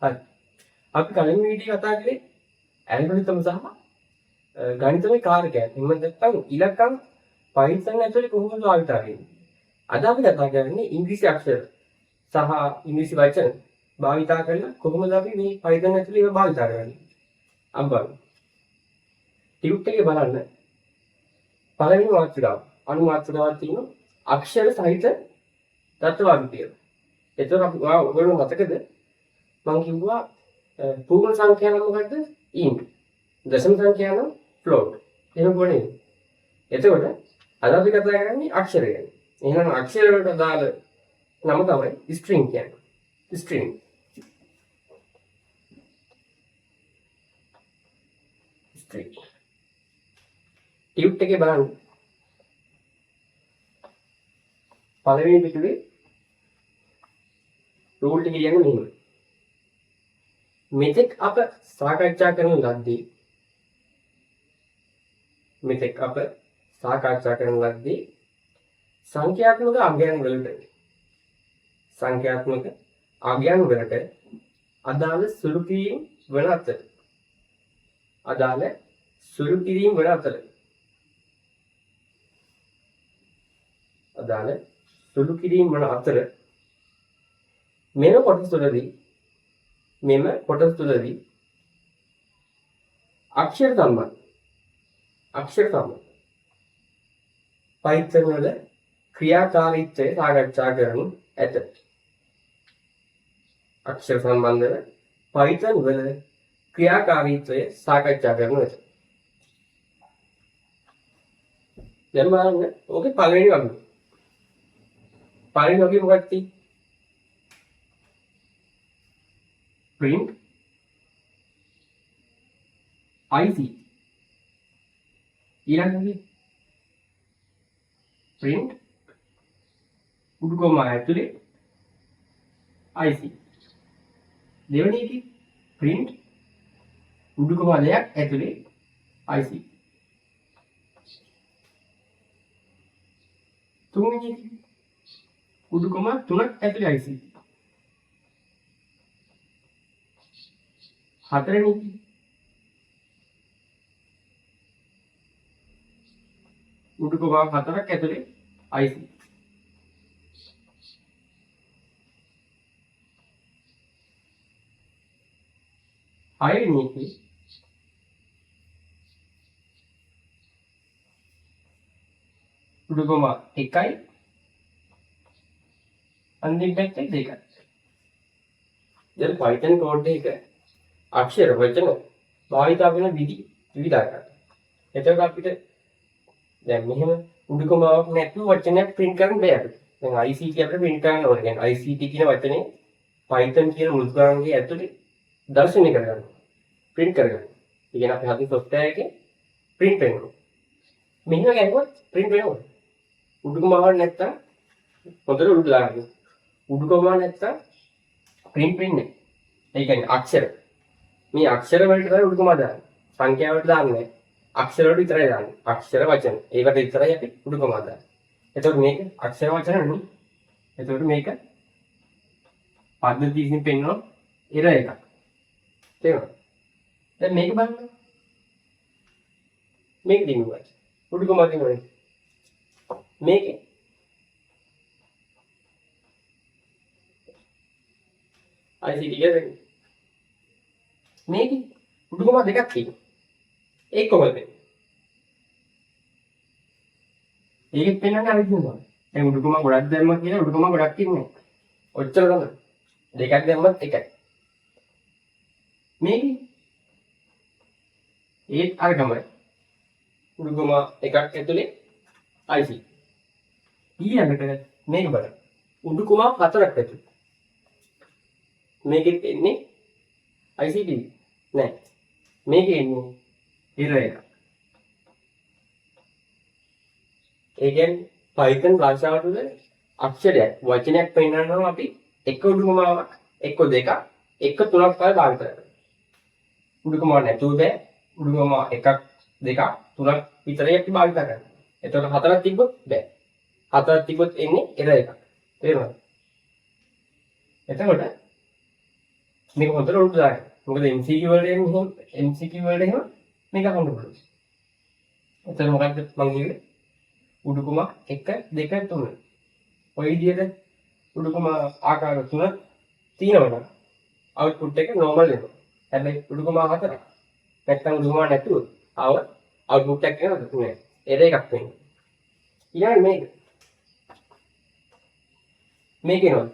හරි. අපි කලින් වීඩියෝ කතා කරේ ඇල්ගොරිතම් සහ ගණිතමය කාරකයන්. එහෙම නැත්නම් ඉලක්කම් Python ඇතුලේ කොහොමද භාවිත වෙන්නේ? අද අපි කතා කරන්නේ ඉංග්‍රීසි අක්ෂර සහ ඉංග්‍රීසි වචන භාවිත කරලා කොහොමද අපි මේ Python ඇතුලේ ඒවා භාවිත කරන්නේ? අම්බන්. ටියුට් එකේ බලන්න පළවෙනි මාතෘකාව අනු මාතෘකාවක් තියෙනවා අක්ෂර සහිත තත්ත්වවාදී කියලා. එතකොට අපි ඔයගොල්ලෝ මතකද මම කිව්වා පූර්ණ සංඛ්‍යා නම් මොකද්ද? int. දශම සංඛ්‍යා නම් float. එහෙම කොහොමද? එතකොට අද අපි කතා කරන්නේ අක්ෂර ගැන. එහෙනම් අක්ෂර වලට අදාළ නම තමයි string කියන්නේ. string. string. ටියුට් එකේ බලන්න. පළවෙනි පිටුවේ රූල් එක කියන්නේ මෙහෙම. මෙතෙක් අප සාකච්ඡා කරන ලද්දේ සංඛ්‍යාත්මක අගයන් වලට අදාළ සුළු කිරීම් වන අතර මෙම කොටස් තුළදී අක්ෂර සම්බන්ධ Python වල ක්‍රියාකාරීත්වය සාකච්ඡා කරනු ඇත. අක්ෂර සම්බන්ධව Python වල ක්‍රියාකාරීත්වය සාකච්ඡා කරනු ඇත. දැන් බලන්න ඕකේ පළවෙනි වගුව. පළවෙනි වගුවේ මොකක්ද තියෙන්නේ? print IC ඊළඟට print උඩු කොමා ඇතුලේ IC දෙවෙනි එකේ print උඩු කොමා දෙකක් ඇතුලේ IC තුන්වෙනි එකේ උඩු කොමා තුනක් ඇතුලේ IC හතරවෙනි එකේ උඩු කොමා හතරක් ඇතුලේ IC හයවෙනි එකේ උඩු කොමා 1යි අන්තිම පැත්තේ 2යි. දැන් Python code එක අක්ෂර වචන භාවිත වෙන විදි විවිධාකාරයි. එතකොට අපිට දැන් මෙහෙම උඩු කොමාවක් නැතුව වචනයක් print කරන්න බෑ අපිට. දැන් ICT අපිට print කරන්න ඕනේ. කියන්නේ ICT කියන වචනේ Python කියන මුල්ගාංගයේ ඇතුලේ දර්ශනය කරගන්න. print කරගන්න. ඒ කියන්නේ අපි හදින් software එකේ print වෙනවා. මෙහෙම ගැහුවොත් print වෙනවා. උඩු කොමාවක් නැත්තම් හොඳට උඩු දාගන්න. උඩු කොමාවක් නැත්තම් print වෙන්නේ නැහැ. ඒ කියන්නේ අක්ෂර මේ අක්ෂර වලට තමයි උඩු කොමා දාන්නේ. සංඛ්‍යා වලට දාන්නේ නැහැ. අක්ෂර වලට විතරයි දාන්නේ. අක්ෂර වචන. ඒකට විතරයි අපි උඩු කොමා දාන්නේ. එතකොට මේක අක්ෂර වචන නෙමෙයි. එතකොට මේක පද්ධතියකින් පෙන්නන ඉර එකක්. තේරුණාද? දැන් මේක බලන්න. මේක දිනුවා. උඩු කොමා දිනුවා. මේකේ ICT කියන්නේ මේකේ උඩු කොමා දෙකක් තියෙනවා. ඒක කොහොමද වෙන්නේ? ඒකෙත් පෙන්වන්නේ අර විදිහම. දැන් උඩු කොමා ගොඩක් දැම්මා කියලා උඩු කොමා ගොඩක් ඉන්නේ. ඔච්චර තමයි. දෙකක් දැම්මත් එකයි. මේකේ ඒත් අරගමයි. උඩු කොමා එකක් ඇතුලේ IC. ඊළඟට මේක බලන්න. උඩු කොමා හතරක් ඇතුලේ. මේකෙත් එන්නේ ICT නෑ. මේකේ එන්නේ ඉර එක. ඒ කියන්නේ Python භාෂාව තුළ අක්ෂරයක් වචනයක් පෙන්නනවා අපි එක උඩු කොමාවක් එක්ක දෙකක් එක්ක තුනක් වගේ භාවිත කරනවා. උඩු කොමාව නැතුව බෑ. උඩු කොමා එකක් දෙකක් තුනක් විතරයි අපි භාවිත කරන්නේ. එතකොට හතරක් තිබ්බොත් බෑ. හතරක් තිබ්බොත් එන්නේ ඉර එකක්. තේරුණාද? එතකොට මේක හොඳට උඩට දාන්න. මොකද MCQ වලට එහෙම MCQ වලට එහෙම මේක අහන්න පුළුවන්. එතන මොකද්ද මම කිව්වේ? උඩුකුම 1 2 3. ඔය විදිහට උඩුකුම ආකාර 3 තියෙනවා. අවුට්පුට් එක නෝමල් වෙනවා. හැබැයි උඩුකුම 4. නැත්තම් උඩුකුම නැතුව ආව අවුට්පුට් එක වෙනවා 3. එර එකක් වෙනවා. ඊළඟ මේක එනවා.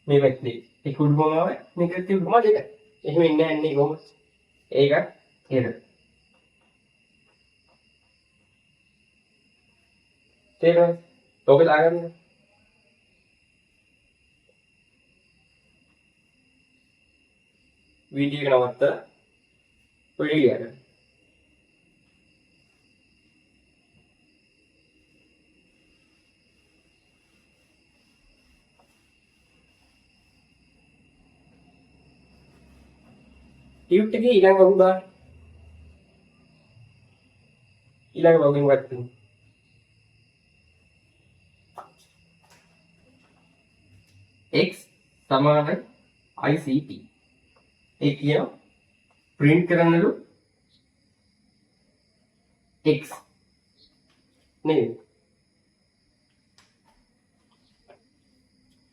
මේ පැත්තේ එක උඩුකුම ආව මේක ඇත්තේ උඩුකුම දෙක. එහෙම ඉන්නේ නැහැ නේ කොහොමද? ඒක එර. තේරෙනවද? ඔක දාගන්න. වීඩියෝ එක නවත්තලා ඔය ලියන්න. ටියුට් එකේ ඊළඟ වගු දාන්න. ඊළඟ වගුවෙන් ගන්න. x සමානයි ICT. ඒ කියන print කරන්නලු x නේ.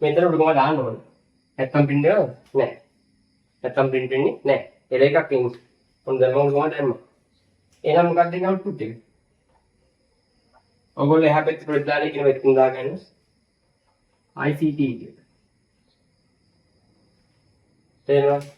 මෙතන උඩුකම දාන්න ඕනේ. නැත්තම් print වෙනවද? නැහැ. නැත්තම් print වෙන්නේ නැහැ. එර එකක් එන්නේ. මොන දැම්ම උඩුකම දැම්ම. එහෙනම් මොකක්ද දෙන්නේ output එක? ඔයගොල්ලෝ එහා පැත්තේ ප්‍රතිදාලේ කියන එකකින් දාගන්න. ICT කියලා. තේරෙනවද?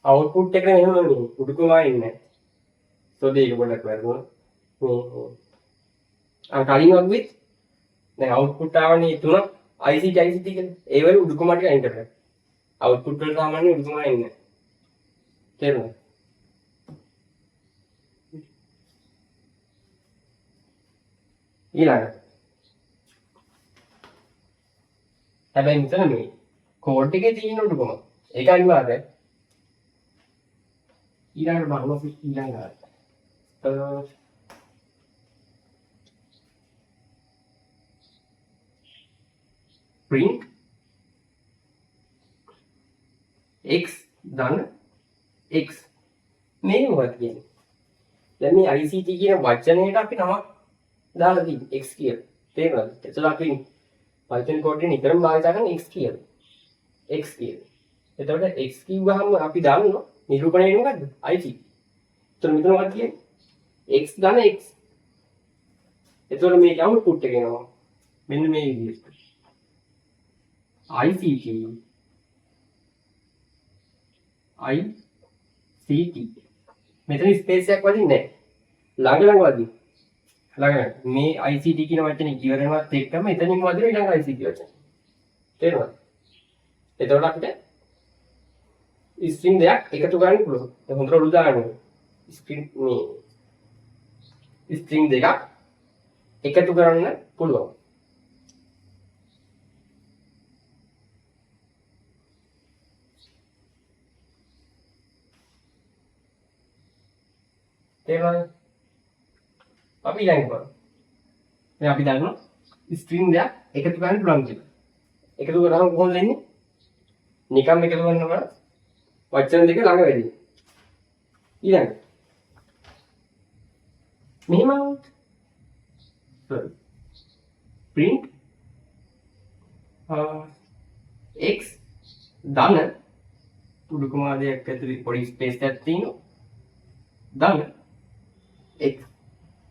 අවුට්පුට් එක මෙහෙම නේ උඩුකමා ඉන්නේ. සෝදේ ඒක පොඩ්ඩක් වැරදුනා. කලින් වගුවෙත් දැන් අවුට්පුට් ආවනේ 3 ICT කියලා. ඒ වල උඩුකම ටික එන්ටර් කරන්න. අවුට්පුට් වල සාමාන්‍ය උඩුකම ඉන්නේ. තේරුණාද? ඊළඟට හැබැයි මෙතන මේ කෝඩ් එකේ තියෙන උඩුකම ඒක අනිවාර්යයි. ඊළඟට බලමු ඊළඟට print x ධන x මේ මොකක්ද කියන්නේ? දැන් මේ ICT කියන වචනයට අපි නමක් දාලා තියෙන්නේ x කියලා. තේරෙනවද? එතකොට අපි Python code එකේ නිතරම භාවිත කරන x කියලා. x කියලා. එතකොට x කිව්වහම අපි දානවා නිරූපණය වෙන්නේ මොකද්ද? ICT. එතකොට මෙතන මොකක්ද කියන්නේ? x ධන x. එතකොට මේක output එක එනවා. මෙන්න මේ විදිහට. ICT මෙතන ස්පේස් එකක් වදින්නේ නැහැ. ළඟ වදින. ළඟ මේ ICT කියන වචනේ ඉවර වෙනවත් එක්කම එතනින්ම වදින ඊළඟ ICT වචනේ. තේරුණාද? එතකොට අපිට ස්ට්‍රින්ග් දෙකක් එකතු කරන්න පුළුවන්. දැන් හොඳට උඩ දාන්න ඕනේ. ස්ට්‍රින්ග් දෙකක් එකතු කරන්න පුළුවන්. තේරුණාද? අපි ඊළඟට බලමු. දැන් අපි දන්නවා ස්ට්‍රින්ග් දෙකක් එකතු කරන්න පුළුවන් කියලා. එකතු කරාම කොහොමද වෙන්නේ? නිකම් එකතු කරනවා වචන දෙක ළඟ වෙදී. ඊළඟ මෙහෙම print x ධන උඩුකම දෙයක් ඇතුලේ පොඩි ස්පේස් එකක් තියෙනවා. ධන x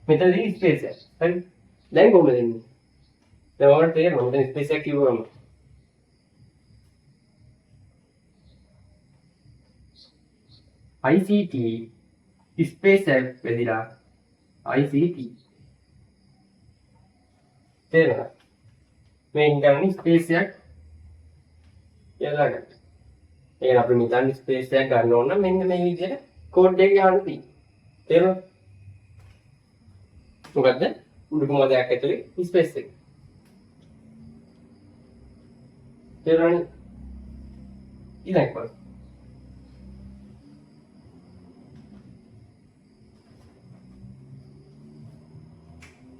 මෙතනදී ස්පේස් එක. හරි. දැන් කොහොමද එන්නේ? දැන් ඔයාලට තේරෙනවා මෙතන ස්පේස් එක කිව්වම ICT ස්පේස් එක වෙදිලා ICT තේරෙනවද? මේ ඉන්ටර්නල් ස්පේස් එකක් යලාගන්න. ඒක අපි මෙතන ස්පේස් එකක් ගන්න ඕන නම් මෙන්න මේ විදිහට කෝඩ් එක ගන්න තියෙනවා. තේරුණාද? මොකද්ද? උඩුකු මදයක් ඇතුලේ ස්පේස් එක. තේරුණානේ? ඊළඟ බලන්න.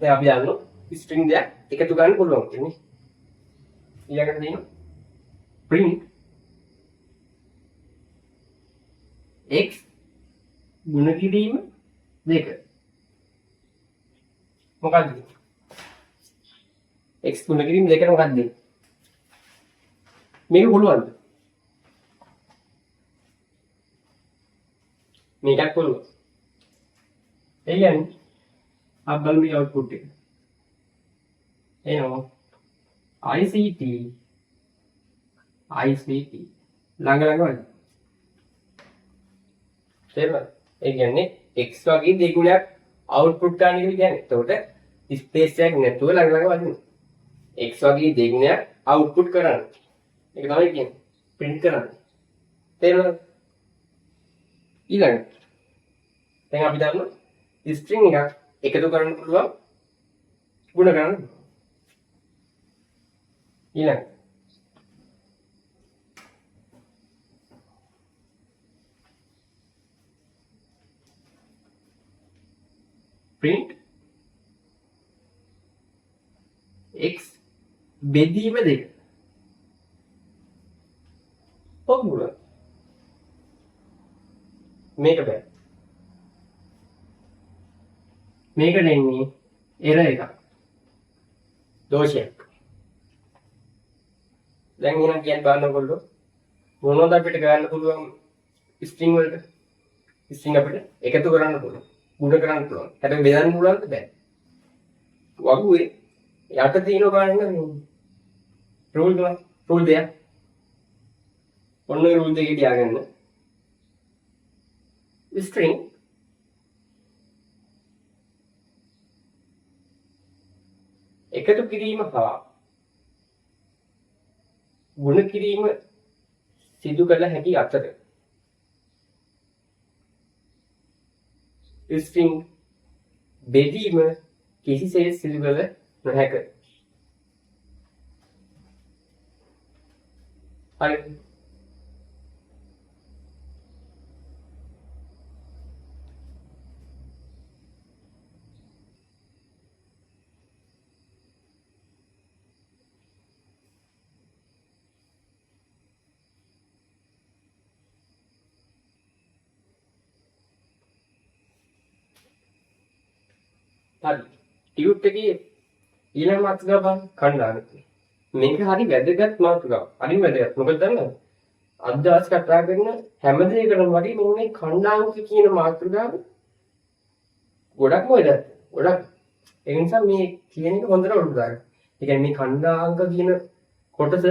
දැන් අපි දන්නවා ස්ට්‍රින්ග් දෙයක් එකතු කරන්න පුළුවන් කියන්නේ. ඊළඟට තියෙනවා print x ගුණ කිරීම 2. මොකක්ද? x ගුණ කිරීම 2 මොකක්ද? මේක පුළුවන්ද? මේකත් පුළුවන්. ඒ කියන්නේ आप बल में आउटपुट एनो ICT ළඟ වල තේරුණාද? ඒ කියන්නේ x වගේ දෙගුණයක් අවුට්පුට් ගන්න කියලා කියන්නේ. එතකොට ස්පේස් එකක් නැතුව ළඟ වදිනවා. x වගේ දෙගුණයක් අවුට්පුට් කරන්න. ඒක තමයි කියන්නේ. print කරන්න. තේරුණාද? ඊළඟට දැන් අපි දන්නවා string එකක් එකතු කරන්න පුළුවන් ගුණ කරන්න. ඊළඟ print x බෙදීම 2. ඔබුල මේක බෑ. මේක දෙන්නේ error එකක්. දෝෂයක්. දැන් එහෙනම් කියන්න බලනකොට මොනවද අපිට ගන්න පුළුවන් string වලට? string අපිට එකතු කරන්න පුළුවන්. ගුණ කරන්න පුළුවන්. හැබැයි බෙදන්න පුළුවන්ද? බෑ. වගුවේ යට තියෙන බලන්න රූල් දෙයක්. ඔන්න රූල් දෙකේ තියාගන්න. string එකතු කිරීම හා ගුණ කිරීම සිදු කළ හැකි අතර string බෙදීම කිසිසේත් සිදු කළ නොහැක. හරි. හරි. ටියුට් එකේ ඊළඟ මාතෘකාව බලන්න කණ්ඩායම. මේක හරි වැදගත් මාතෘකාවක්. හරි වැදගත්. මොකද දන්නවද? අද දවස් කතා කරන හැම දෙයකටම වගේ මේ කණ්ඩායම කියන මාතෘකාව ගොඩක්ම වැදගත්. ගොඩක්. ඒ නිසා මේ කියන එක හොඳට ඔළුවට දාගන්න. ඒ කියන්නේ මේ කණ්ඩායම් කියන කොටස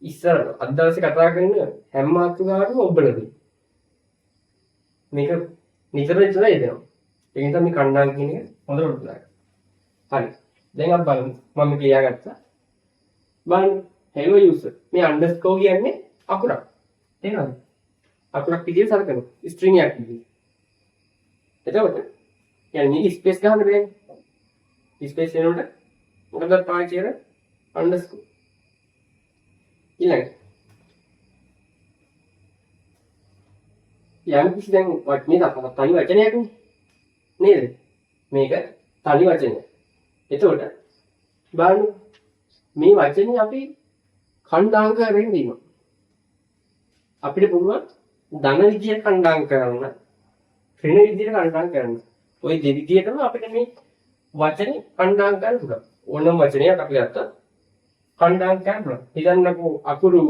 ඉස්සර අද දවසේ කතා කරන හැම මාතෘකාවකම ඔබලදී. මේක නිතර එනවා. ඒ නිසා මේ කණ්ඩායම් කියන එක හොඳට ඔළුවට දාගන්න. හරි. දැන් අපි බලමු. මම ක්ලියර් ගත්තා. බලන්න. hello user. මේ underscore කියන්නේ අකුරක්. තේරෙනවද? අකුරක් විදියට සලකනවා. string එකක් විදියට. එතකොට කියන්නේ ස්පේස් ගන්න බෑනේ. ස්පේස් වෙනකොට මොකද පාවිච්චි කරන්නේ? underscore. ඊළඟ යම් කිසි දැන් වචනේ තනි වචනයක් නේද? මේක තනි වචනයක්. එතකොට බලන්න මේ වචනේ අපි ඛණ්ඩාංක කරගෙන දිනවා. අපිට පුළුවන් ධන විදියට ඛණ්ඩාංක කරන්න, ඍණ විදියට ඛණ්ඩාංක කරන්න. ওই දෙවිදියටම අපිට මේ වචනේ ඛණ්ඩාංක කරන්න පුළුවන්. ඕනම වචනයක් අපි ගත්තා ඛණ්ඩාංක කරන්න පුළුවන්. හිතන්නකෝ අකුරු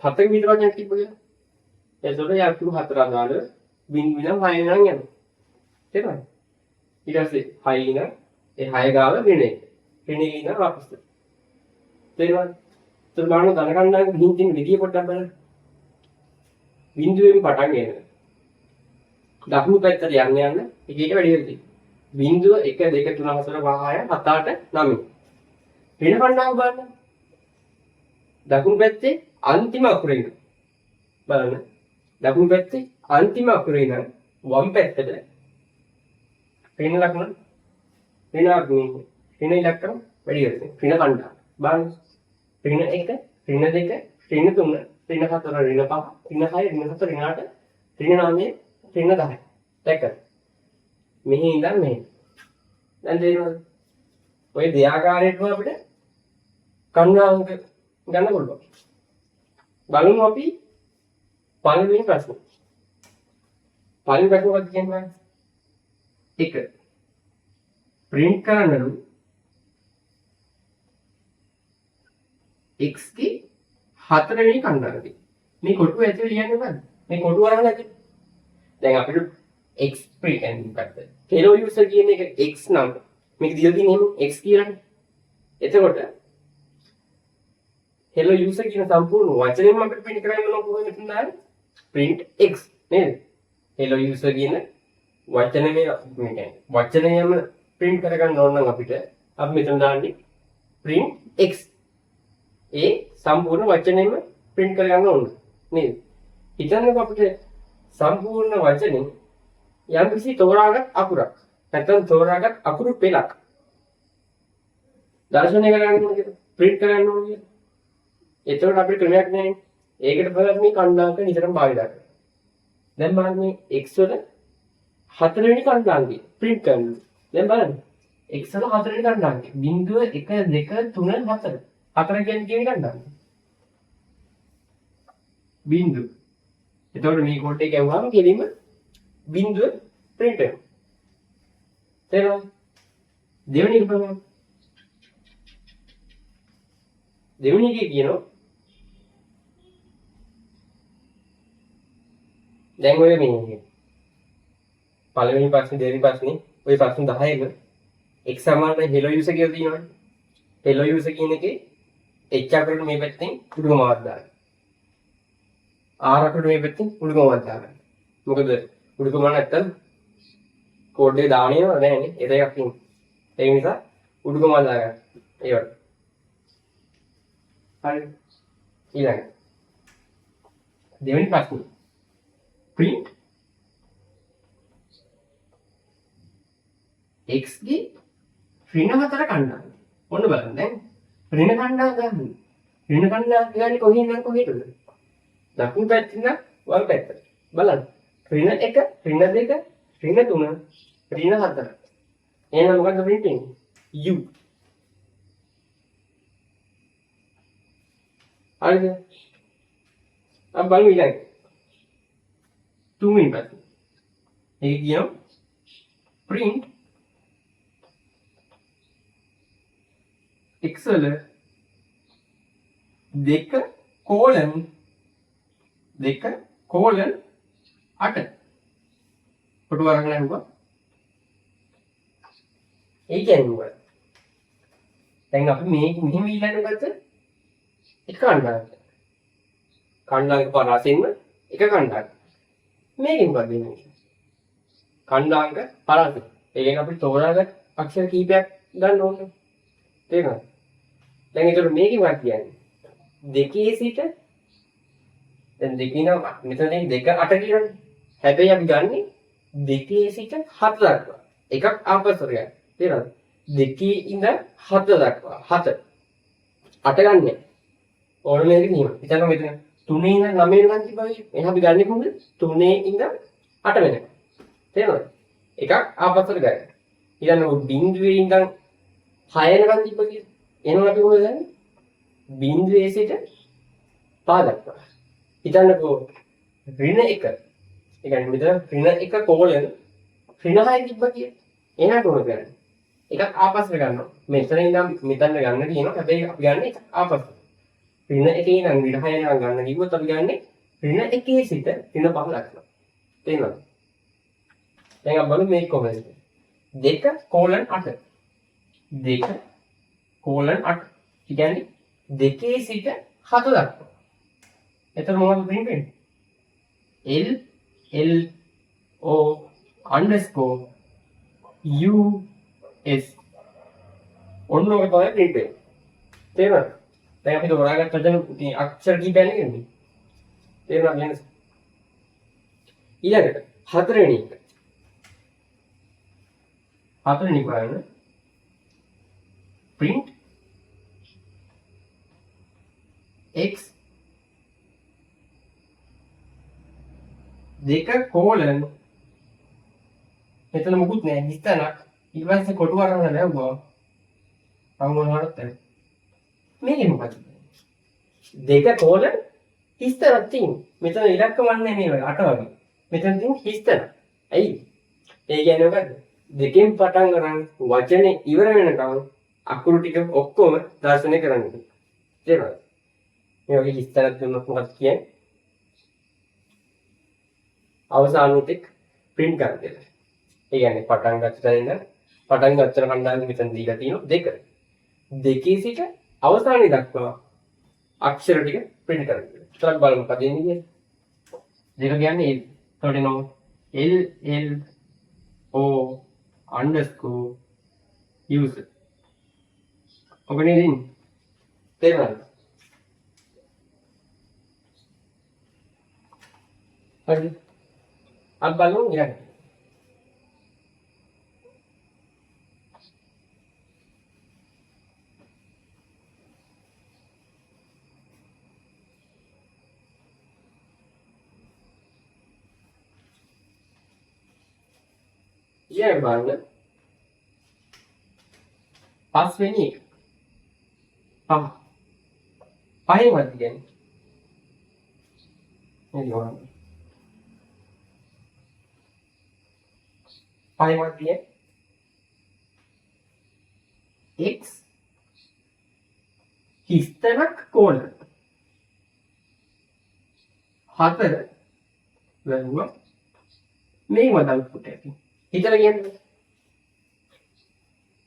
7ක විතර වචනයක් තිබ්බ කියලා. එතකොට ඒ අකුරු 4 අදාළ බින් විනම් 6 වෙනනම් යනවා. තේරුණාද? ඊට පස්සේ 6 ඉන ඒ 6 ගාව වෙන්නේ. වෙන්නේ ඉන වාපස්. තේරුණාද? ඒතර බලන්න ධන කණ්ඩායම ගිහින් තියෙන විදිය පොඩ්ඩක් බලන්න. බිඳුවෙන් පටන් ගන්න. දකුණු පැත්තට යන්න එක එක වැඩි වෙලා තියෙනවා. බිඳුව 1 2 3 4 5 6 7 8 9. වෙන කණ්ඩායම බලන්න. දකුණු පැත්තේ අන්තිම අකුර ඉන්න. බලන්න. දකුණු පැත්තේ අන්තිම අකුර ඉන්න වම් පැත්තට ඍණ ලකුණ ඍණ අග්නිය ඍණ ඉලක්කම වැඩි වෙනවා. ඍණ කණ්ඩායම. බලන්න. ඍණ 1, ඍණ 2, ඍණ 3, ඍණ 4, ඍණ 5, ඍණ 6, ඍණ 7, ඍණ 8, ඍණ 9, ඍණ 10. දැක්කද? මෙහි ඉඳන් මෙහි. දැන් තේරෙනවද? ඔය දෙආකාරයටම අපිට කණ්ඩායම් ගන්න පුළුවන්. බලමු අපි පළවෙනි ප්‍රශ්නේ. පළවෙනි ප්‍රශ්නේ මොකක්ද කියන්නේ? 1. print කරන්නලු x ගේ 4 වෙනි කණ්ඩායමයි. මේ කොටුව ඇතුලේ ලියන්නේ මොකද්ද? මේ කොටුව අරගෙන ඇතුලේ. දැන් අපිට x print and මොකද්ද? hello user කියන එක x නම් මේක දීලා තියෙන්නේ x කියලානේ. එතකොට hello user කියන සම්පූර්ණ වචනයම අපිට print කරන්න ඕන කොහොමද කියන්නේ? print x නේද? hello user කියන වචනයම මේ කියන්නේ වචනයම print කරගන්න ඕන නම් අපිට අපි මෙතන දාන්නේ print x. ඒ සම්පූර්ණ වචනයම print කරගන්න ඕන නේද? හිතන්නකෝ අපිට සම්පූර්ණ වචනේ යම් කිසි තෝරාගත් අකුරක් නැත්නම් තෝරාගත් අකුරු පෙළක් දර්ශනය කරගන්න ඕන කියලා print කරන්න ඕන කියලා. එතකොට අපිට ක්‍රමයක් නැහැ. ඒකට බලන්න මේ කණ්ඩායම නිතරම භාවිත කරනවා. දැන් බලන්න මේ x වල 4 වෙනි කණ්ඩායම print කරනවා. දැන් බලන්න x වල 4 වෙනි කණ්ඩායම 0 1 2 3 4. 4 කියන්නේ කීයද කණ්ඩායම? බිංදුව. එතකොට මේ කෝඩ් එක ගැව්වම කෙලින්ම බිංදුව print වෙනවා. තේරුණාද? දෙවෙනි එක බලන්න. දෙවෙනි එකේ කියනවා දැන් ඔය මේ පළවෙනි ප්‍රශ්නේ දෙවෙනි ප්‍රශ්නේ ඔය ප්‍රශ්න 10ක x සමානයි hello user කියලා තියෙනවනේ. hello user කියන එකේ h අකුරට මේ පැත්තෙන් උඩුගමවක් දාන්න. r අකුරට මේ පැත්තෙන් උඩුගමවක් දාන්න. මොකද උඩුගම නැත්තම් කෝඩ් එක දාන්නේ නැහැනේ. ඒක එකක් තියෙනවා. ඒ නිසා උඩුගමක් දාගන්න. ඒවට. හරි. ඊළඟ. දෙවෙනි ප්‍රශ්නේ. print x ගේ ඍණ 4 කණ්ඩායම. ඔන්න බලන්න දැන් ඍණ කණ්ඩායම ගන්න. ඍණ කණ්ඩායම කියන්නේ කොහෙන් නම් කොහෙටද? දකුණු පැත්තෙන් නම් වම් පැත්තට. බලන්න. ඍණ 1, ඍණ 2, ඍණ 3, ඍණ 4. එහෙනම් මොකක්ද print වෙන්නේ? u. හරිද? අපි බලමු ඊළඟ. තුන්වෙනි පැත්ත. ඒක කියනවා print x වල 2 colon 8 කොටු අරගෙන යනවා. ඒ කියන්නේ මොකක්ද? දැන් අපි මේ මෙහෙම ඊළඟ ගත්ත එක කණ්ඩායමක්. කණ්ඩායමක පරාසෙන්න එක කණ්ඩායමක්. මේකෙන් මොකක්ද වෙන්නේ? කණ්ඩායමක පරාසෙ. ඒ කියන්නේ අපි තෝරාගත් අක්ෂර කීපයක් ගන්න ඕනේ. තේරෙනවද? දැන් ඒතර මේකේ මොකක්ද කියන්නේ? දෙකේ සිට දැන් දෙකේ නම් මෙතන 2 8 කියලානේ. හැබැයි අපි ගන්නේ දෙකේ සිට 7 දක්වා. එකක් ආපස්සට ගන්න. තේරෙනවද? දෙකේ ඉඳන් 7 දක්වා. 7. 8 ගන්නෑ. ඕන මේක නියම. හිතන්න මෙතන 3 ඉඳන් 9 වෙනකන් තිබ්බයි. එහෙනම් අපි ගන්නේ කොහොමද? 3 ඉඳන් 8 වෙනකන්. තේරෙනවද? එකක් ආපස්සට ගන්න. ඊළඟ බිංදුවේ ඉඳන් 6 වෙනකන් තිබ්බ කියලා. එහෙනම් අපි කොහොමද ගන්නේ? බිංදුවේ සිට 5 දක්වා. හිතන්නකෝ ඍණ 1. ඒ කියන්නේ මෙතන ඍණ 1 කෝලන ඍණ 6 තිබ්බ කියලා. එහෙනම් කොහොමද කරන්නේ? එකක් ආපස්සට ගන්නවා. මෙතන ඉඳන් මෙතන ගන්න කියනවා. හැබැයි අපි ගන්න එකක් ආපස්සට. ඍණ 1 ඉඳන් ඍණ 6 වෙනකන් ගන්න කිව්වොත් අපි ගන්නේ ඍණ 1 සිට ඍණ 5 දක්වා. තේරෙනවද? දැන් අපි බලමු මේක කොහොමද? 2 කෝලන් 8. 2 කෝලන් 8. ඒ කියන්නේ 2 සිට 7 දක්වා. එතන මොනවද print වෙන්නේ? L O underscore U S ඔන්න ඔය තමයි print වෙන්නේ. තේරුණාද? දැන් අපි තෝරාගත්ත වචන අක්ෂර කීපයක් නෙන්නේ. තේරුණාද නේද? ඊළඟට 4 වෙනි එක. හතරවෙනි බලන්න print x දෙක කෝලන් මෙතන මුකුත් නෑ හිතනක් ඊට පස්සේ කොටු අරගෙන ලැබුවා මම මොනවද මේකේ මොකද දෙක කෝලන් හිස්තනක් තියෙනවා මෙතන ඉලක්ක වන්නේ මේ 8 වගේ මෙතන තියෙන හිස්තන ඇයි ඒ කියන්නේ මොකද්ද දෙකෙන් පටන් ගන්න වචනේ ඉවර වෙනකම් අකුරු ටික ඔක්කොම දර්ශනය කරන්න තේරුණාද මේ වගේ හිස්තනක් දුන්නොත් මොකක්ද කියන්නේ අවසානයේ print කරන්න දෙන්න. ඒ කියන්නේ පටන් ගත්ත තැන ඉඳන් පටන් ගත්තර කණ්ඩායම මෙතන දීලා තියෙනවා දෙක. දෙකේ සිට අවසානයේ දක්වා අක්ෂර ටික print කරන්න. ඒතරක් බලමු මොකද එන්නේ කියලා. දෙක කියන්නේ ඒකට නෝ L L O underscore user. ඔකනේ දෙන්නේ. තේරුණාද? හරි. अब බලමු ඊළඟ. ඊළඟ බලන්න. පස්වෙනි එක. පහ. පහෙන් වද කියන්නේ. එළිය වරන්න. පහෙන් වද කියන්නේ x හිස්තනක් කෝල 4 වැළුවා මේ මොකද අවුට්පුට් එක හිතලා කියන්නේ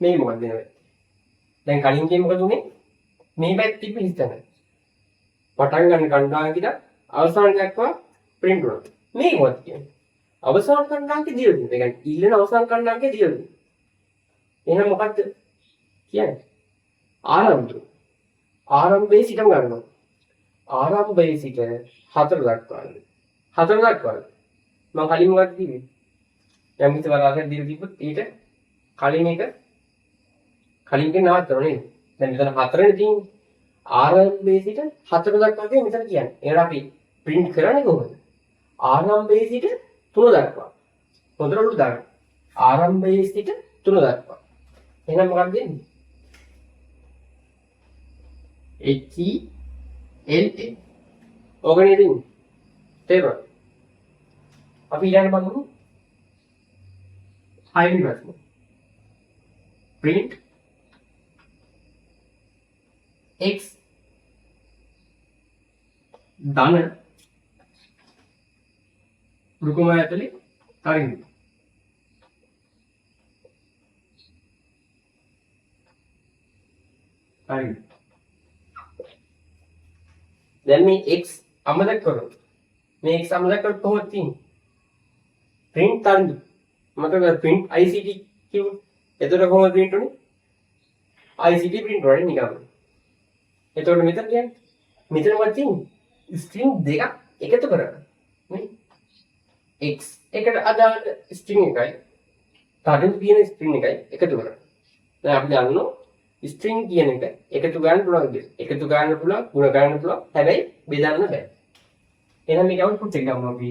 මේ මොකද වෙනවද දැන් කලින් කියේ මොකද උනේ මේ පැත්ත තිබ්බ හිස්තන පටන් ගන්න කණ්ඩායම කිව්වා අවසාන දක්වා print වුණා මේ මොකද කියන්නේ අවසාන කණ්ඩායමේ දීලා තියෙනවා. ඒ කියන්නේ ඊළඟ අවසාන කණ්ඩායමේ දීලා තියෙනවා. එහෙනම් මොකක්ද කියන්නේ? ආරම්භය. ආරම්භයේ සිටම ගන්නවා. ආරම්භයේ සිට 4 දක්වා. 4 දක්වා. මම කලින් මොකක්ද කිව්වේ? යම් කිසි වරාසයක් දීලා තිබ්බොත් ඊට කලින් එක කලින් එක නවත්තනවා නේද? දැන් මෙතන 4නේ තියෙන්නේ. ආරම්භයේ සිට 4 දක්වා කියන්නේ මෙතන කියන්නේ. ඒකට අපි print කරන්නේ කොහොමද? ආරම්භයේ සිට 3 දක්වා. හොඳට උඩ දාන්න. ආරම්භයේ සිට 3 දක්වා. එහෙනම් මොකක්ද දෙන්නේ? H E L A. ඕකනේ දෙන්නේ. තේරුණාද? අපි ඊළඟ බලමු. හයිලි ප්‍රශ්න. print x ධන රුකුම ඇතුලේ තරින් දැන් මේ x අමතක කරමු මේ x අමතක කරොත් කොහොමද තියෙන්නේ print තරින් මතක print ICT කිව්ව එතකොට කොහොමද print උනේ ICT print වලින් නිකන් එතකොට මෙතන කියන්නේ මෙතන මොකක්ද තියෙන්නේ string දෙකක් එකතු කරගන්න නේ x එකට අදාළ string එකයි තරින් කියන string එකයි එකතු කරගන්න දැන් අපි දන්නවා string කියන එක එකතු ගන්න පුළුවන් කියලා. එකතු ගන්න පුළුවන්, ගුණ ගන්න පුළුවන්. හැබැයි බෙදන්න බෑ. එහෙනම් මේක අවුට්පුට් එක ගමු අපි.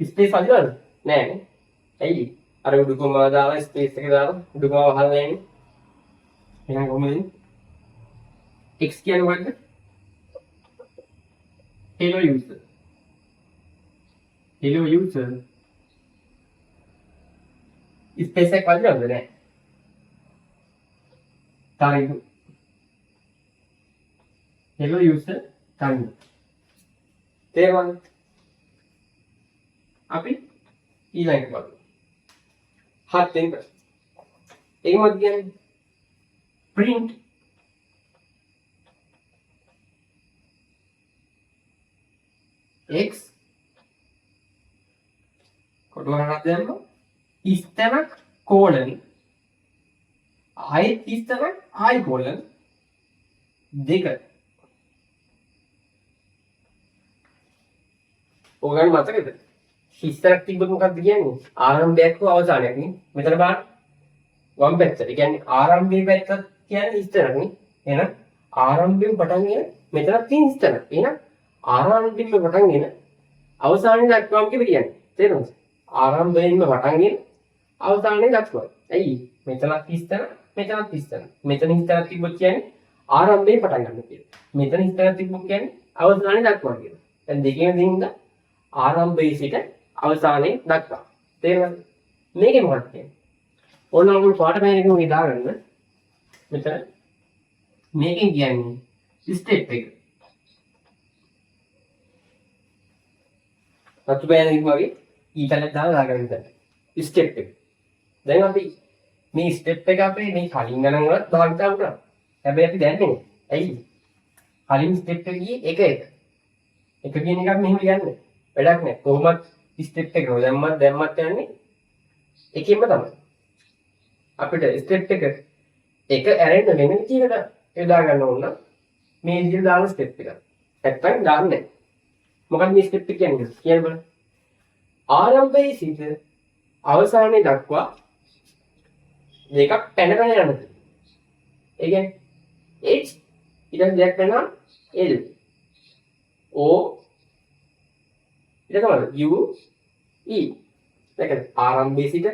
ස්පේස් අදිනවද? නෑ නේ. ඇයි? අර උඩුකම දාලා ස්පේස් එක දාලා උඩුකම වහලා නෑනේ. එහෙනම් කොහොමද? x කියන්නේ මොකද්ද? hello user. hello user. Space එක අදිනවද නෑ? time hello user time තේරුණාද අපි ඊළඟට බලමු හත් වෙනි ප්‍රශ්න ඒක මොකක්ද කියන්නේ print x කොටු ගන්නක් දැම්මොත් ඉස්තනක් කෝලන් ආයෙත් ඉස්තනක් ආයි කෝලන් දෙක ඔයගන් මතකද ඉස්සරක් තිබ්බොත් මොකක්ද කියන්නේ? ආරම්භයක් හෝ අවසානයක් නේ. මෙතන බලන්න. වම් පැත්ත. ඒ කියන්නේ ආරම්භයේ පැත්ත කියන්නේ ඉස්සරක් නේ. එහෙනම් ආරම්භයෙන් පටන් ගෙන මෙතනක් තියෙන ඉස්සර. එහෙනම් ආරම්භයෙන් පටන් ගෙන අවසානයේ දක්වාම කියලා කියන්නේ. තේරුණාද? ආරම්භයෙන්ම පටන් ගෙන අවසානයේ දක්වා. ඇයි? මෙතනක් ඉස්සර, මෙතනක් ඉස්සර. මෙතන ඉස්සරක් තිබ්බොත් කියන්නේ ආරම්භයෙන් පටන් ගන්න කියලා. මෙතන ඉස්සරක් තිබ්බොත් කියන්නේ අවසානයේ දක්වා කියලා. දැන් දෙකේම දින්ද ආරම්භයේ සිට අවසානයේ දක්වා. තේරුණාද? මේකේ මොකක්ද කියන්නේ? ඕන නම් පාට පෑනකින් උනේ දාගන්න. මෙතන මේකෙන් කියන්නේ ස්ටෙප් එක. රතු පෑනකින් වගේ ඊටලක් දාලා දාගන්න ඉතින්. ස්ටෙප් එක. දැන් අපි මේ ස්ටෙප් එක අපේ මේ කලින් ගණන් වල භාවිත වුණා. හැබැයි අපි දැන් නෙමෙයි. ඇයි? කලින් ස්ටෙප් එක ගියේ එක එක. එක කියන එකක් මෙහෙම කියන්නේ. වැඩක් නැහැ. කොහොමද ස්ටෙප් එක දැම්මත් යන්නේ එකෙන්ම තමයි. අපිට ස්ටෙප් එක ඇරෙන්න වෙන විදිහකට යොදා ගන්න ඕන නම් මේ විදිහට දාන ස්ටෙප් එක. නැත්තම් දාන්නේ නැහැ. මොකක්ද මේ ස්ටෙප් එක කියන්නේ? කියන්න බලන්න. ආරම්භයේ සිට අවසානයේ දක්වා දෙකක් පැන පැන යනවා. ඒ කියන්නේ H ඊට දෙයක් වෙනවා L O ඊට තමයි U E. දැන් ආරම්භයේ සිට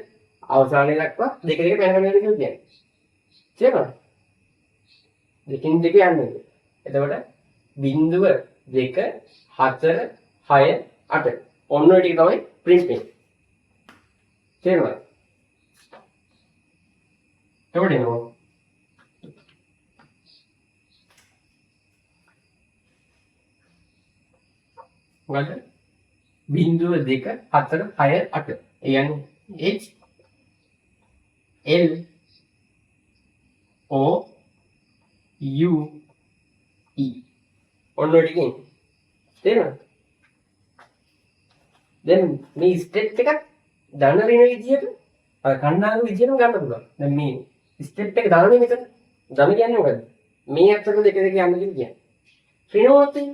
අවසානයේ දක්වා දෙක දෙක පැන පැන යනවා කියන්නේ. තේරුණාද? දෙකින් දෙක යන්නේ. එතකොට බිංදුව 2 4 6 8 ඔන්න ඔය ටික තමයි ප්‍රින්ට් වෙන්නේ. තේරුණාද? එතකොට එනවා මොකද? බිංදුව 2 4 6 8. ඒ කියන්නේ H L O U E. ඔන්න ඔය ටිකෙන් තේරුණාද? දැන් මේ ස්ටෙප් එකක් ධන ඍණ විදියට අර කණ්ණාග විදියටම ගන්න පුළුවන්. දැන් මේ ස්ටෙප් එක දාන්නේ මෙතන. ධන කියන්නේ මොකද්ද? මේ අතර දෙක දෙක යන්න කියන්නේ. ඍණවත් වෙන.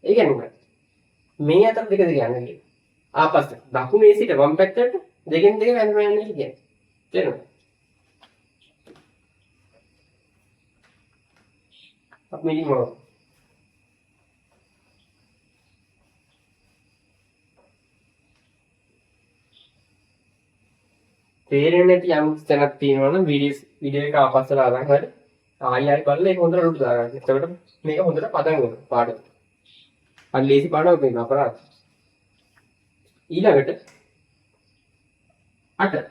ඒ කියන්නේ මොකක්ද? මේ අතර දෙක දෙක යන්න කියන්නේ. ආපස්සට දකුණේ සිට වම් පැත්තට දෙකෙන් දෙක යන්න යන්නේ කියන්නේ. තේරුණාද? අපි මෙලිම තේරෙන්නේ නැති යම් තැනක් තියෙනවා නම් වීඩියෝ එක ආපස්සට අරන් හරි ආයෙ බලලා ඒක හොඳට රුඩු දාගන්න. එතකොට මේක හොඳට පදන් වෙනවා පාඩම. අන්න ලේසි පාඩමක් වෙනවා අපරාධ. ඊළඟට 8.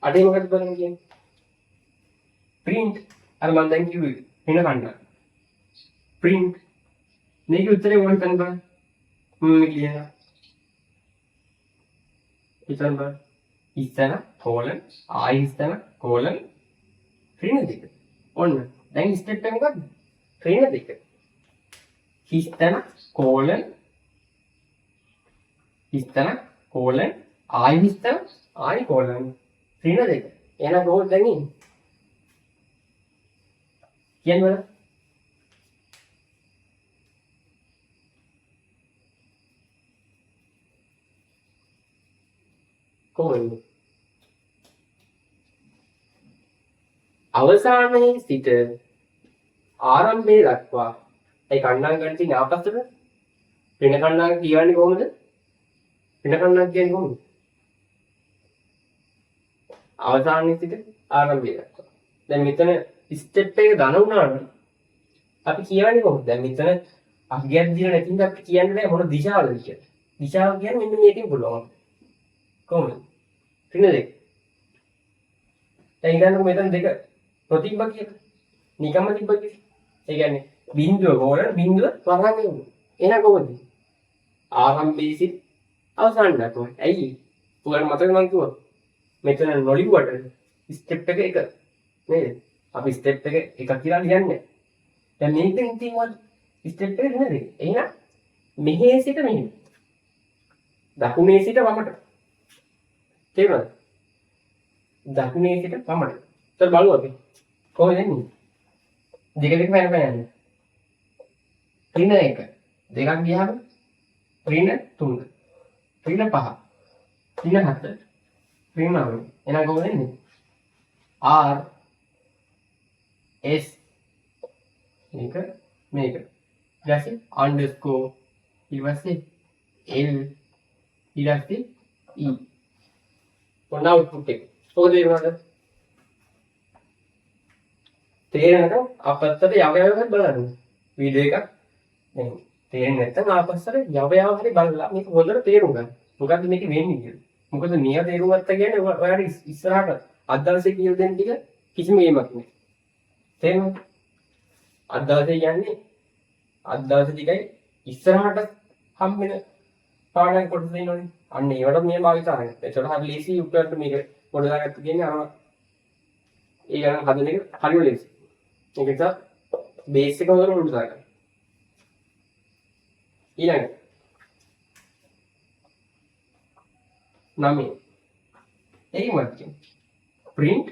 8 මොකක්ද බලන්න කියන්නේ? print අර මම දැන් කිව්වේ වෙන කන්න. print මේක උත්තරේ මොකක්ද බලන්න. කියනවා. ඉතින් බලන්න. ඉස්සන කෝලන් ආයි ඉස්සන කෝලන් ඍණ දෙක. ඔන්න දැන් ස්ටෙප් එක මොකක්ද? ඍණ දෙක. ඉස්සන කෝලන් ආයි ඉස්සන ආයි කෝලන් ඍණ දෙක. එහෙනම් කොහොමද දැන් ඉන්නේ? කියන්න බලන්න. කොහොමද? අවසානයේ සිට ආරම්භයේ දක්වා ඒ කණ්ණාංග ගන්න තියෙන ආපස්සට වෙන කණ්ණාංග කියවන්නේ කොහොමද? වෙන කණ්ණාංග කියන්නේ කොහොමද? අවසානයේ සිට ආරම්භය දක්වා. දැන් මෙතන ස්ටෙප් එක ධන වුණා නම් අපි කියවන්නේ කොහොමද? දැන් මෙතන අගයක් දින නැතිනම් අපි කියන්නේ නැහැ මොන දිශාවලද කියලා. දිශාව කියන්නේ මෙන්න මේකෙන් පුළුවන්. කොහොමද? ඍණ දෙක. දැන් ඉතින් මෙතන දෙක නොතිබ්බ කියලා. නිකම්ම තිබ්බ කියලා. ඒ කියන්නේ බිංදුව ගෝලන බිංදුව වරහන් වෙනවා. එහෙනම් කොහොමද? ආරම්භයේ සිට අවසාන දක්වා. ඇයි? උගල මතක මං කිව්වා. මෙතන නොලිව්වට ස්ටෙප් එක එක නේද? අපි ස්ටෙප් එක එකක් කියලා ලියන්නේ. දැන් මේකෙන් තියෙනවා ස්ටෙප් එක ඍණ දෙක. එහෙනම් මෙහි සිට මෙහි. දකුණේ සිට වමට. තේරුණාද? දකුණේ සිට වමට. ඒතර බලමු අපි. කොහොමද එන්නේ? දෙක දෙක පැන පැන යන්නේ. ඍණ 1. දෙකක් ගියාම ඍණ 3. ඍණ 5 ඍණ 7 ඍණ 9 එහෙනම් කොහොමද එන්නේ R S මේක මේක ඊට පස්සේ අන්ඩර්ස්කෝර් ඊට පස්සේ L ඊට පස්සේ E ඔන්න අවුට්පුට් එක. ඔක තේරුණාද? තේරෙනකම් අපත්තට යව යව බලන්න. වීඩියෝ එකක් නෙමෙයි. තේරෙන්නේ නැත්නම් ආපස්සට යව යව හරි බලලා මේක හොඳට තේරුම් ගන්න. මොකද්ද මේක වෙන්නේ කියලා. මොකද මෙයා තේරුම් ගත්තා කියන්නේ ඔයාලට ඉස්සරහට අද්දාසේ කියලා දෙන්න ටික කිසිම ගේමක් නෑ. තේරුණාද? අද්දාසේ කියන්නේ අද්දාසේ ටිකයි ඉස්සරහට හම්බෙන පාඩම් කොටස දෙනවනේ. අන්න ඒවට මේ භාවිතා කරන්න. ඒකට හරි ලේසි උඩට මේක පොඩ දාගත්ත කියන්නේ අර ඒ ගණන් හදන එක හරිම ලේසි. ඒක නිසා බේස් එක හොඳට උඩට දාගන්න. ඊළඟ 9 ඒකම තියෙන print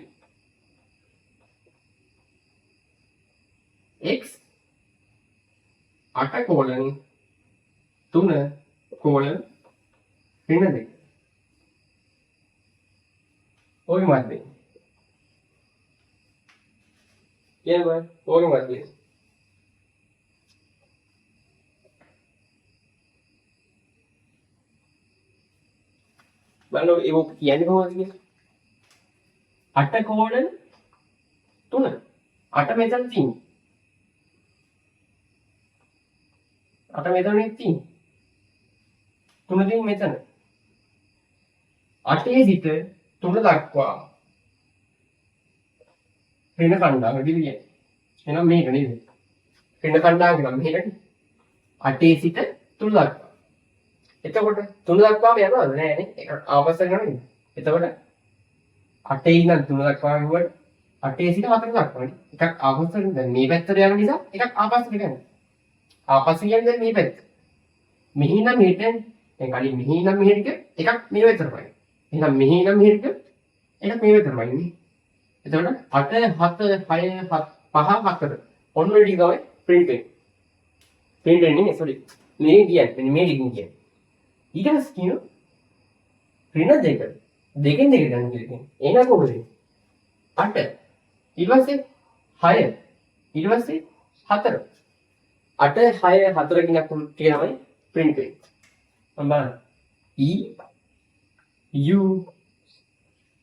x 8 colon 3 colon ඍණ 2 ඔය මාර්ගය කියනවා ඔය මාර්ගය බලන්න ඒක කියන්නේ කොහොමද කියන්නේ 8 colon 3 8 මෙතන තියෙන්නේ 8 මෙතන තියෙන්නේ 3 තියෙන්නේ මෙතන 8 සිට 3 දක්වා ඍණ කණ්ඩායම කියන්නේ එහෙනම් මේක නේද ඍණ කණ්ඩායම කියනවා මේකට 8 සිට 3 දක්වා එතකොට 3 දක්වාම යනවද නෑනේ ඒක ආපස්සට ගන්නේ එතකොට 8 ඉඳන් 3 දක්වා ගිහුවට 8 සිට 4 දක්වානේ එකක් ආපස්සට දැන් මේ පැත්තට යන නිසා එකක් ආපස්සට යනවා ආපස්සට කියන්නේ දැන් මේ පැත්ත මෙහි නම් මෙහෙට දැන් කලින් මෙහි නම් මෙහෙට එකක් මේ පැත්තටමයි එහෙනම් මෙහි නම් මෙහෙට එකක් මේ පැත්තටමයි නේ එතකොට 8 7 6 5 4 ඔන්න ඔය ටික තමයි print වෙන්නේ print වෙන්නේ sorry මේ කියන්නේ මේ ලින්ක් කියන්නේ ඊට පස්සේ කියනවා ඍණ 2 දෙකෙන් දෙක ගන්න කියලා. එහෙනම් කොහොමද? 8 ඊට පස්සේ 6 ඊට පස්සේ 4 8 6 4 කියන ටික තමයි print වෙන්නේ. මම බලන්න. E U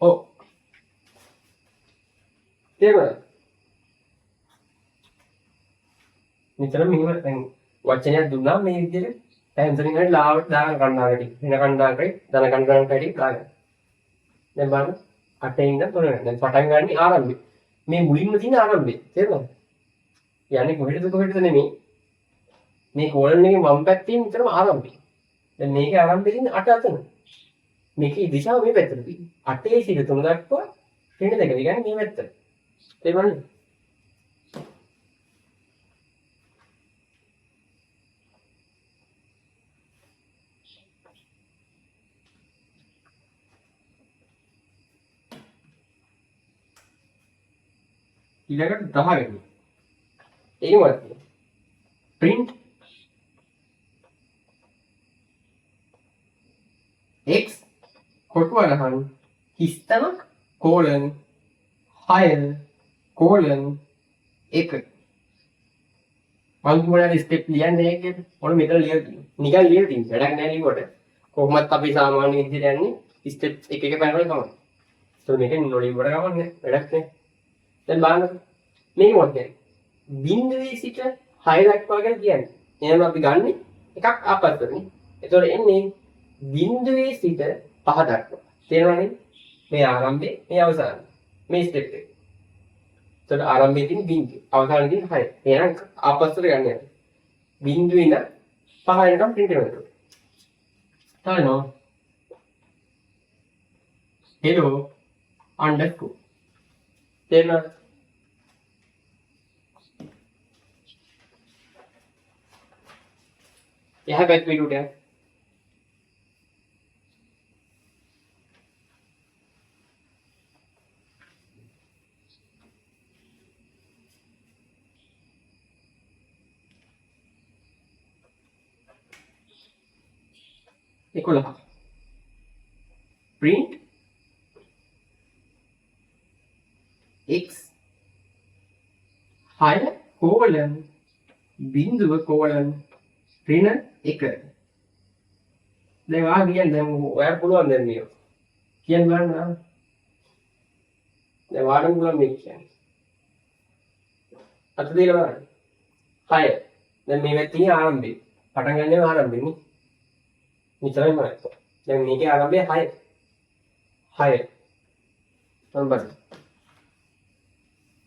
O තේරුණාද? මෙතන මෙහෙම දැන් වචනයක් දුන්නා මේ විදිහට දැන් එතනින් හරිය ලාවට දාගන්න කණ්ඩායමට වෙන කණ්ඩායමකට ධන කණ්ඩායමකට දාගන්න. දැන් බලන්න 8 ඉඳන් 3 වෙනකන්. දැන් පටන් ගන්න ආරම්භය. මේ මුලින්ම තියෙන ආරම්භය. තේරුණාද? යන්නේ කොහෙටද නෙමෙයි. මේ කෝලන් එකේ වම් පැත්තේ විතරම ආරම්භය. දැන් මේකේ ආරම්භය තියෙන්නේ 8 අතන. මේකේ දිශාව මේ පැත්තට තියෙන්නේ. 8 සිට 3 දක්වා ඍණ 2. ඒ කියන්නේ මේ පැත්තට. තේරුණාද? ඊළඟට 10 වෙනි. ඒකම තියෙනවා. print x කොටුවරහන් හිස්තනක් colon 6 colon 1 මම මොනවාද ස්ටෙප් ලියන්නේ කියන්නේ මොන මෙතන ලියලා තියෙනවා. නිකන් ලියලා තියෙනවා. වැඩක් නැහැ ලියුවට. කොහොමත් අපි සාමාන්‍ය විදිහට යන්නේ ස්ටෙප් එක එක පැනවල තමයි. ඒක මේකෙන් නොලියුවට ගමන්නේ වැඩක් නැහැ. දැන් බලන්න මේක මොකක්ද කියන්නේ බිංදුවේ සිට 6 දක්වා කියලා කියන්නේ එහෙනම් අපි ගන්න එකක් ආපස්සටනේ එතකොට එන්නේ බිංදුවේ සිට 5 දක්වා තේරෙනවද මේ ආරම්භය මේ අවසානය මේ ස්ටෙප් එක එතකොට ආරම්භයේ තියෙන බිංදුව අවසානයේ තියෙන 6 එහෙනම් ආපස්සට ගන්න යනවා බිංදුවේ ඉඳන් 5 වෙනකම් print වෙනවා තවනවා hello underscore තේරෙනවද यहाँ बैक भी टूटा है देखो लगा x 6 කෝලන් බිංදුව කෝලන් ඍණ 1. දැන් ආ කියන්නේ දැන් ඔයාලට පුළුවන් දැන් මේක කියන්න බලන්න. දැන් වාඩම් පුළුවන් මේක කියන්නේ. අත දෙක බලන්න. 6. දැන් මේ වැත්තේ ආරම්භය. පටන් ගන්නේ ආරම්භෙන්නේ. නිතරම දැන් මේකේ ආරම්භය 6. 6. නම්බර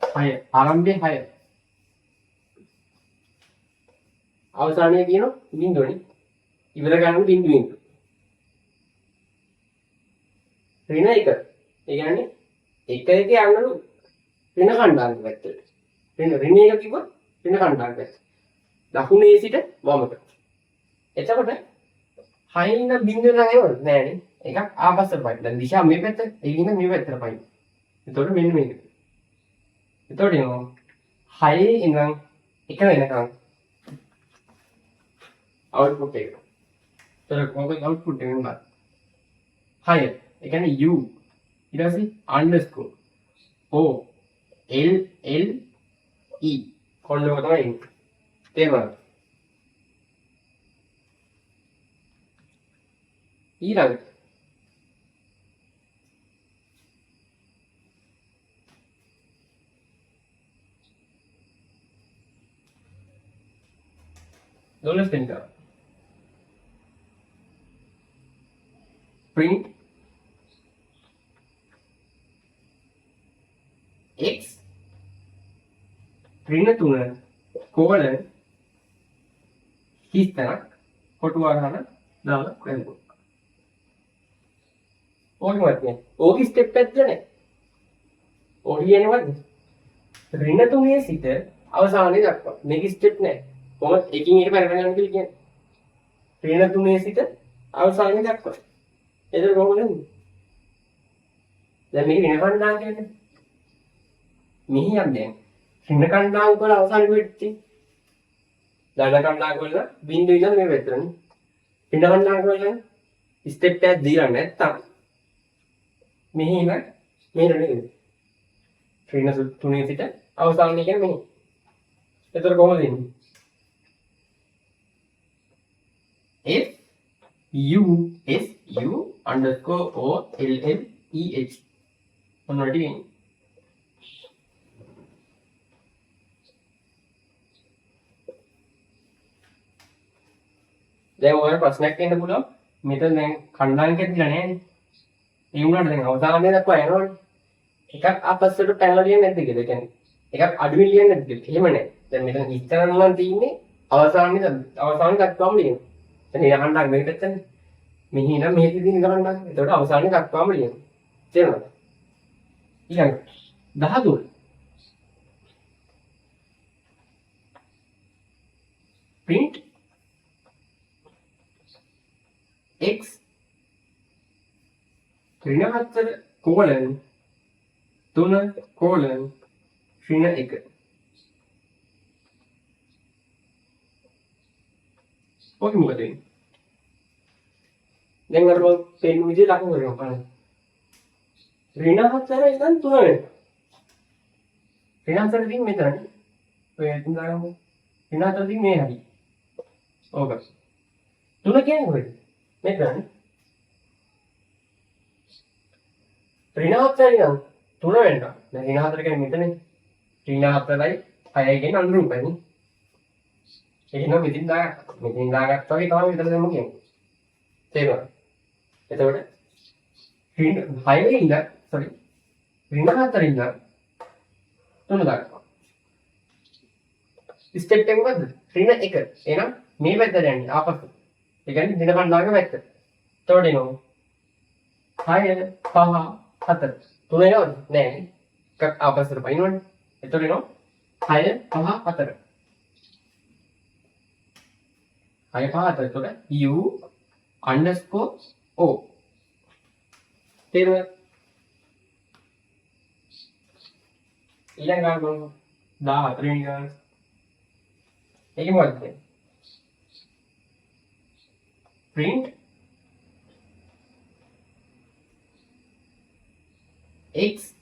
6. ආරම්භය 6. අවසානයේ කියන බිංදුවනේ. ඉවර ගන්න බිංදුවෙන්. ඍණ 1. ඒ කියන්නේ 1 1 යන්නලු ඍණ කණ්ඩායම පැත්තට. ඍණ 1 කිව්වොත් ඍණ කණ්ඩායම පැත්ත. දකුණේ සිට වමට. එතකොට 6 ඉන්න බිංදුව නම් එවල නෑනේ. එකක් ආපස්සට පයින්. දැන් දිශා මේ පැත්ත, ඒකින් මේ පැත්තට පයින්. එතකොට මෙන්න මේක. එතකොට එනවා 6 ඉඳන් 1 වෙනකම් output එක. එතකොට කොහොමද output එක වෙන්නේ? 6. ඒ කියන්නේ u ඊට පස්සේ underscore o l l e කොල්ලක තමයි ඉන්නේ. තේරුණාද? ඊළඟට $10 කරා. print x ඍණ 3 කෝලන් හිස්තනක් කොටු ආරහන දාලා කරමු. ඕකවත් නේ. ඕකේ ස්ටෙප් එකක් නැහැ. ඕක කියනවද? ඍණ 3 සිට අවසානයේ දක්වා. මේක ස්ටෙප් නැහැ. කොහොමද එකින් එක පැනගෙන යනවා කියලා කියන්නේ? ඍණ 3 සිට අවසානයේ දක්වා. එතකොට කොහොමද? දැන් මේක වෙන කණ්ඩායම් කියන්නේ. මෙහි යන්නේ ඍණ කණ්ඩායම් වල අවසාන වෙච්චි. ධන කණ්ඩායම් වල බිංදුව ඉඳන් මේ පැත්තටනේ. ඍණ කණ්ඩායම් වල ස්ටෙප් එකක් දීලා නැත්තම් මෙහි ඉන්න මෙහෙට නෙමෙයි. ඍණ 3 සිට අවසානයේ කියන්නේ මෙහි. එතකොට කොහොමද ඉන්නේ? F U S U underscore O L L E H. මොනවද කියන්නේ? දැන් ඔයාලට ප්‍රශ්නයක් එන්න පුළුවන්. මෙතන දැන් කණ්ඩායම් කැඩිලා නැහැ. ඒ වුණාට දැන් අවසානයේ දක්වා යනවනේ. එකක් ආපස්සට පැනලා ලියන්නේ නැද්ද කියලා. ඒ කියන්නේ එකක් අඩුවෙන් ලියන්නේ නැද්ද කියලා. එහෙම නැහැ. දැන් මෙතන ඉස්සරහම නම් තියෙන්නේ අවසානයේ දක්වාම ලියන්නේ. දැන් ඊළඟ කණ්ඩායම් මේක පැත්තනේ. මෙහි නම් මේක දින ගණන් ගන්න. එතකොට අවසානයේ දක්වාම ලියන්නේ. තේරුණාද? ඊළඟ 13 print x ඍණ 4 කෝලන් 3 කෝලන් ඍණ 1. ඔක මොකද වෙන්නේ? දැන් අර මම පෙන් විදිහේ ලකුණු කරනවා බලන්න. ඍණ 4 ඉඳන් 3 වෙනකම්. ඍණ 4 දින් මෙතනනේ. ඔය ඉතින් දාගමු. ඍණ 4 දින් මේ හරි. ඕක. 3 කියන්නේ කොහෙද? මෙතනනේ. ඍණ 4 ඉඳන් 3 වෙනකම්. දැන් ඍණ 4 කියන්නේ මෙතනේ. ඍණ 4යි 6යි කියන්නේ අනුරූපයිනේ. එහෙනම් මෙතින් දාගත්තා වගේ තමයි විතර දෙමු කියන්නේ. තේරුණාද? එතකොට ඍණ 6 ඉඳන් ඍණ 4 ඉඳන් 3 දක්වා. ස්ටෙප් එක මොකද්ද? ඍණ 1. එහෙනම් මේ පැත්තට යන්නේ ආපස්සට. ඒ කියන්නේ දින කණ්ඩායමේ පැත්ත. එතකොට එනවා 6 5 4. 3 එනවද? නෑ. එකක් ආපස්සට පයින්නවනේ. එතකොට එනවා 6 5 4. 6 5 4. එතකොට U underscore O. තේරුණාද? ඊළඟ ගාන 14 වෙනි ගාන. ඒකේ මොකක්ද? print x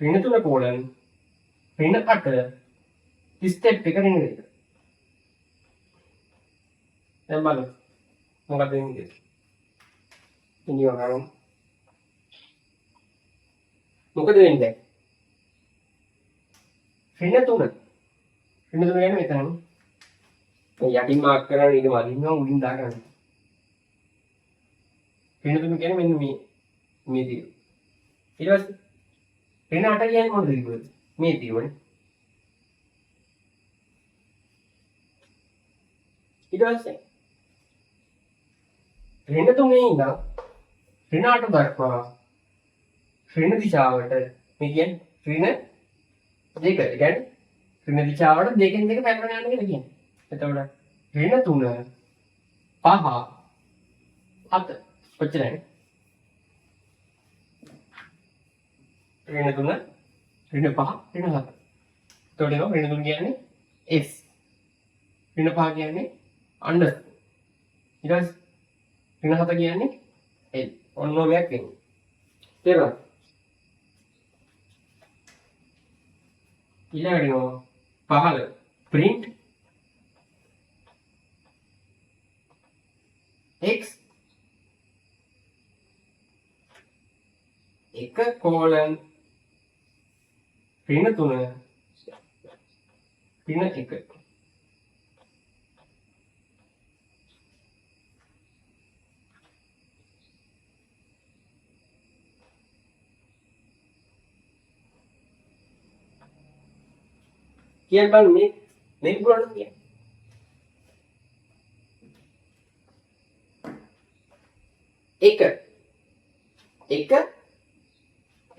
ඍණ 3 කෝලන් ඍණ 8 ස්ටෙප් එක ඍණ 2. දැන් බලන්න මොකද වෙන්නේ? ඉනියෝ ගන්න. මොකද වෙන්නේ? ඍණ 3 යන්නේ මෙතන. මේ යටින් මාක් කරලා ඊට වදින්නවා උඩින් දාගන්න. ඍණ 3 කියන්නේ මෙන්න මේ තියෙන. ඊට පස්සේ ඍණ 8 කියන්නේ මොකද කිව්වද? මේ තියෙන්නේ. ඊට පස්සේ ඍණ 3 ඉඳන් ඍණ 8 දක්වා ඍණ දිශාවට මේ කියන්නේ ඍණ 2. ඒ කියන්නේ ඍණ දිශාවට දෙකෙන් දෙක පැනගෙන යනවා කියලා කියන්නේ. එතකොට ඍණ 3 5 7 කොච්චරයි? ඍණ 3 ඍණ 5 ඍණ 7. එතකොට එනවා ඍණ 3 කියන්නේ s. ඍණ 5 කියන්නේ under. ඊට පස්සේ ඍණ 7 කියන්නේ l. ඔන්නෝමයක් වෙන්නේ. තේරුණාද? ඊළඟට 15 print x 1 colon ඍණ 3 ඍණ 1. කියන්න බලන්න මේක පුළුවන් කියන්නේ. එක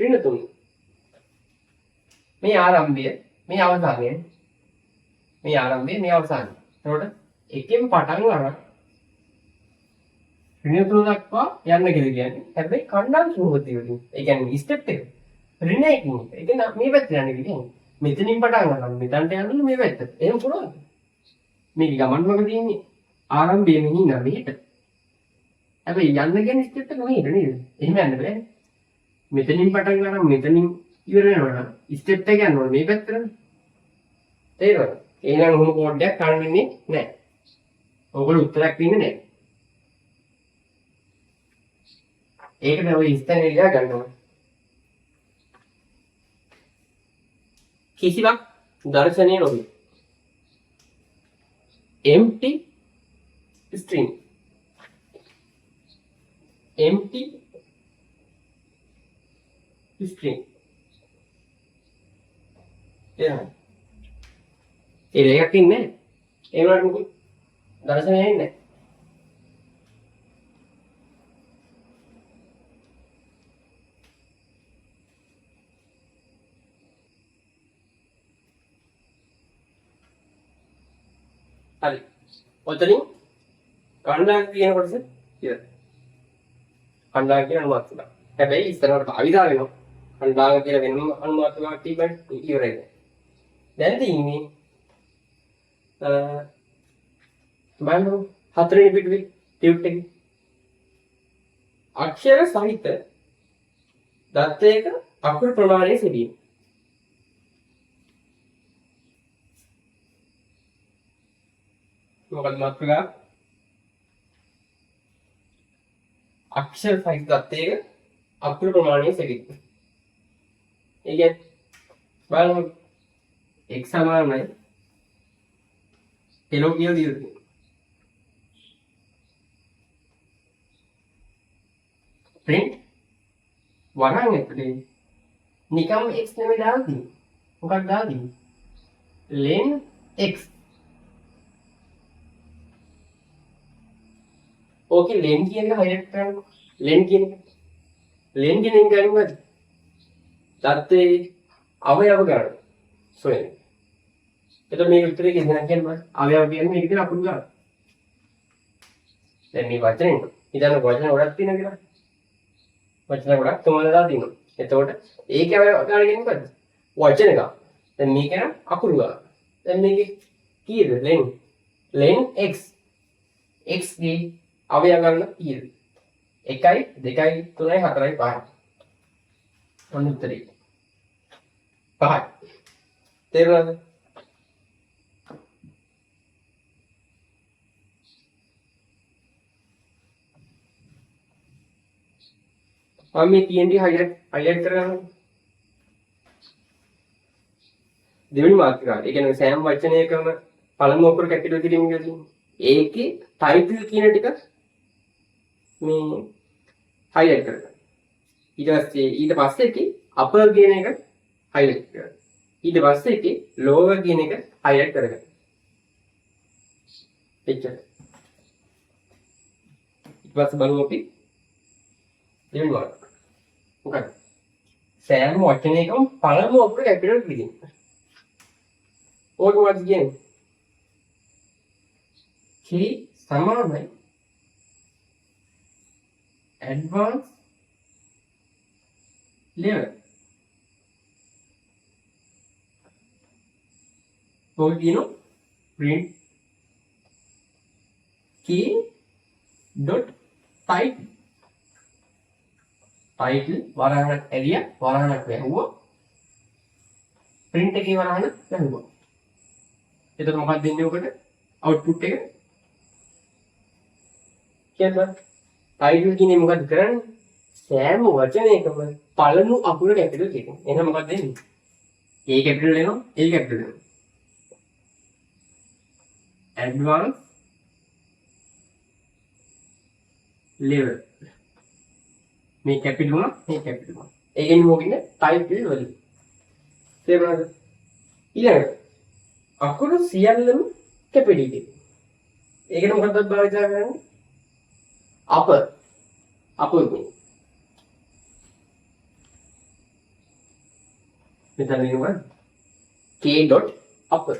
ඍණ 3 මේ ආරම්භය මේ අවසානය මේ ආරම්භය මේ අවසානය. එතකොට එකෙන් පටන් ගන්න ඍණ 3 දක්වා යන්න කියලා කියන්නේ. හැබැයි කණ්ඩායම් සූත්‍රය වලින් ඒ කියන්නේ ස්ටෙප් එක ඍණ 1 ඒ කියන්නේ මේ පැත්තට යන්න කියන්නේ. මෙතනින් පටන් ගන්න මෙතනට යන්න මේ පැත්තට. එහෙම පුළුවන්. මේක ගමන් වල තියෙන්නේ ආරම්භයේ මෙහි ඉඳන් මෙහෙට. හැබැයි යන්න කියන්නේ ස්ටෙප් එක මෙහෙට නේද? එහෙම යන්න බෑ. මෙතනින් පටන් ගන්න මෙතනින් ඉවර වෙනවා. ස්ටෙප් එක යන්න ඕනේ මේ පැත්තට. තේරෙනවද? එහෙනම් මොන කෝඩ් එකක් ගන්න වෙන්නේ නැහැ. ඕගොල්ලෝ උත්තරයක් දෙන්නේ නැහැ. ඒකද ඔය ඉස්තන එළියා ගන්නවා. කිසිවක් දර්ශනීය නොවේ. empty string empty string ඒ දෙකක් ඉන්නේ ඒ වලට මොකද දර්ශනීය ඉන්නේ හරි. ඔතනින් කණ්ඩායම් කියන කොටස ඉවරයි. කණ්ඩායම් කියන අනුමාත්‍රක. හැබැයි ඉස්සරහට භාවිතා වෙනවා. කණ්ඩායම් කියලා වෙනම අනුමාත්‍රකයක් තිබ්බම ඉවරයි. දැන් තියෙන්නේ බලන්න හතරවෙනි පිටුවේ ටියුට් එකේ අක්ෂර සහිත දත්තයක අකුරු ප්‍රමාණය සෙවීම. මොකද මාත්‍රිකා අක්ෂර සහිත දත්තයක අකුරු ප්‍රමාණය සෙවීම. ඒ කියන්නේ බලන්න x සමානයි එලෝ කියලා දීලා print වරන් ඇතුලේ නිකම් x නෙමෙයි දාලා තියෙන්නේ. මොකක්ද දාලා තියෙන්නේ? len x. ඕකේ len කියන එක හයිලයිට් කරන්න. len කියන එක. len කියන එක ගන්නේ මොකද? දත්තේ අවයව ගන්න. සොයන. එතකොට මේක උත්තරේ කියන්න කියන්නේ අවයව කියන්නේ මේක දින අකුරු ගන්න. දැන් මේ වචනේ ඉතින් වචන ගොඩක් තියෙනවා කියලා. වචන ගොඩක් තුනලා තියෙනවා. එතකොට ඒකේ අවයව ගන්න කියන්නේ මොකද? වචන ගන්න. දැන් මේක නම් අකුරු ගන්න. දැන් මේකේ කීයද? len x. x ගේ අවයව ගන්න කීයද? 1 2 3 4 5. ඔන්න උත්තරේ. 5. තේරුණාද? මම මේ TNT highlight කරගන්නවා. දෙවෙනි මාතෘකාව. ඒ කියන්නේ සෑම වචනයකම පළමු අකුර කැපිටල් කිරීම කියලා තියෙනවා. ඒකේ ටයිටල් කියන ටික මේ highlight කරගන්න. ඊට පස්සේ එකේ upper කියන එක highlight කරගන්න. ඊට පස්සේ එකේ lower කියන එක highlight කරගන්න. එච්චර. ඊට පස්සේ බලමු අපි දෙවෙනි මාතෘකාව. මොකක්ද? සෑම වචනයකම පළමු අකුර කැපිටල් කිරීම. ඕක මොකක්ද කියන්නේ? K සමානයි advanced level. ඕක කියනවා print K dot title. title වරහණක් ඇරියා වරහණක් වැහුවා print එකේ වරහණ වැහුවා. එතකොට මොකක්ද දෙන්නේ ඔකට? output එක කියන්න. title කියන්නේ මොකක්ද කරන්නේ? සෑම වචනයකම පළමු අකුර කැපිටල් කියනවා. එහෙනම් මොකක්ද දෙන්නේ? A කැපිටල් එනවා, A කැපිටල් එනවා. advanced level. මේ කැපිටල් වුණා, මේ කැපිටල් වුණා. ඒ කියන්නේ මොකක්ද? title වලින්. තේරුණාද? ඊළඟට අකුරු සියල්ලම කැපිටල් කියනවා. ඒකට මොකක්ද භාවිත කරන්නේ? upper කියන්නේ මෙතන එනවා k dot upper.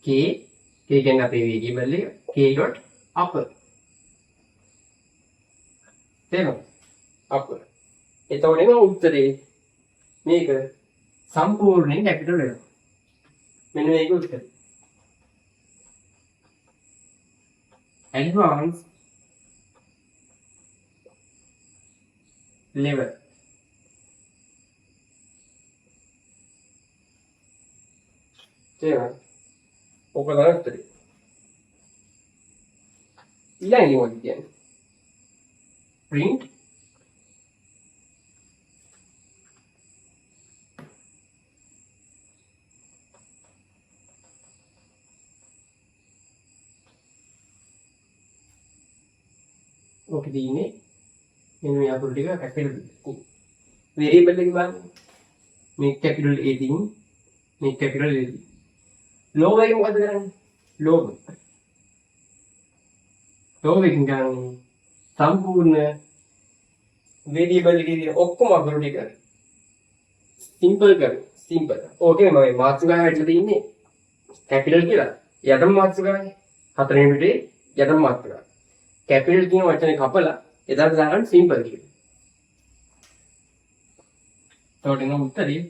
k කියන්නේ අපේ variable එක. k dot upper. තේරුණා? upper. එතකොට එනවා උත්තරේ. මේක සම්පූර්ණයෙන් කැපිටල් වෙනවා. මෙන්න මේක උත්තරේ. advanced level. තේරුණා? ඕක තමයි උත්තරේ. ඊළඟට මොකද කියන්නේ? print ඕක දිනේ මෙන්න මේ අකුරු ටික කැපිටල් variable එක බලන්න. මේ කැපිටල් A දින් මේ කැපිටල් A දින්. lower එක මොකද කරන්නේ? lower එකෙන් ගන්නේ සම්පූර්ණ variable එකේ තියෙන ඔක්කොම අකුරු ටික simple කරනවා. simple. ඕකේ මම මාතෘකාව ඇතුළේ තියෙන්නේ කැපිටල් කියලා. යටම මාතෘකාවනේ. හතරවෙනි පිටේ යටම මාතෘකාව. කැපිටල් කියන වචනේ කපලා එදාට දාගන්න සිම්පල් කියලා. එතකොට එන උත්තරේ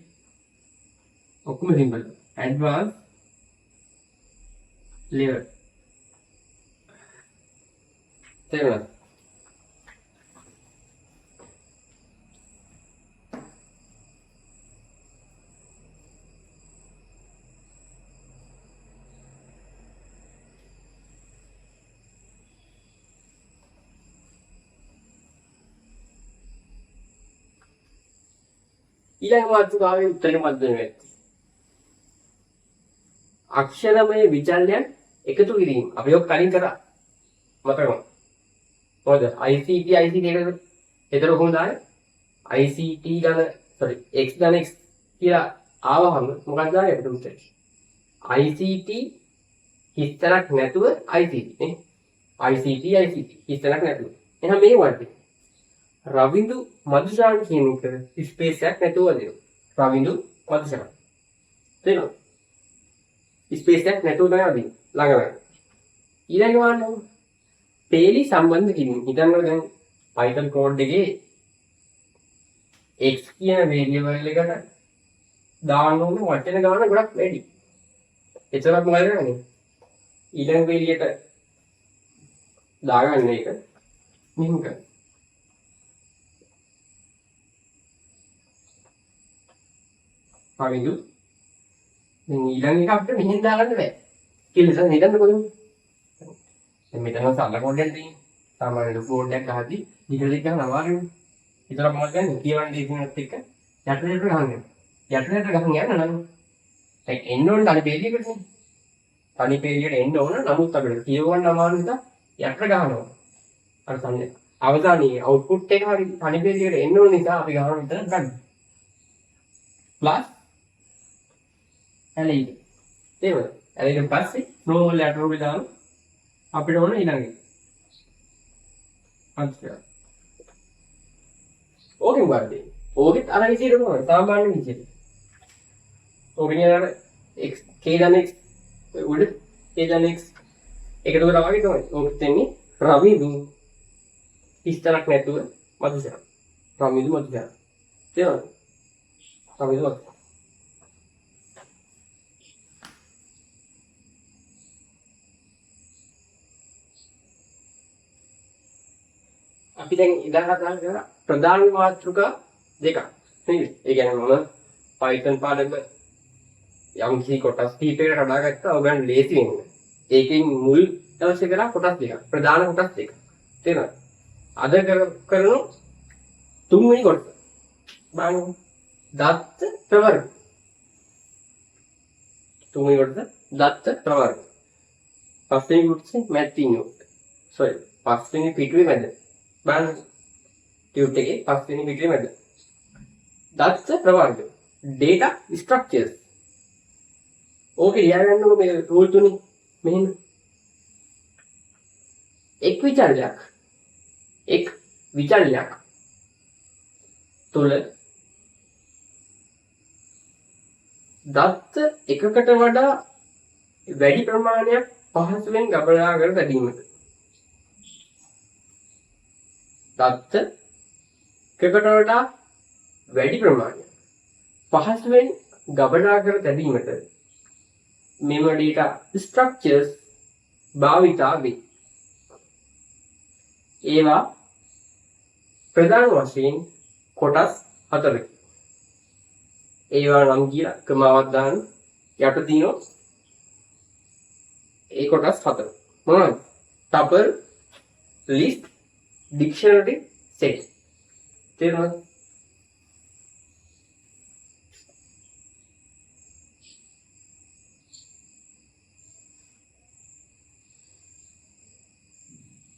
ඔක්කොම සිම්පල්. Advance level. තේරුණාද? ඊළඟ මාතෘකාවේ උත්තරේ මොකක්ද වෙන්නේ? අක්ෂරමය විචල්යන් එකතු කිරීම. අපි ඔක් කලින් කරා. මතකද? මොකද? ICT එකද? ඒතර කොහොමද ආයේ? ICT x ධන x කියලා ආවහම මොකක්ද ආයේ අපිට උත්තරේ? ICT හිස්තැනක් නැතුව ICT නේ. ICT හිස්තැනක් නැතුව. එහෙනම් මේ වර්ගය රවින්දු මදුශාන් කියන එක ස්පේස් එකක් නැතුව දෙනවා. රවින්දු මදුශාන්. තේරුණාද? ස්පේස් එකක් නැතුව තමයි අදින්නේ. ළඟ. ඊළඟ වන්න පේලි සම්බන්ධ කිරීම. හිතන්න දැන් Python code එකේ x කියන variable එකට දාන්න ඕන වචන ගාන ගොඩක් වැඩි. එතකොට මොකද කරන්නේ? ඊළඟ වෙලියට දාගන්න එක මෙහෙම කරනවා. රවින්දු ඊළඟ එක අපිට මෙහෙන් දාගන්න බෑ. කියලා නිසා හිතන්න කොහොමද? දැන් මෙතන සරල කෝඩයක් තියෙන්නේ. සාමාන්‍ය ලොකු කෝඩයක් අහද්දි දිගට ගන්න අමාරුයි. ඒතර මොකක්ද ගන්නේ? කියවන්න දීපිනත් එක්ක යටට ගහන්න. යටට ගහන්න යන්න නම් දැන් එන්න ඕනේ තනි පේලියකට නේ. තනි පේලියට එන්න ඕන නමුත් අපිට කියවන්න අමාරු නිසා යට ගහනවා. අර සම්නේ අවසානයේ අවුට්පුට් එක හරි තනි පේලියට එන්න ඕන නිසා අපි ගහන විතර ගන්න. ප්ලස් ඇලෙයි. ඒවල. ඇලෙන් පස්සේ නෝමල් ලැටරල් දාන අපිට ඕන ඊළඟට. අන්තිම. ඕකෙන් වර්ධේ. ඕකෙත් අර විදිහටම සාමාන්‍ය විදිහට. ඕකේ නේද x k දන x උඩ k දන x එකතු කරලා වගේ තමයි. ඕක දෙන්නේ රවිදු ඉස්තරක් නැතුව මදුසර. රවිදු මදුසර. තේරෙනවද? රවිදු මදුසර. අපි දැන් ඉඳලා කතා කරා ප්‍රධාන මාතෘකා දෙකක්. නේද? ඒ කියන්නේ මම Python පාඩම යම් කිසි කොටස් කීපයකට හදාගත්තා ඔයගන් ලේසි වෙන්න. ඒකෙන් මුල් අවශ්‍ය කරා කොටස් දෙකක්. ප්‍රධාන කොටස් දෙකක්. තේරෙනවද? අද කරන තුන්වෙනි කොටස. බලන්න. දත්ත ප්‍රවර්ග. තුන්වෙනි කොටස දත්ත ප්‍රවර්ග. පස්වෙනි කොටසේ මැතිනියෝ. පස්වෙනි පිටුවේ මැද. බලන්න. ටියුට් එකේ පස්වෙනි පිටුවේ මැද. දත්ත ප්‍රවර්ග. data structures. ඕකේ ලියාගන්නකො මේ රූල් තුනේ මෙහෙම එක් විචල්යක් තුල දත්ත එකකට වඩා වැඩි ප්‍රමාණයක් පහසුවෙන් ගබඩා කර ගැනීමට දත්ත එකකට වඩා වැඩි ප්‍රමාණයක් පහසුවෙන් ගබඩා කර ගැනීමට මෙම data structures භාවිතා වේ. ඒවා ප්‍රධාන වශයෙන් කොටස් හතරකි. ඒවා නම් කියලා ක්‍රමාවක් දාන්න යට තියෙනවා. ඒ කොටස් හතර. මොනවද? tuple, list, dictionary, set. තේරුණාද?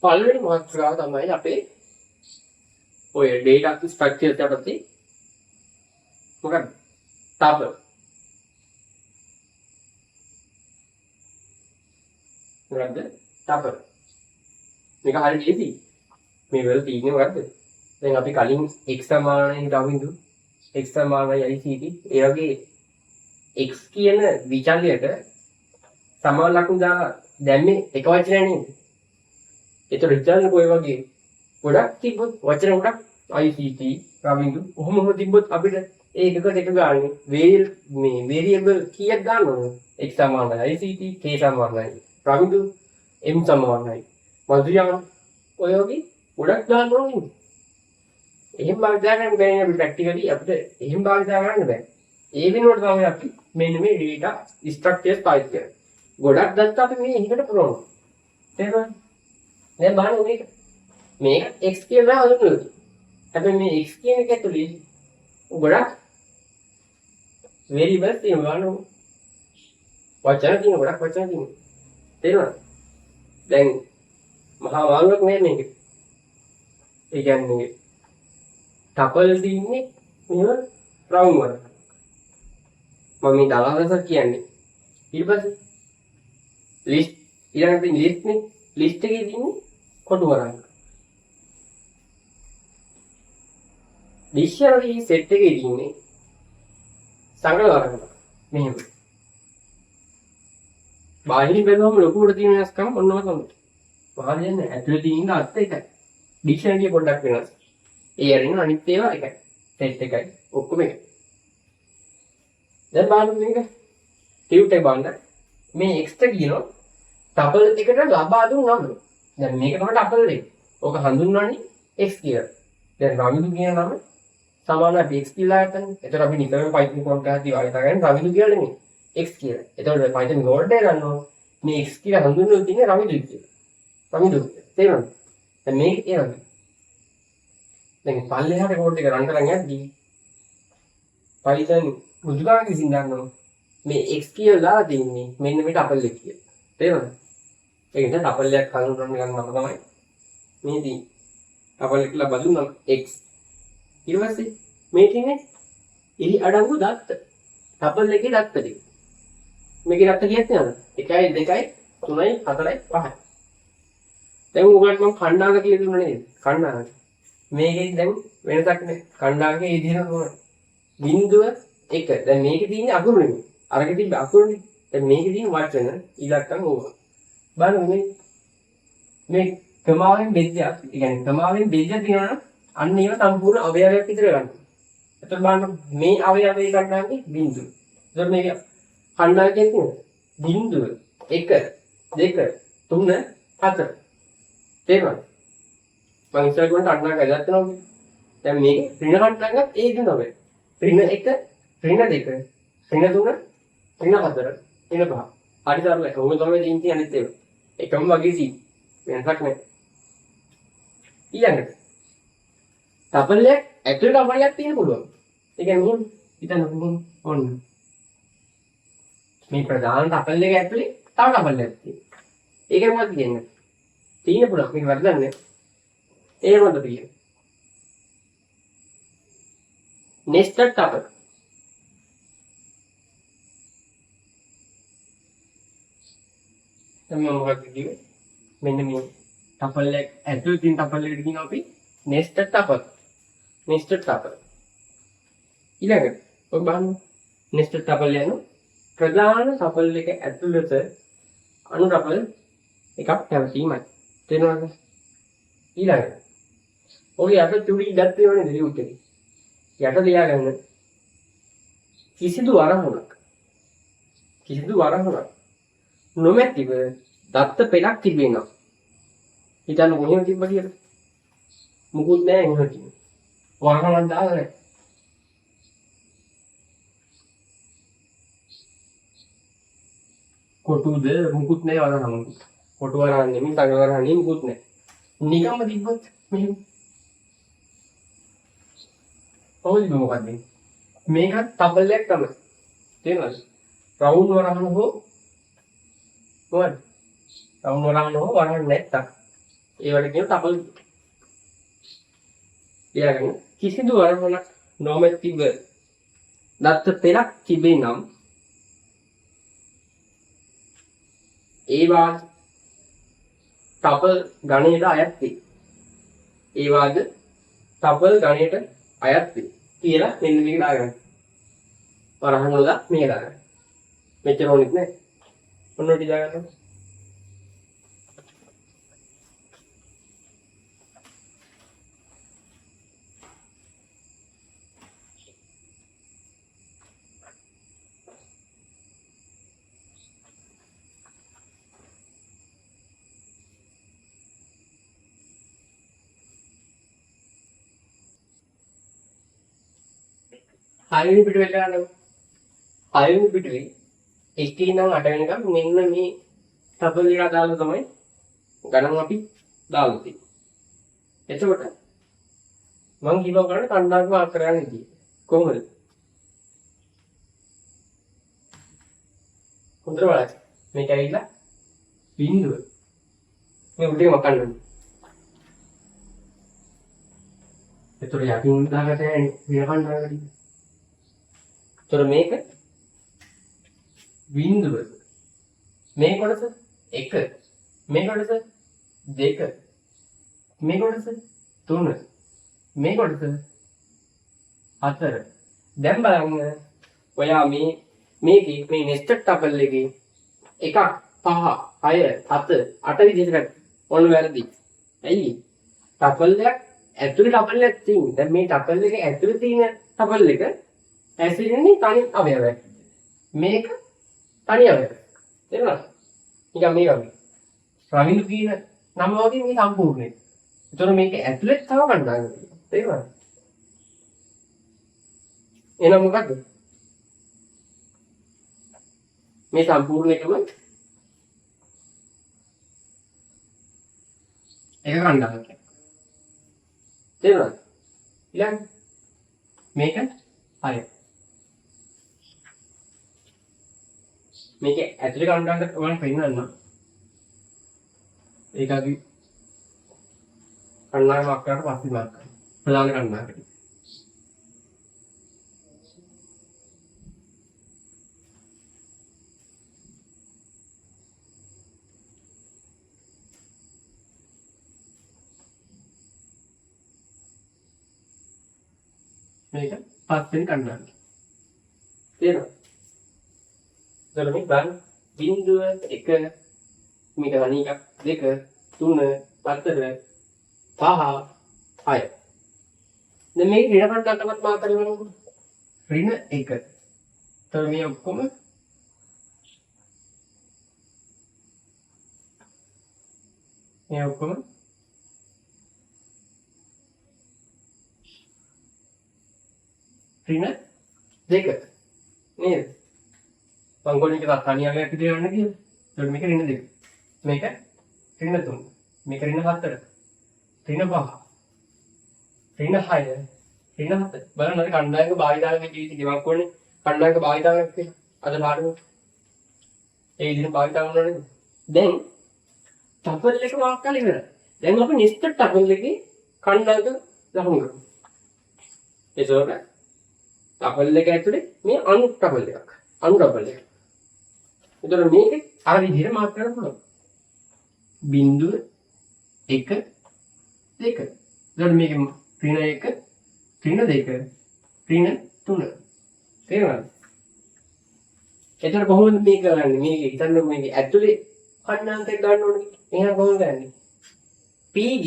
පළවෙනි මාතෘකාව තමයි අපේ ඔය data structure යටතේ මොකක්ද? tuple. මොකක්ද? tuple. මේක හරියට ලේසි. මේ වල තියෙන්නේ මොකක්ද? දැන් අපි කලින් x සමානයි දවිඳු x සමානයි ICT ඒ වගේ x කියන විචල්‍යයට සමාන ලකුණු දාලා දැම්මේ එක වචනයක් නේද? ඒතර විචල්න කොයි වගේ ගොඩක් තිබ්බොත් වචන ගොඩක් ICT රවිඳු ඔහොම තිබ්බොත් අපිට ඒකකට එක ගන්න වේරියබල් කීයක් ගන්න ඕනද? x සමානයි ICT k සමානයි රවිඳු m සමානයි මధుරියන් ඔය වගේ ගොඩක් දාන්න ඕනේ. එහෙම භාවිතා කරන්න බැහැ අපිට ප්‍රැක්ටිකලි අපිට එහෙම භාවිතා කරන්න බෑ. ඒ වෙනුවට තමයි අපි මෙන්න මේ data structures පාවිච්චි කරන්නේ. ගොඩක් දත්ත අපි මේ එකට පුරවනවා. තේරුණාද? දැන් බලන්න මේක x කියලා හඳුන්වනවා. හැබැයි මේ x කියන එක ඇතුලේ ගොඩක් variables තියෙනවා නෝ. වචන තියෙනවා ගොඩක් වචන තියෙනවා. තේරුණාද? දැන් මහා මාළුවක් නේ මේක. ඒ කියන්නේ tuple තියෙන්නේ මෙහෙම round වල. මම මේ දලවස කියන්නේ. ඊට පස්සේ list ඊළඟට list නේ. list එකේ තියෙන්නේ කොටු වරක්. dictionary set එකේ තියෙන්නේ සංගල වරක්. මෙහෙම. බාහිරින් බැලුවම ලොකුවට තියෙන වෙනස්කම් ඔන්නම තමයි. මහාලියන්නේ ඇතුලේ තියෙන අර්ථ එකයි. dictionary එක පොඩ්ඩක් වෙනස්. ඒ අරින්න අනිත් ඒවා එකයි. set එකයි ඔක්කොම එකයි. දැන් බලන්න මේක ටියුට් එක බලන්න. මේ x ට කියනවා tuple එකට ලබා දුන්න නම. දැන් මේක තමයි tuple එක. ඕක හඳුන්වන්නේ x කියලා. දැන් රවිදු කියන නම සමාන අපි x කියලා ගන්නනේ. ඒතර අපි නිතරම Python කෝඩ් එකක් හදලා ගන්න රවිදු කියලා නෙමෙයි. x කියලා. එතකොට Python වලට ගන්නවා මේ x කියලා හඳුන්වලා තියෙන්නේ රමිදුයි කියලා. රමිදුයි. තේරුණාද? දැන් මේක ඒ වගේ. දැන් පල්ලෙහාට කෝඩ් එක රන් කරන් යද්දී Python මුදුකාගේ විසින් ගන්නවා මේ x කියලා දෙන්නේ මෙන්න මේ ටපල් එක කියලා. තේරුණාද? ඒක නිසා ටපල් එකක් හඳුන්වන්න ගන්නවා තමයි මේ තියෙන්නේ. ටපල් එක කියලා බදුනම x. ඊට පස්සේ මේ තියෙන්නේ එහි අඩංගු දත්ත. ටපල් එකේ දත්ත ටික. මේකේ දත්ත කීයක් තියෙනවද? 1යි 2යි 3යි 4යි 5යි. දැන් උගලට මම කණ්ඩායම කියලා දුන්නා නේද? කණ්ඩායම. මේකෙන් දැන් වෙනසක් නැහැ. කණ්ඩායමේ මේ දින කොහොමද? බිංදුව 1. දැන් මේකේ තියෙන්නේ අකුරු නෙමෙයි. අරකේ තිබ්බ අකුරුනේ. දැන් මේකේ තියෙන වචන ඉලක්කම් ඕවා. බලන්න මේ ක්‍රමාවෙන් බෙදයක්. ඒ කියන්නේ ක්‍රමාවෙන් බෙදයක් තියෙනවා නම් අන්න ඒව සම්පූර්ණ අවයවයක් විතර ගන්න. එතකොට බලන්න මේ අවයවය ගන්නාන්නේ බිංදුව. එතකොට මේක කණ්ඩායමෙන් තියෙන බිංදුව 1 2 3 4. තේරුණාද? මම ඉස්සරහ ගොඩට අන්නා ගලත් වෙනවා. දැන් මේක ඍණ කණ්ඩායමක් ඒ දින තමයි. ඍණ 1 ඍණ 2 ඍණ 3 ඍණ 4 ඍණ 5. හරි සරලයි. ඔහොම තමයි තියෙන්නේ අනිත් ඒවා. එකම වගේ තියෙන්නේ. වෙනසක් නැහැ. ඊළඟට ටපල් එක ඇතුළේ ටපල් එකක් තියෙන්න පුළුවන්. ඒ කියන්නේ මොකද? හිතන්න පුළුවන් ඕන්න. මේ ප්‍රධාන ටපල් එක ඇතුළේ තව ටපල් එකක් තියෙනවා. ඒක මොකක්ද කියන්නේ? තියෙන්න පුළුවන්. මේක වැරදක් නෑ. ඒක මොකද කියන්නේ? nested tuple. දැන් මම මොකක්ද කිව්වේ? මෙන්න මේ ටපල් එක ඇතුළේ තියෙන ටපල් එකට කියනවා අපි nested tuple. nested tuple. ඊළඟට ඔය බලන්න nested tuple යන ප්‍රධාන ටපල් එක ඇතුළත අනු ටපල් එකක් පැවතීමයි. තේරුණාද? ඊළඟට ඔය යට චුඩි ඉඩක් තියෙනවනේ දෙලියුට් එකේ. යට ලියාගන්න කිසිදු වරහණක් නොමැතිව දත්ත පෙළක් තිබෙනවා. හිතන්න කොහේම තිබ්බ කියලා. මුකුත් නැහැ එහෙම කියන්නේ. වරහණක් දාලා නැහැ. කොටුද මුකුත් නැහැ වරහණ. කොටු වරහණ නෙමෙයි තග වරහණ නෙමෙයි මුකුත් නැහැ. නිකම්ම තිබ්බත් මෙහෙම. ඔව් මොකක්ද? මේකත් ටපල් එකක් තමයි. තේරුණාද? රවුන්ඩ් වරහණ හෝ මොකද? රවුන්ඩ් වරහණ හෝ වරහණ නැත්තම් ඒවට කියන ටපල්. ඊළඟට කිසිදු වරහණක් නොමැතිව දත්ත පෙළක් තිබේ නම් ඒවා ටපල් ගණයට අයත් වේ. ඒවාද ටපල් ගණයට අයත් වේ කියලා මෙන්න මේක දාගන්න. වරහන් වල මේක දාගන්න. මෙච්චර ඕනෙත් නෑ. ඔන්න ඔය දාගන්න. හයවෙනි පිටුවට ගන්නවා. හයවෙනි පිටුවේ 1 ඉඳන් 8 වෙනකම් මෙන්න මේ ටපල් එක දාලා තමයි ගණන් අපි දාලා තියෙන්නේ. එතකොට මම කිව්වා කරන්නේ කණ්ඩායම ආකාරයෙන් ඉතියි. කොහොමද? හොඳට බලන්න. මේක ඇවිල්ලා බිංදුව. මේ උඩේ මකන්න. එතකොට යකින් දාගට විරකන් දාගට. තොර මේක බිංදුව. මේ කොටස 1. මේ කොටස 2. මේ කොටස 3. මේ කොටස 4. දැන් බලන්න ඔයා මේකේ මේ nested tuple එකේ 1 5 6 7 8 විදිහට ඔන්න වැරදි. ඇයි? tuple එක ඇතුලේ tuple එකක් තියෙනවා. දැන් මේ tuple එකේ ඇතුලේ තියෙන tuple එක ඇසිරෙන්නේ තනි අවයවයක්. මේක තනි අවයවයක්. තේරුණාද? නිකන් මේ වගේ. රවිඳු කියන නම වගේ මේ සම්පූර්ණයි. ඒතර මේක ඇතුලේ තව කණ්ඩායමක් තියෙනවා. තේරුණාද? එහෙනම් මොකද්ද? මේ සම්පූර්ණ එකම එක කණ්ඩායමක්. තේරුණාද? ඊළඟ මේක 6. මේක ඇතුලේ කණ්ඩායමක් ඔයාලට පෙන්නන්න. ඒක අපි කණ්ඩායමක් කරලා පස්සේ මාර්ක් කරනවා. ප්‍රධාන කණ්ඩායමකට. මේක 5 වෙනි කණ්ඩායම. තේරුණාද? එතකොට මේ බලන්න බිංදුව 1 මේක අනික 2 3 4 5 6. දැන් මේ ඍණ කණ්ඩායමක් මාර්ක් කරගන්නකො. ඍණ 1. එතකොට මේ ඔක්කොම ඍණ 2 නේද? පංගොලින් එක තනියමක් විදිහට ගන්න කියලා. එතකොට මේක ඍණ 2. මේක ඍණ 3. මේක ඍණ 4. ඍණ 5. ඍණ 6. ඍණ 7. බලන්න අර කණ්ඩායමක භාවිතාවක ජීවිත ගෙවක් වුණේ කණ්ඩායමක භාවිතාවයක් කියලා. අද පාඩම ඒ විදිහට භාවිතා කරනවා නේද? දැන් ටපල් එක මාක් කරලා ඉවරයි. දැන් අපි නෙස්ටඩ් ටපල් එකේ කණ්ඩායමක ලකුණු කරමු. ඒසොර ටපල් එක ඇතුලේ මේ අණු ටපල් එකක්. අණු ටපල් එකක්. එතකොට මේක අර විදිහට මාක් කරන්න පුළුවන්. බිංදුව 1 2. එතකොට මේක ඍණ 1 ඍණ 2 ඍණ 3. තේරුණාද? එතකොට කොහොමද මේක කරන්නේ? මේක හිතන්න මේක ඇතුලේ කණ්ඩායමයක් ගන්න ඕනේ. එහෙනම් කොහොමද ගන්නේ? PG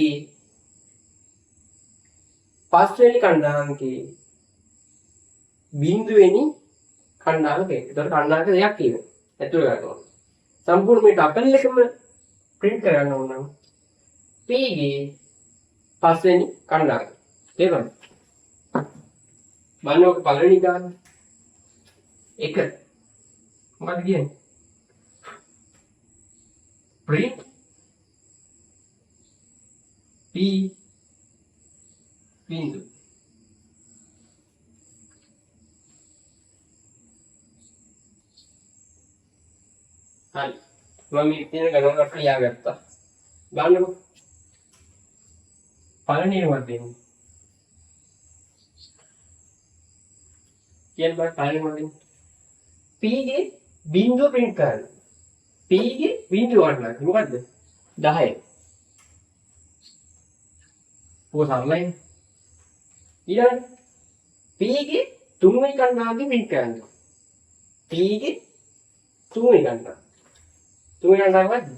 5 වෙනි කණ්ඩායමකේ බිංදුවෙනි කණ්ඩායමකේ. එතකොට කණ්ඩායමක දෙකක් තියෙනවා. ඇතුලේ ගන්න ඕනේ. සම්පූර්ණ මේ ටපල් එකම print කරගන්න ඕන නම් PG 5 වෙනි කණ්ඩායම. තේරුණාද? බලන්න ඔක පළවෙනි ගාන 1 මොකක්ද කියන්නේ? print P බිංදු. හරි. මම මේ තියෙන ගණනකට ලියාගත්තා. බලන්නකො. පළවෙනි එක මොකක්ද දෙන්නේ? කියන්න බෑ පළවෙනි මොකක්ද දෙන්නේ? P ගේ බිංදුව print කරන්න. P ගේ බිංදුව වටනක් මොකද්ද? 10. ඔය සරලයි. ඊළඟට P ගේ තුන්වෙනි කණ්ඩායමේ print කරන්න. P ගේ තුන්වෙනි කණ්ඩායම. තුන්වෙනි කණ්ඩායම මොකද්ද?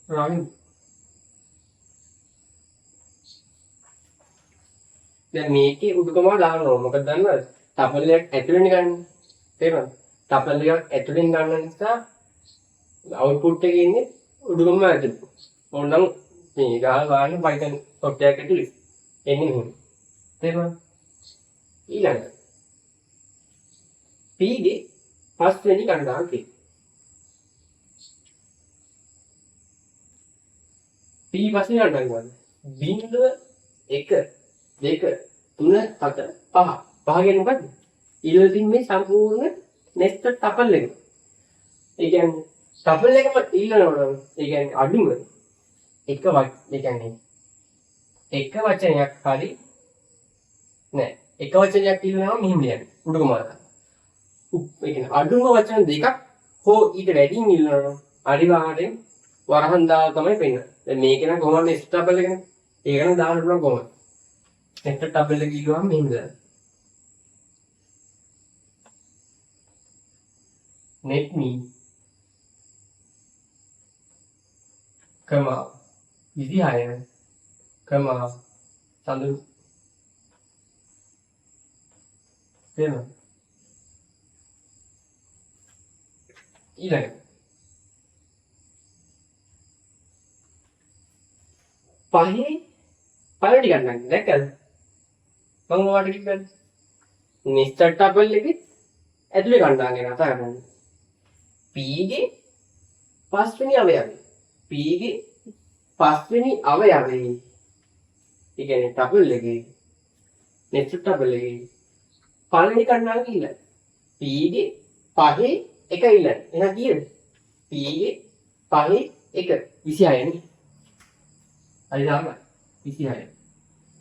රාමින්. දැන් මේකේ උඩුකම දානවා. මොකද දන්නවද? ටපල් එකක් ඇතුලෙන් ගන්න. තේරුණාද? ටපල් එකක් ඇතුලෙන් ගන්න නිසා අවුට්පුට් එකේ ඉන්නේ උඩුකම ඇතුලේ. ඕනනම් මේ ගාන ගන්න Python software එක ඇතුලේ එන්නේ මෙහෙම. තේරුණාද? ඊළඟ P ගේ 5 වෙනි කණ්ඩායම තියෙනවා. P පස්සේ කණ්ඩායම මොකද්ද? බිංදුව 1 2 3 4 5. 5 කියන්නේ මොකද්ද? ඊළඟින් මේ සම්පූර්ණ නෙස්ටඩ් ටපල් එක. ඒ කියන්නේ ටපල් එකම ඊළඟට ඒ කියන්නේ අඩුම ඒ කියන්නේ එක වචනයක් හරි නෑ. එක වචනයක් ඊළඟම මෙහෙම ලියන්න. උඩුකම අරගෙන. ඒ කියන්නේ අඩුම වචන දෙකක් හෝ ඊට වැඩිම ඊළඟම අනිවාර්යෙන් වරහන් දාලා තමයි පෙන්නන්නේ. දැන් මේක නම් කොහොමද නෙස්ටඩ් ටපල් එකනේ. ඒක නම් දාන්න පුළුවන් කොහොමද? නෙස්ටඩ් ටපල් එක ඊළුවම මෙහෙම දාන්න. net me කමා 26 කමා සඳු එන ඊළඟ පහේ පළවෙනි ගණන් දැක්කද මම ඔයාලට කිව්වද නෙස්ටඩ් ටපල් එකේ ඇතුලේ කණ්ඩායම් ගැන කතා කරන්නේ. P ගේ පස්වෙනි අවයවය. P ගේ පස්වෙනි අවයවය. ඒ කියන්නේ ටපල් එකේ නෙස්ටඩ් ටපල් එකේ පළවෙනි කණ්ඩායම කියලා. P ගේ පහේ එක ඉල්ලන්න. එහෙනම් කීයද? P ගේ පහේ එක 26 නේ. හරි දාන්න 26.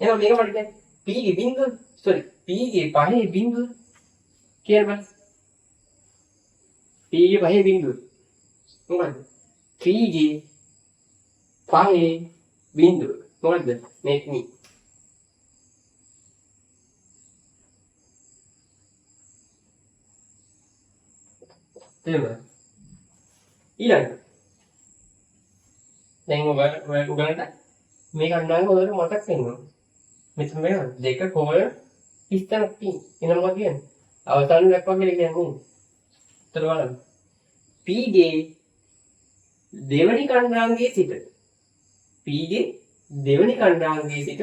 එහෙනම් මේක මට දැන් P ගේ බිංදුව P ගේ පහේ බිංදුව කියලා බලන්න. P ගේ පහේ බිංදුව මොකද්ද? P ගේ පහේ බිංදුව මොකද්ද? මේක නි. තේරුණා? ඊළඟ දැන් ඔයගොල්ලන්ට මේක අන්නාම ඔයාලට මතක් වෙනවා. මෙතන මේ දෙක කොහොම ඉස්තරක් තියෙන. එනවා මොකද කියන්නේ? අවසාන දක්වා කියලා කියන්නේ. ඒතර බලන්න. P ගේ දෙවනි කණ්ඩායමේ සිට P ගේ දෙවනි කණ්ඩායමේ සිට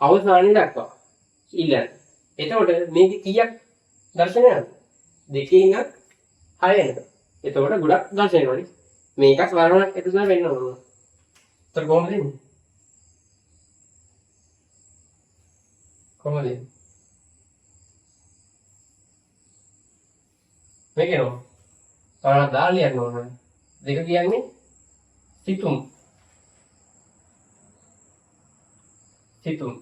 අවසානයේ දක්වා ඊළඟ. එතකොට මේක කීයක් දර්ශනයක්ද? දෙකේ ඉඳන් 6 වෙනකම්. එතකොට ගොඩක් දර්ශන වෙනවනේ. මේකත් වරණක් එතන වෙන්න ඕන. ඒතර කොහොමද එන්නේ? කොහොමද එන්නේ? මේක නෝ. වරණ දාලා ලියන්න ඕන. දෙක කියන්නේ සිතුම්. සිතුම්.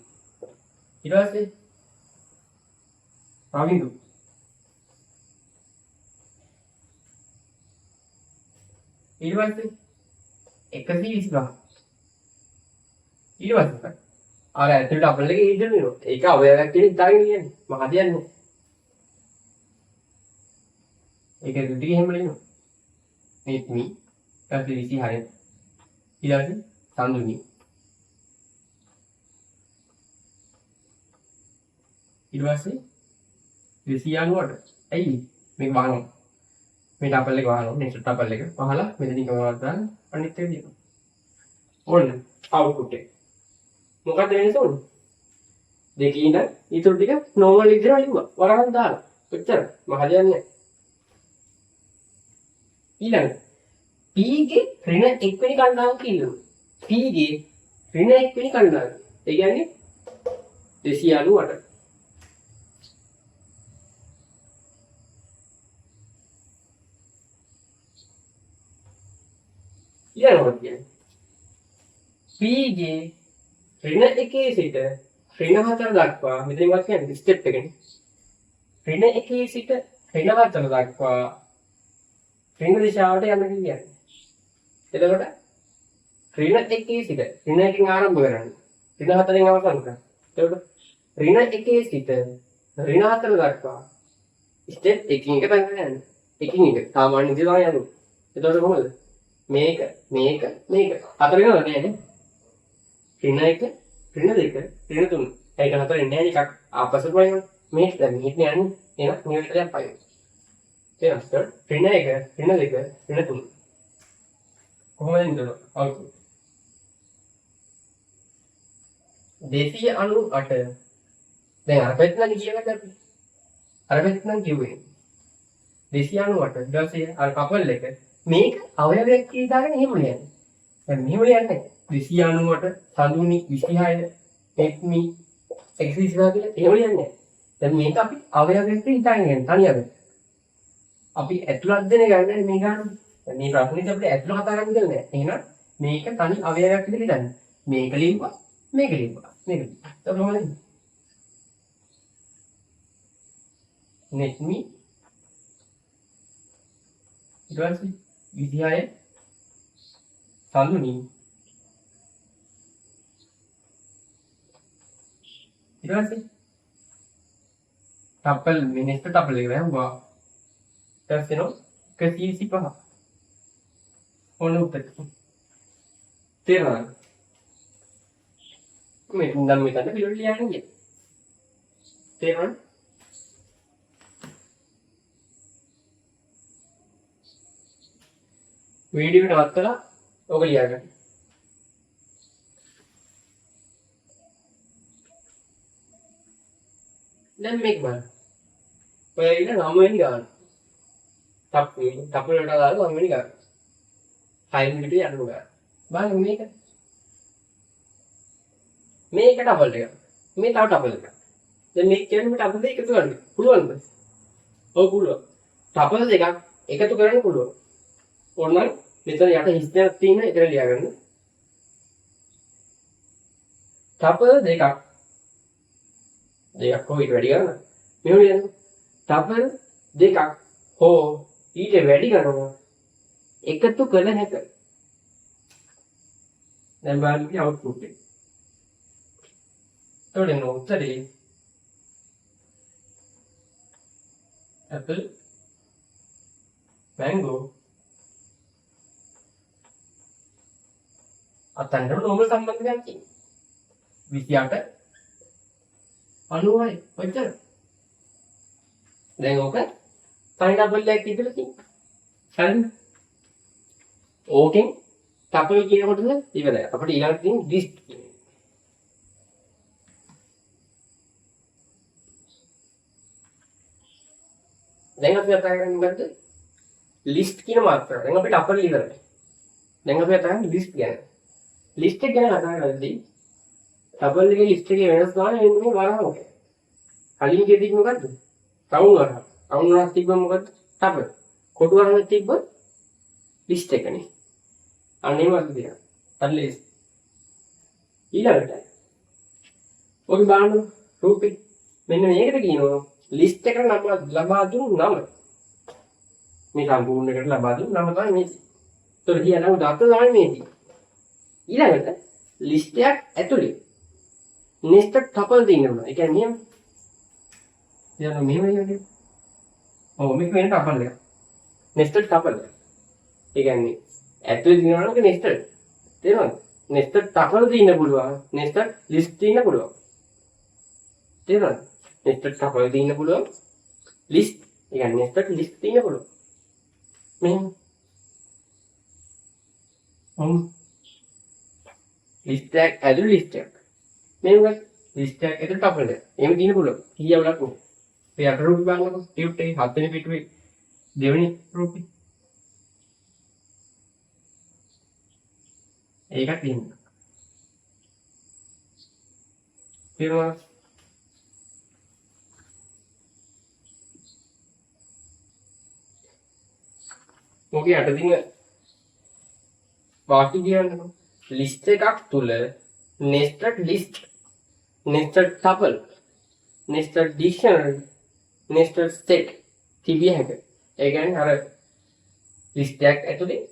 ඊට පස්සේ රවිඳු. ඊට පස්සේ 125. ඊට පස්සේ අර ඇතුළට අපල එකේ ඉඳන් වෙනවා. ඒක අවයවයක් කියන ඉතාලගෙන කියන්නේ. මම හදියන්නේ. ඒක දෙටි එහෙම ලියනවා. මේත් මි ඊට 26. ඊළඟට සම්දුනි. ඊට පස්සේ 290ට. ඇයි මේක වහනවා? මේ ටපල් එක වහනවා. නෙක්ස්ට් ටපල් එක වහලා මෙතනින් ගමනක් දාන්න අනිත් එක දිනවා. ඕන්න අවුට්පුට් එක. මොකක්ද වෙනස උනේ? දෙකේ ඉඳන් ඊටු ටික නෝමල් විදිහට ලිව්වා. වරහන් දාලා. ඔච්චර. මම හරියන්නේ. ඊළඟ P ගේ ඍණ 1 වෙනි කණ්ඩායම කියනවා. P ගේ ඍණ 1 වෙනි කණ්ඩායම. ඒ කියන්නේ 298. ඊළඟට කියන්නේ P ගේ ඍණ 1 සිට ඍණ 4 දක්වා මෙතනවත් කියන්නේ ස්ටෙප් එකනේ. ඍණ 1 සිට ඍණ 4 දක්වා ඍණ දිශාවට යන්න කියන්නේ. එතකොට ඍණ 1 සිට ඍණ 1කින් ආරම්භ කරන්නේ. ඍණ 4ෙන් අවසන් කරන්නේ. එතකොට ඍණ 1 සිට ඍණ 4 දක්වා ස්ටෙප් එකකින් එක තමයි යන්නේ. එකින් එක සාමාන්‍ය විදිහට තමයි යන්නේ. එතකොට කොහොමද? මේක හතර වෙනවද නේද? ඍණ 1 ඍණ 2 ඍණ 3 ඒක හතර එන්නේ නැහැ එකක් ආපස්සට වයින් මේක දැන් මෙහෙට යන්නේ එහෙනම් මෙහෙට දැන් පයින් තේරෙනවද? ඍණ 1 ඍණ 2 ඍණ 3 කොහොමද එන්නේ? අවුට්පුට් 298 දැන් අර පැත්ත නම් කියලාද අපි අර පැත්ත නම් කිව්වේ 298 ඊට පස්සේ අර කපල් එක මේක අවයවයක් කියලා දාගෙන එහෙම ලියන්නේ. දැන් මෙහෙම ලියන්නේ 298 සඳුනි 26 එක්මි 125 කියලා එහෙම ලියන්නේ. දැන් මේක අපි අවයවයක් කියලා හිතාගෙන තනියම. අපි ඇතුළත් දෙන ගන්න මේ ගන්න. දැන් මේ ප්‍රශ්නේදී අපිට ඇතුළ කතා කරන්න දෙන්නේ නැහැ. එහෙනම් මේක තනි අවයවයක් කියලා හිතන්න. මේක ලියුවා මේක ලියුවා මේක. ඒක කොහොමද? නෙක්මි ඊට පස්සේ 26 සඳුනි ඊට පස්සේ ටපල් මිනිස්ට ටපල් එක වැහුවා ඊට පස්සේ නෝ 125 ඕන උත්තර තේරෙනවද මේ නම් මෙතන පිළිවෙල ලියන්නේ තේරෙනවද වීඩියෝ එක නවත්තලා ඔක ලියාගන්න. දැන් මේක බලන්න. ඔය ඉන්න 9 වෙනි ගාන. ටපල් වලට දාලා 9 වෙනි ගාන. 5 මිනිත්තු යන්න ගාන. බලන්න මේක. මේක ටපල් එක. මේ තව ටපල් එක. දැන් මේ කියන්නේ මේ ටපල් දෙක එකතු කරන්න. පුළුවන්ද? ඔව් පුළුවන්. ටපල් දෙකක් එකතු කරන්න පුළුවන්. ඕනනම් මෙතන යට හිස්තැනක් තියෙන එතන ලියාගන්න. ටපල් දෙකක් කොහොමද වැඩි ගන්න? මෙහෙම ලියන්න. ටපල් දෙකක් හෝ ඊට වැඩි ගණනක් එකතු කළ හැක. දැන් බලන්න මේ අවුට්පුට් එක. එතකොට උත්තරේ apple mango අතන්ට නෝමල් සම්බන්ධයක් තියෙනවා 28 90යි ඔච්චර දැන් ඕක පයිනාපල් එකක් ඉදලා තියෙනවා හරිද ඕකෙන් ටපල් කියනකොටද ඉවරයි අපිට ඊළඟට තියෙන ලිස්ට් දැන් අපි කතා කරන්නේ මොකද්ද ලිස්ට් කියන මාත්‍රාව දැන් අපිට අපර ඉවරයි දැන් අපි කතා කරන්නේ ලිස්ට් ගැන ලිස්ට් එක ගැන කතා කරද්දී ටබල් එකේ ලිස්ට් එකේ වෙනස් ගන්න එන්නේ වරහක්. කලින් කිව්වෙත් මොකද්ද? රවුන්ඩ් වරහක්. රවුන්ඩ් වරහක් තිබ්බම මොකද්ද? ටබල්. කොටු වරහක් තිබ්බ ලිස්ට් එකනේ. අනේ වගේ දෙයක්. හරි. ඊළඟට ඔබ බලන්න රූපේ මෙන්න මේකට කියනවා ලිස්ට් එකට නම ලබා දුන්නු නම. මේ සම්පූර්ණ එකට ලබා දුන්නු නම තමයි මේ. ඒතර කියනවා දත්ත තමයි මේක. ඊළඟට ලිස්ට් එකක් ඇතුලේ nested tuple තියෙනවා. ඒ කියන්නේ මෙහෙම මෙහෙම ඔව් මේක වෙන tuple එක. nested tuple එක. ඒ කියන්නේ ඇතුලේ තියෙනවා නම් nested. තේරෙනවද? nested tuple තියෙන්න පුළුවන්. nested list තියෙන්න පුළුවන්. තේරෙනවද? nested tuple තියෙන්න පුළුවන්. list ඒ කියන්නේ nested list තියෙන්න පුළුවන්. මෙහෙම ලිස්ට් එක ඇතුළේ ලිස්ට් එකක්. මේක ලිස්ට් එකක් ඇතුළේ ටපල් එක. එහෙම දින පුළුවන්. කීයක් වලක් ඕන. මේ අට රූපේ බලන්නකො. ටියුට් එකේ 7 වෙනි පිටුවේ දෙවෙනි රූපේ. ඒකත් දින්න. ඊළඟ මොකද අට දින වාක්‍ය කියන්නකො. ලිස්ට් එකක් තුල nested list nested tuple nested dictionary nested set තිබිය හැකියි. ඒ කියන්නේ අර ලිස්ට් එකක් ඇතුලේ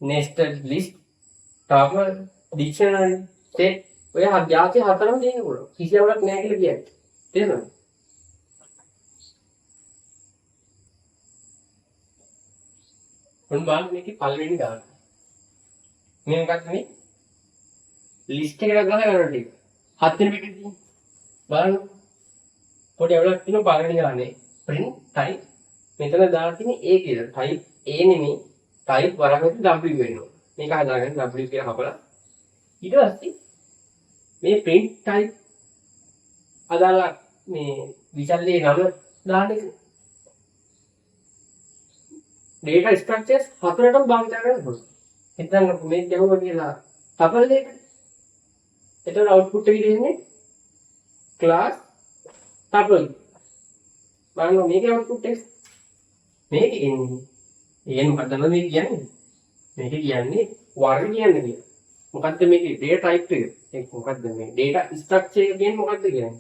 nested list tuple dictionary set ඔය හත්ජාති හතරම දෙන්න පුළුවන්. කිසියම්ක් නැහැ කියලා කියන්නේ. තේරෙනවද? මොන බලන්න මේකේ පළවෙනි ගාන. මේ මොකක්ද මේ ලිස්ට් එකට ගහලා ගන්න ටික 7 වෙනි පිටේ තියෙන බලන්න පොඩි අවුලක් තියෙනවා පළවෙනි ගානේ print type මෙතන දාලා තියෙන්නේ A කියලා type A නෙමෙයි type වරකට W වෙනවා මේක හදාගන්න W කියලා හපලා ඊට පස්සේ මේ print type අදාළ මේ විචල්ලේ නම දාන්න එක data structures හතරටම භාවිත කරන්න පුළුවන් හිතන්න මේ දෙවම කියලා ටපල් දෙක. එතකොට අවුට්පුට් එක දෙන්නේ ක්ලාස් ටපල්. බලන්න මේකේ අවුට්පුට් එක. මේක එන්නේ මොකක්ද මේ කියන්නේ? මේක කියන්නේ වර්ග කියන්නේ කියලා. මොකද්ද මේකේ data type එක? ඒක මොකද්ද මේ data structure එක කියන්නේ මොකද්ද කියන්නේ?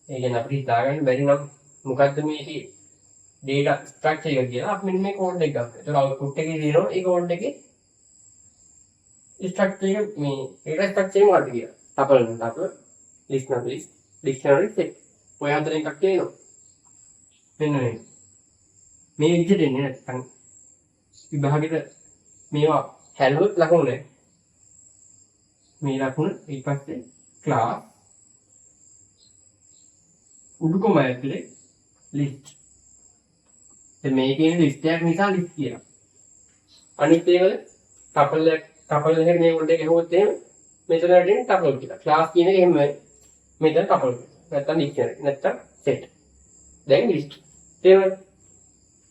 ඒ කියන්නේ අපිට හිතාගන්න බැරි නම් මොකද්ද මේකේ data structure එක කියලා අපි මෙන්න මේ කෝඩ් එක ගන්න. ඒතර output එකේ දිනනවා ඒ කෝඩ් එකේ structure එක මේ data structure එක මොකක්ද කියලා. tuple list number list dictionary set. ඔය හතරෙන් එකක් තියෙනවා. මෙන්න මේ විදිහට එන්නේ නැත්නම් විභාගෙට මේවා හැලුවොත් ලකුණු නැහැ. මේ ලකුණ ඊට පස්සේ class උඩුකොම ඇතුලේ list මේකේ ලිස්ට් එකක් නිසා ලිස්ට් කියනවා. අනිත් ඒවල ටපල් එකේ මේ වලට ගෙහුවොත් එහෙම මෙතන ඇදෙන ටපල් කියලා. ක්ලාස් කියන එක එහෙම මෙතන ටපල්. නැත්නම් ඩික්ෂනරි නැත්නම් සෙට්. දැන් ලිස්ට්. තේරුණාද?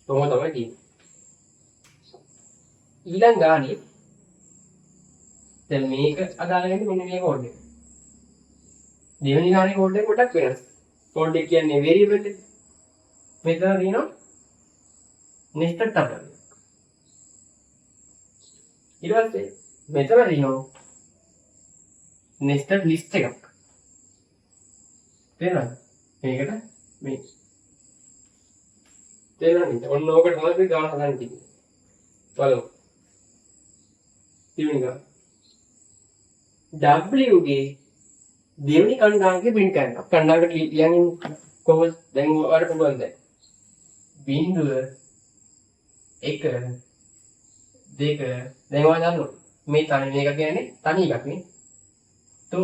කොහොමද තමයි තියෙන්නේ. ඊළඟ ගානේ දැන් මේක අදාළ වෙන්නේ මෙන්න මේ කෝඩ් එක. දෙවෙනි ගානේ කෝඩ් එක පොඩ්ඩක් වෙනස්. කෝඩ් එක කියන්නේ variable එක. මෙතන තියෙනවා nested tuple. ඊට පස්සේ මෙතන තියෙනවා nested list එකක්. තේරෙනවද? මේකට මේ තේරෙනවද? ඔන්න ඕකට තමයි අපි ගාන හදන්න තියෙන්නේ. බලමු. දෙවෙනි ගාන. W ගේ දෙවෙනි කණ්ඩායමේ print කරනවා. කණ්ඩායමට ලියන්නේ කොහොමද? දැන් ඔයාලට පුළුවන් දැන්. බිංදුව 1 2 දැන් ඔයාලා දන්නවා. මේ තනි මේක කියන්නේ තනි එකක් නේ. 3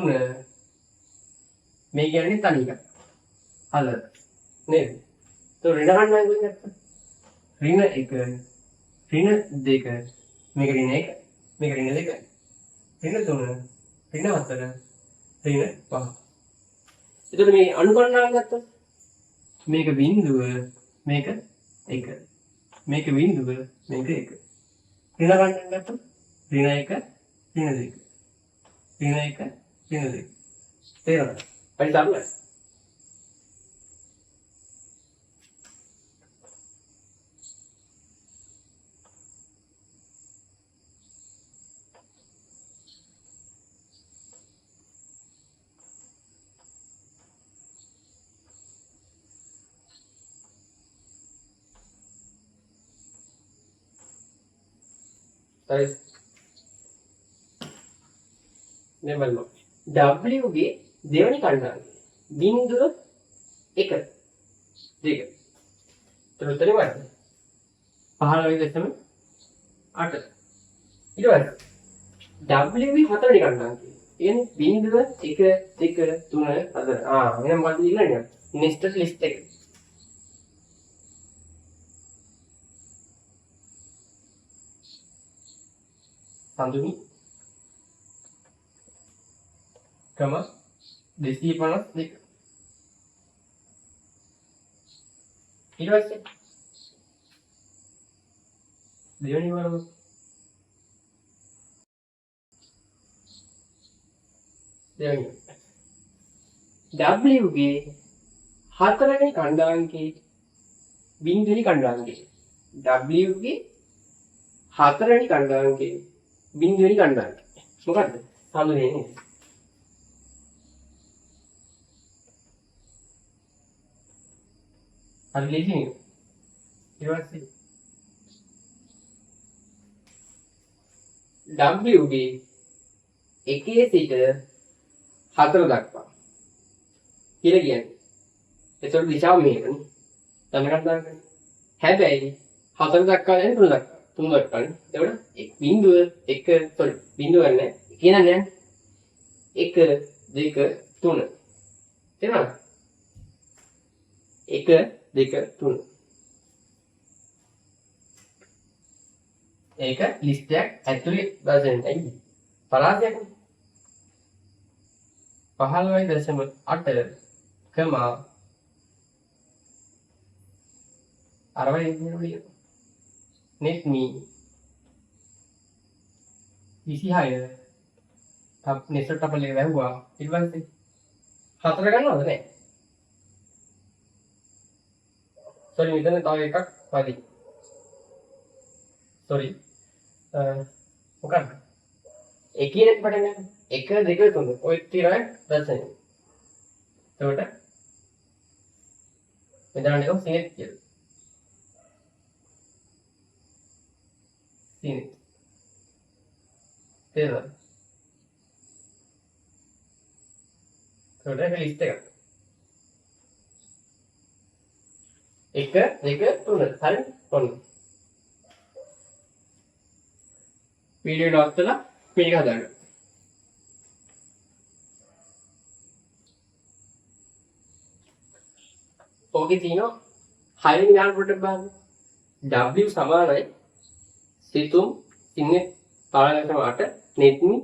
මේ කියන්නේ තනි එකක්. හල නේද? તો ඍණ කණ්ඩායම කියන්නේ ඍණ 1 ඍණ 2 මේක ඍණ 1 මේක ඍණ 2 ඍණ 3 ඍණ 4 ඍණ 5. එතකොට මේ අනුකරණාව ගත්තොත් මේක බිංදුව මේක 1 මේක බිංදුව මේක 1 ඍණ ගණන් ගත්තොත් ඍණ 1 ඍණ 2 ඍණ 1 ඍණ 2 තේරෙනවද? හරි සරලයි. හරි. මේ බලමු. W ගේ දෙවෙනි කණ්ඩායම බිංදුව 1 2. උත්තරේ මොකක්ද? 15.8. ඊට පස්සේ W ගේ හතරවෙනි කණ්ඩායම කියන්නේ බිංදුව 1 2 3 4. එහෙනම් මොකක්ද ඉන්නේ? nested list එක. සඳුනි කම 252. ඊට පස්සේ දෙවෙනි වරම දෙවෙනි W ගේ හතරවෙනි කණ්ඩායමේ බිංදුවෙනි කණ්ඩායමේ W ගේ හතරවෙනි කණ්ඩායමේ බිංදුවෙනි කණ්ඩායම මොකද්ද? සඳුනේ නේද? හරි ලේසියි. ඊට පස්සේ W ගේ 1 සිට 4 දක්වා කියලා කියන්නේ. ඒතකොට දිශාව මේකනේ. දැනගන්න ගන්න. හැබැයි 4 දක්වා යන්නේ 3 දක්වා. 3 දක්වානේ. එතකොට බිංදුව 1 sorry බිංදුව ගන්න. කියන්නේ 1 2 3. තේරුණාද? 1 2 3. ඒක ලිස්ට් එකක් ඇතුලේ දාසෙන් ඇයි? පරාසයක් 15.8 කමා අරවයි ඉන්නේ net me 26 තප් nested tuple එක වැහුවා ඊට පස්සේ 4 ගන්නවද නැහැ? sorry මෙතන තව එකක් වැඩි. sorry මොකක්ද? එකේ net පටන් ගන්න. 1 2 3 ඔය තිරයි දැසෙන. එතකොට මෙතන නිකන් සිනෙත් කියලා. සිනෙත්. තේරෙනවද? එතකොට ඒක ලිස්ට් එකක්. 1 2 3 හරි ඔන්න. වීඩියෝ නවත්තලා මේක හදාගන්න. ඕකේ තියෙනවා 6 වෙනි ගාන පොඩ්ඩක් බලන්න. W සමානයි සිතුම් ඉන්නේ 5.8 netme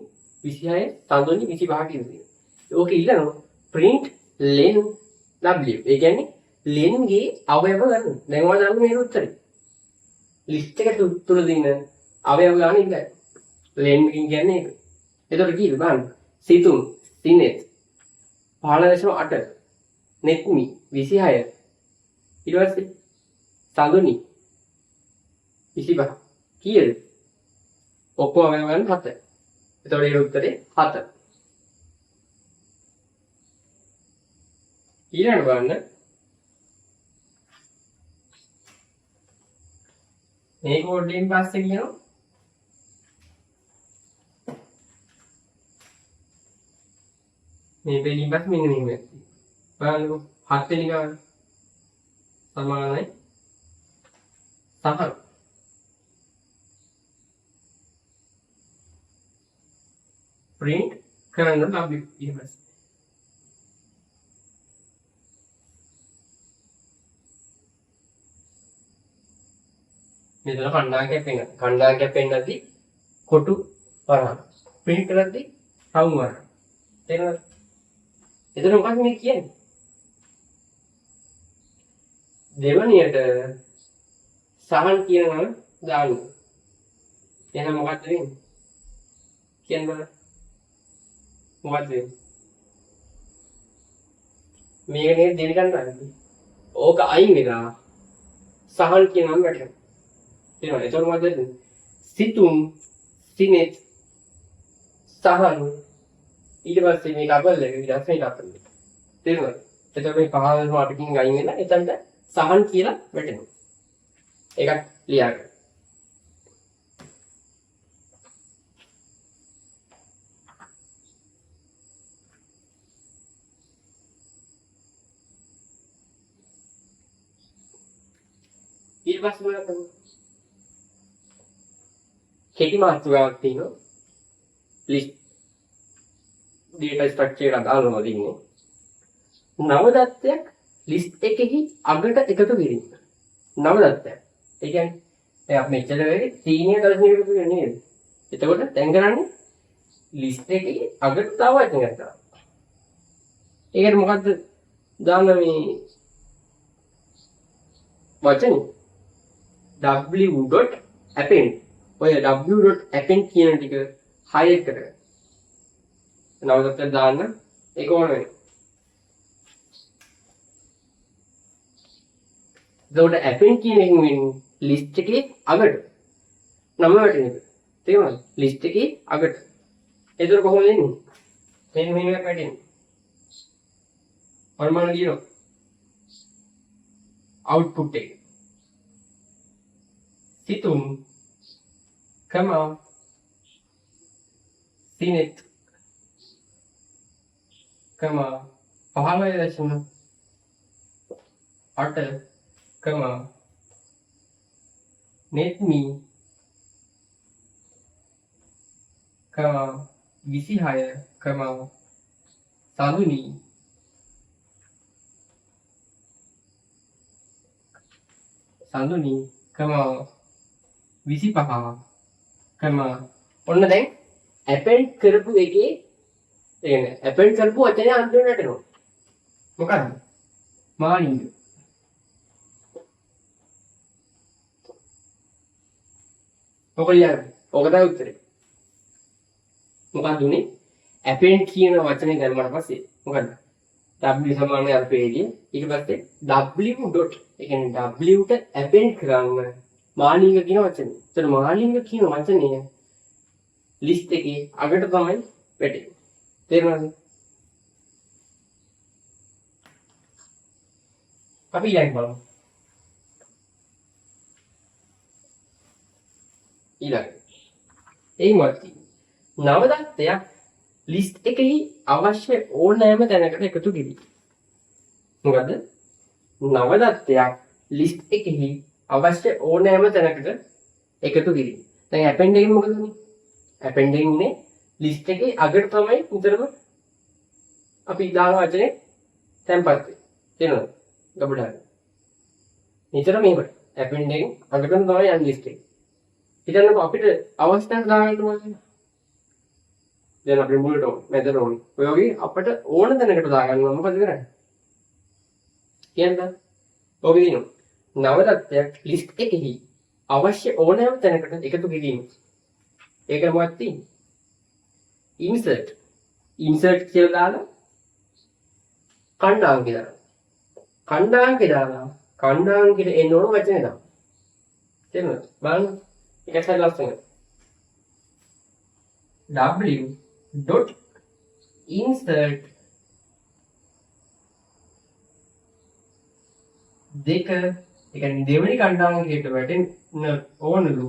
26 තන්දොනි 25 කියලා තියෙනවා. ඕකේ ඉල්ලනවා print len W. ඒ කියන්නේ ලෙන්ගේ අවයව ගන්න. දැන් ඔයාලා දන්න මේ උත්තරේ. ලිස්ට් එක තුල දින අවයව ගන්න ඉඳලා. ලෙන් කියන්නේ ඒක. එතකොට කීයද බලන්න. සිතුම්, සිනෙත් 15.8 නෙත්මි 26 ඊට පස්සේ සඳුනි 25 කීයද? ඔක්කොම අවයව ගන්න 7. එතකොට ඒ උත්තරේ 7. ඊළඟට බලන්න මේ කෝඩයෙන් පස්සේ කියනවා මේ දෙලින් පස්සේ මෙන්න මෙහෙම බලන්නකො 7 වෙනි ගාන සමානයි සහන print කරන්න W ඊට පස්සේ මෙතන කණ්ඩායමක් පෙන්නන. කණ්ඩායමක් පෙන්නද්දි කොටු වරහන්. print කරද්දි රවුම් වරහන්. තේරෙනවද? එතන මොකක්ද මේ කියන්නේ? දෙවණියට සහන් කියනවා දාන්න. එහෙනම් මොකක්ද වෙන්නේ? කියන්න බලන්න. මොකක්ද වෙන්නේ? මේක නේද දෙවි කණ්ඩායම. ඕක අයින් වෙලා සහන් කියනම වැටෙනවා. තේරෙනවද? එතකොට මොකද වෙන්නේ? සිතුම්, සිනෙත්, සහන් ඊට පස්සේ මේ ලබල් එක ඊට පස්සේ ලබල් එක. තේරුණාද? එතකොට මේ 15.8කින් අයින් වෙලා එතනට සහන් කියලා වැටෙනවා. ඒකත් ලියා ගන්න. ඊට පස්සේ මොකද කරන්නේ? කෙටි මාතෘකාවක් තියෙනවා. ලිස්ට් data structure එක දානවා දින්නේ. නව දත්තයක් ලිස්ට් එකෙහි අගට එකතු කිරීම. නව දත්තයක්. ඒ කියන්නේ දැන් අපි මෙච්චර වෙලේ සීනියර් දර්ශනයකට කියන්නේ නේද? එතකොට දැන් කරන්නේ ලිස්ට් එකේ අගට තව වචනයක් දානවා. ඒකට මොකද්ද දාන්න මේ වචනේ? w.append. ඔය w.append කියන ටික highlight කරගන්න. නවදත්තට දාන්න ඒක ඕන වෙනවා. එතකොට append කියන එකෙන් වෙන්නේ list එකේ අගට නම වැටෙන එක. තේරුණාද? list එකේ අගට. එතකොට කොහොමද එන්නේ? මෙන්න මෙහෙම වැටෙන්නේ. වර්මාන දිනන output එක. සිතුම් කමා සිනෙත් කමා 15.8 කමා නෙත්මි කමා 26 කමා සඳුනි කමා 25 කමා ඔන්න දැන් append කරපු එකේ කියන්නේ append කරපු වචනේ අන්තිමට වැටෙනවා. මොකක්ද? මානින්ද. ඔක ලියන්න. ඔක තමයි උත්තරේ. මොකක්ද උනේ? append කියන වචනේ දැම්මම පස්සේ මොකද්ද? w සමානයි අර පේජේ. ඊට පස්සේ w dot ඒ කියන්නේ w ට append කරන්න මානින්ග කියන වචනේ. ඒතර මානින්ග කියන වචනේ ලිස්ට් එකේ අගට තමයි වැටෙන්නේ. තේරුණාද? අපි ඊළඟ බලමු. ඒ මොකක්ද? නව දත්තයක් ලිස්ට් එකේ අවශ්‍ය ඕනෑම තැනකට එකතු කිරීම. මොකද? නව දත්තයක් ලිස්ට් එකේ අවශ්‍ය ඕනෑම තැනකට එකතු කිරීම. දැන් append එකෙන් මොකද වෙන්නේ? append එකෙන් ඉන්නේ ලිස්ට් එකේ අගට තමයි නිතරම අපි දාන වචනේ තැන්පත් වෙන්නේ. තේරෙනවද? ගබඩාවේ. නිතරම මේකට append එකෙන් අගටම තමයි යන්නේ ලිස්ට් එක. හිතන්නකෝ අපිට අවස්ථාවක් දාගන්න ඕනේ. දැන් අපි මුලට මැදට ඕනේ. ඔය වගේ අපිට ඕන තැනකට දාගන්නවා මොකද කරන්නේ? කියන්න. ඔක දිනු. නව දත්තයක් ලිස්ට් එකෙහි අවශ්‍ය ඕනෑම තැනකට එකතු කිරීම. ඒක මොකක්ද තියෙන්නේ? insert. insert කියලා දාලා කණ්ඩාංකය දානවා. කණ්ඩාංකය දාලා කණ්ඩාංකෙට එන්න ඕන වචනේ දානවා. තේරුණාද? බලන්න. ඒක හරි ලස්සනයි. w.insert දෙක ඒ කියන්නේ දෙවෙනි කණ්ඩාංකයට වැටෙන්න ඕනලු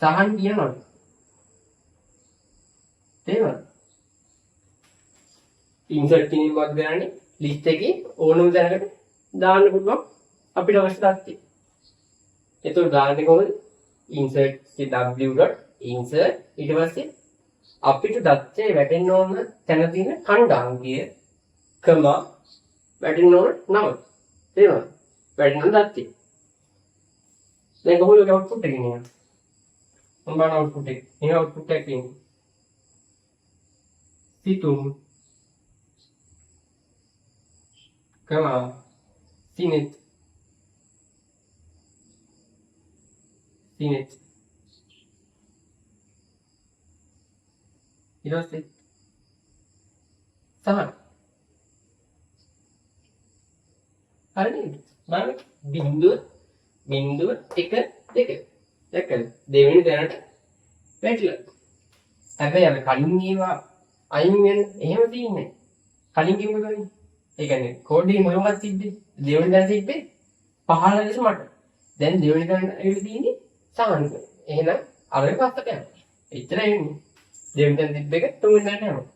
සහන් කියනවා. තේරුණාද? ඉන්සර්ට් කිරීම මොකක්ද කරන්නේ? ලිස්ට් එකේ ඕනම තැනකට දාන්න පුළුවන් අපිට අවශ්‍ය තත්ත්වය. ඒතකොට දාන්නේ කොහොමද? insert w.insert ඊට පස්සේ අපිට දත්තේ වැටෙන්න ඕන තැන තියෙන කණ්ඩාංකය කමා වැටෙන්න ඕන නම. තේරුණාද? වැටෙන්න දත්තේ. දැන් කොහොමද අවුට්පුට් එක එන්නේ? මම බලන අවුට්පුට් එක. මේ අවුට්පුට් එක තියෙන්නේ සිතුම් කමා සිනෙත් ඊට පස්සේ සමහර හරි නේද? බලන්න බිංදුව 1 2 දැක්කද? දෙවෙනි දැනට වැටිලා. හැබැයි අර කලින් ඒවා අයින් වෙන එහෙම තියෙන්නේ. කලින් කිව්වනේ. ඒ කියන්නේ කෝඩ් එකේ මොනවද තිබ්බේ? දෙවෙනි දැන තිබ්බේ 15 මට. දැන් දෙවෙනි දැන ඇවිල්ලා තියෙන්නේ සාහනික. එහෙනම් අරගෙන පස්සට යනවා. එච්චරයි වෙන්නේ. දෙවෙනි දැන තිබ්බ එක තුන්වෙනි දැනට යනවා.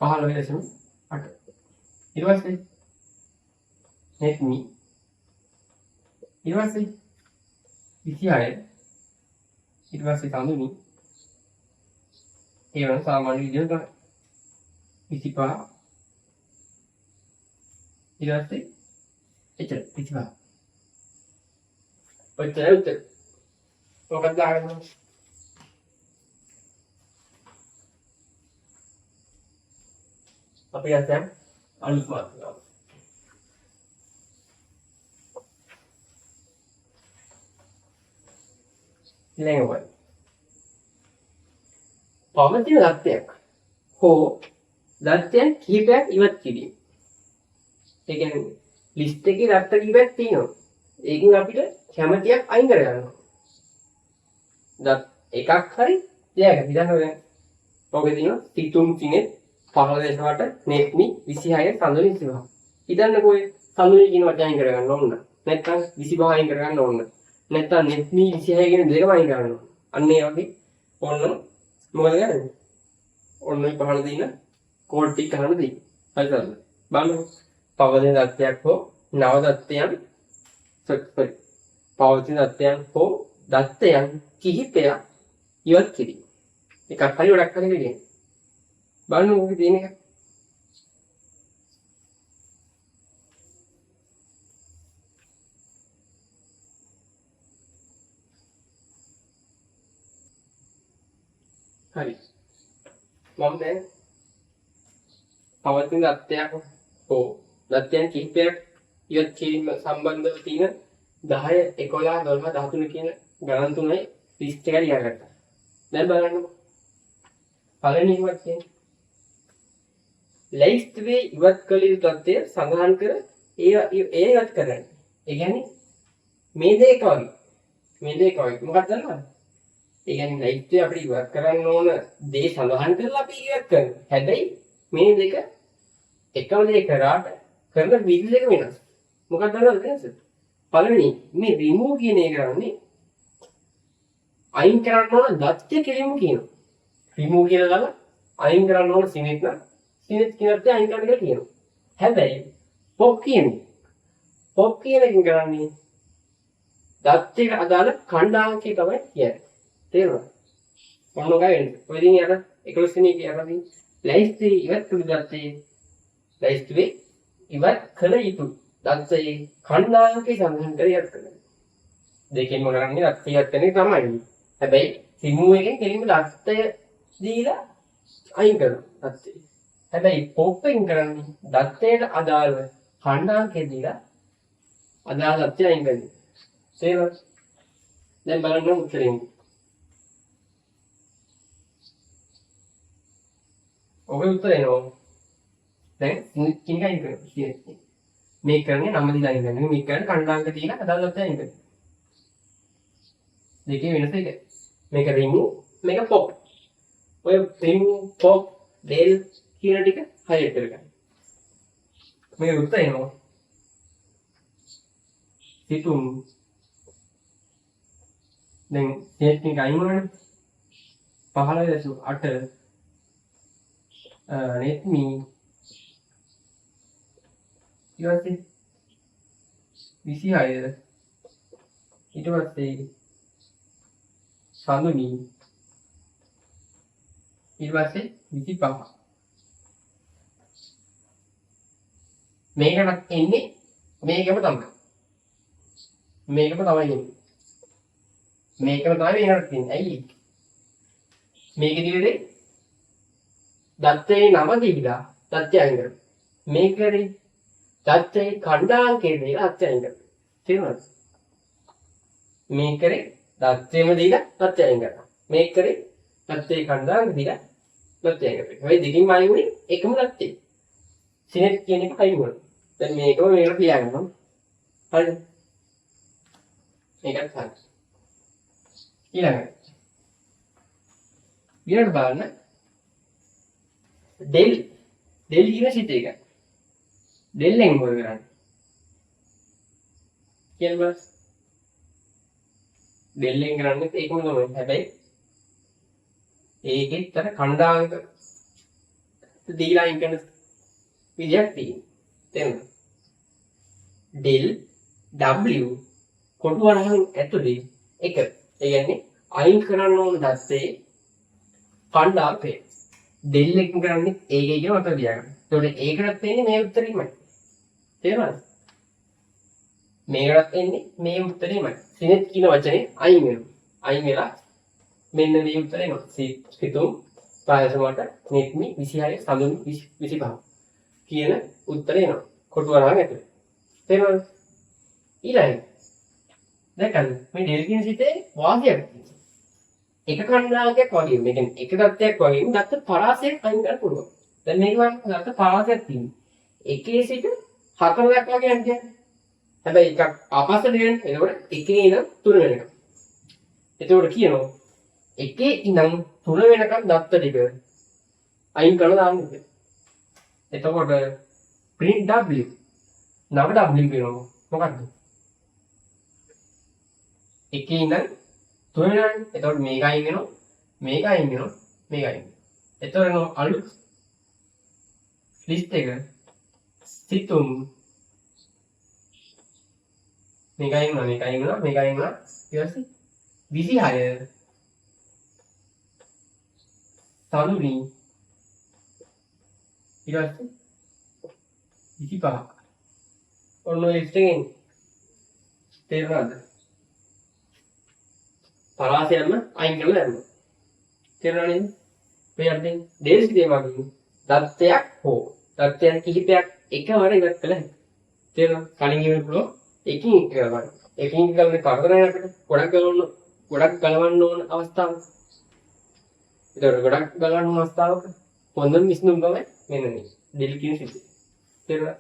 15.8. ඊට පස්සේ net me ඊට පස්සේ 26 ඊට පස්සේ සඳුනි ඒ වගේ සාමාන්‍ය විදිහට තමයි 25 ඊට පස්සේ එච්චර 25 ඔච්චර උත්තර මොකක්ද දාගන්න අපි දැන් අලුත් මාතෘකාව ඊළඟට පවතින දත්තයක් හෝ දත්තයන් කිහිපයක් ඉවත් කිරීම. ඒ කියන්නේ ලිස්ට් එකේ දත්ත කිහිපයක් තියෙනවා. ඒකෙන් අපිට කැමතියක් අයින් කරගන්න. දත් එකක් හරි දෙයක් හිතන්න දැන්. ඔකේ තියෙනවා සිතුම් සිනෙත් 15.8 netme 26 සඳුනි 25. හිතන්නකෝ සඳුනි කියන වචන අයින් කරගන්න ඕන. නැත්නම් 25 අයින් කරගන්න ඕන. නැත්නම් netme 26 කියන දෙකම අයින් කරගන්න ඕන. අන්න ඒ වගේ ඕන මොකද කරන්නේ? ඔන්න ඔය පහළ දින කෝඩ් ටික ගන්න දෙයි. හරිද? බලන්න. පවතින දත්තයක් හෝ නව දත්තයන් පවතින දත්තයන් හෝ දත්තයන් කිහිපයක් ඉවත් කිරීම. එකක් හරි වැඩක් හරි වෙන්නේ. බලන්න මොකද තියෙන එක. හරි. මම දැන් පවතින දත්තයක් හෝ දත්තයන් කිහිපයක් ඉවත් කිරීම සම්බන්ධව තියෙන 10 11 12 13 කියන ගණන් තුනයි ලිස්ට් එක ලියාගත්තා. දැන් බලන්නකො. පළවෙනි ඉවත් කියන්නේ ලිස්ට් වේ ඉවත් කළ යුතු தත්ත්වය සඳහන් කර ඒ ඉවත් කරන්න. ඒ කියන්නේ මේ දෙක වගේ. මේ දෙක වගේ. මොකක්ද දන්නවද? ඒ කියන්නේ ලිස්ට් එක අපිට ඉවත් කරන්න ඕන දේ සඳහන් කරලා අපි ඉවත් කරනවා. හැබැයි මේ දෙක එකම දේ කරාට කරන විදිහ දෙක වෙනස්. මොකක්ද දන්නවද වෙනස? පළවෙනි මේ remove කියන එක කරන්නේ අයින් කරන්න ඕන දත්ය කෙලින්ම කියනවා. remove කියලා දාලා අයින් කරන්න ඕන සිනෙත් නම් සිනෙත් කියනත් අයින් කරන්න කියලා කියනවා. හැබැයි pop කියන එකෙන් කරන්නේ දත්යට අදාළ කණ්ඩායමකේ තමයි කියන්නේ. තේරුණාද? මොනවායි වෙන්නේ? ඔය ඉතින් අර 11 වෙනි එකේ අරදී ලයිස්ට් එක ඉවත් කළ දත්තේ ලයිස්ට් වේ ඉවත් කළ යුතු දත්තේ කණ්ඩායමකේ සඳහන් කර ඉවත් කරනවා. දෙකෙන්ම කරන්නේ දත්ත ඉවත් කරන එක තමයි. හැබැයි remove එකෙන් කෙලින්ම දත්තය දීලා අයින් කරනවා දත්තේ. හැබැයි pop එකෙන් කරන්නේ දත්තයට අදාළ खंडांकේ දීලා අදාළ තත්ත්වය අයින් කරන්න. තේරුණාද? දැන් බලන්න උත්තරේ. ඔබේ උත්තරේ එනවා. දැන් කිංගා අයින් කරනවා. මේ කරන්නේ නම දීලා අයින් කරනවා. මේ කරන්නේ කණ්ඩාංක දීලා අදාළ තත්ත්වය අයින් කරනවා. දෙකේ වෙනස එක. මේක remove මේක pop. ඔය remove pop del කියන ටික highlight කරගන්න. මේ උත්තරේ එනවා. සිතුම් දැන් සෙට් එක අයින් වුණානේ 15.8 net me ඊට පස්සේ 26 ඊට පස්සේ සඳුනි ඊට පස්සේ 25 මේකටත් එන්නේ මේකම තමයි මේකම තමයි එන්නේ මේකම තමයි මේකට තියෙන්නේ ඇයි මේකෙදිලේ දත්තේ නම දීලා දත්තය අයින් කරනවා මේකේ දත්තේ ඛණ්ඩාංකේ දීලා දත්තය අයින් කරනවා තේරුණාද මේකේ දත්තේම දීලා දත්තය අයින් කරනවා මේකේ දත්තේ ඛණ්ඩාංක දීලා දත්තය අයින් කරනවා ඔය දෙකින්ම අයින් වුණේ එකම දත්තේ සිනෙට් කියන එක අයින් වුණා දැන් මේකම මේකට තියාගන්නවා හරිද මේකත් හරි ඊළඟට බලන්න del කියන සිත එක del එකෙන් මොකද කරන්නේ කියන්න බෑ del එකෙන් කරන්නේ ඒකම තමයි හැබැයි ඒකෙත් අර ඛණ්ඩාංක දීලා අයින් කරන විදියක් තියෙනවා තේරුණාද del w කොටු වරහන් ඇතුලේ එක ඒ කියන්නේ අයින් කරන්න ඕන දත්තේ ඛණ්ඩාංකය del එකෙන් කරන්නේ ඒකේ කියන මතක තියාගන්න. ඒතකොට ඒකටත් එන්නේ මේ උත්තරෙමයි. තේරුණාද? මේකටත් එන්නේ මේ උත්තරෙමයි. සිනෙත් කියන වචනේ අයින් වෙනවා. අයින් වෙලා මෙන්න මේ උත්තරේ එනවා. සිතුම් ප්‍රායසමට netmi 26 සඳුන් 25 කියන උත්තරේ එනවා. කොටු වරහන් ඇතුලේ. තේරුණාද? ඊළඟට දැන් මේ del කියන සිතේ වාසියක් තියෙනවා. එක ඛණ්ඩාංකයක් වගේ මේ කියන්නේ එක දත්තයක් වගේ දත්ත පරාසයක් අයින් කරන්න පුළුවන්. දැන් මේක වගේ දත්ත පරාසයක් තියෙනවා. එකේ සිට හතරක් වගේ යන්නේ. හැබැයි එකක් ආපස්සට යන්නේ. එතකොට එකේ ඉඳන් 3 වෙනකම්. එතකොට කියනවා එකේ ඉඳන් 3 වෙනකම් දත්ත ටික අයින් කරලා දාන්න කියලා. එතකොට print w නව w කියනවා. මොකක්ද? එකේ ඉඳන් 3 වෙනවානේ. එතකොට මේක අයින් වෙනවා. මේක අයින් වෙනවා. මේක අයින් වෙනවා. එතකොට අලුත් ලිස්ට් එක සිතුම් මේක අයින් වෙනවා. මේක අයින් වෙනවා. මේක අයින් වෙනවා. ඊට පස්සේ 26 සඳුනි ඊට පස්සේ 25 ඔන්න ඔය ලිස්ට් එකෙන් තේරුණාද? පරාසයම අයින් කරලා දැම්මා. තේරුණා නේද? මේ අර්ථයෙන් del සිතේ වගේ දත්තයක් හෝ දත්තයන් කිහිපයක් එකවර ඉවත් කළ හැකියි. තේරුණා? කලින් ඉවර පුළුවන් එකින් එක ගලවන්න. එකින් එක ගලවන්නේ කරදරයක් අපිට. ගොඩක් ගලවන්න ඕන අවස්ථාවක්. ඒතකොට ගොඩක් ගලවන්න ඕන අවස්ථාවක හොඳම විසඳුම තමයි මෙන්න මේ del කියන සිතේ. තේරුණා?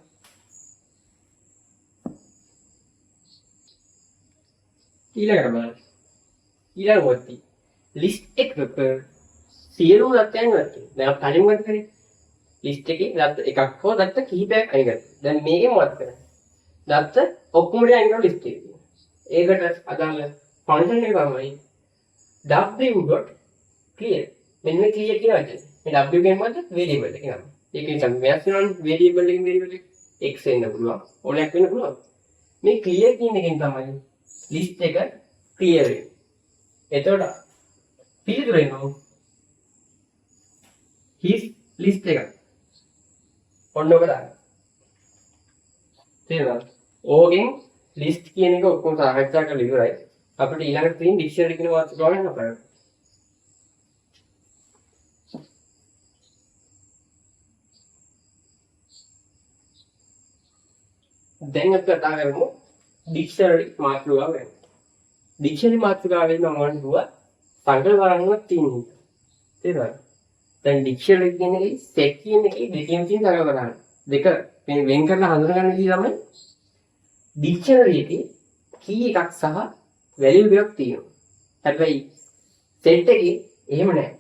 ඊළඟට බලන්න. ඊළඟට ලිස්ට් එකක සියලුම දත්තයන් ගත්තා. දැන් අපි කලින් ගත්ත කරේ ලිස්ට් එකේ දත්ත එකක් හෝ දත්ත කිහිපයක් අයින් කරා. දැන් මේකේ මොකක්ද කරන්නේ? දත්ත ඔක්කොම අයින් කරලා ලිස්ට් එකේ තියෙනවා. ඒකට අදාළ ෆන්ක්ෂන් එක තමයි w.clear. මෙන්න මේ clear කියන වචනේ. මේ w කියන්නේ මොකද්ද? variable එක නම. ඒකෙන් තමයි වෙනස් වෙනවනේ variable එකකින් variable එක x වෙන්න පුළුවන්. ඕනයක් වෙන්න පුළුවන්. මේ clear කියන එකෙන් තමයි ලිස්ට් එක clear වෙන්නේ. එතකොට පිළිතුර එනවා his list එක. ඔන්න ඔක දාන්න. තේරුණාද? ඕකෙන් list කියන එක ඔක්කොම සාකච්ඡා කරලා ඉවරයි. අපිට ඊළඟට තියෙන dictionary කියන වාක්‍ය ගන්න අපරයි. දැන් අපි කතා කරමු ඩික්ෂනරි මාතෘකාව ගැන. ඩික්ෂනරි මාතෘකාවෙන් මම වන්දුවා සංකල්ප වරන්වත් තියෙනවා. තේරුණාද? දැන් ඩික්ෂනරි කියන්නේ සෙට් කියන එකේ දෙකෙන් තියෙන සංකල්ප වරන්. දෙක මේ වෙන් කරලා හඳුනගන්න විදිහ තමයි ඩික්ෂනරි එකේ කී එකක් සහ වැලියු එකක් තියෙනවා. හැබැයි සෙට් එකේ එහෙම නැහැ.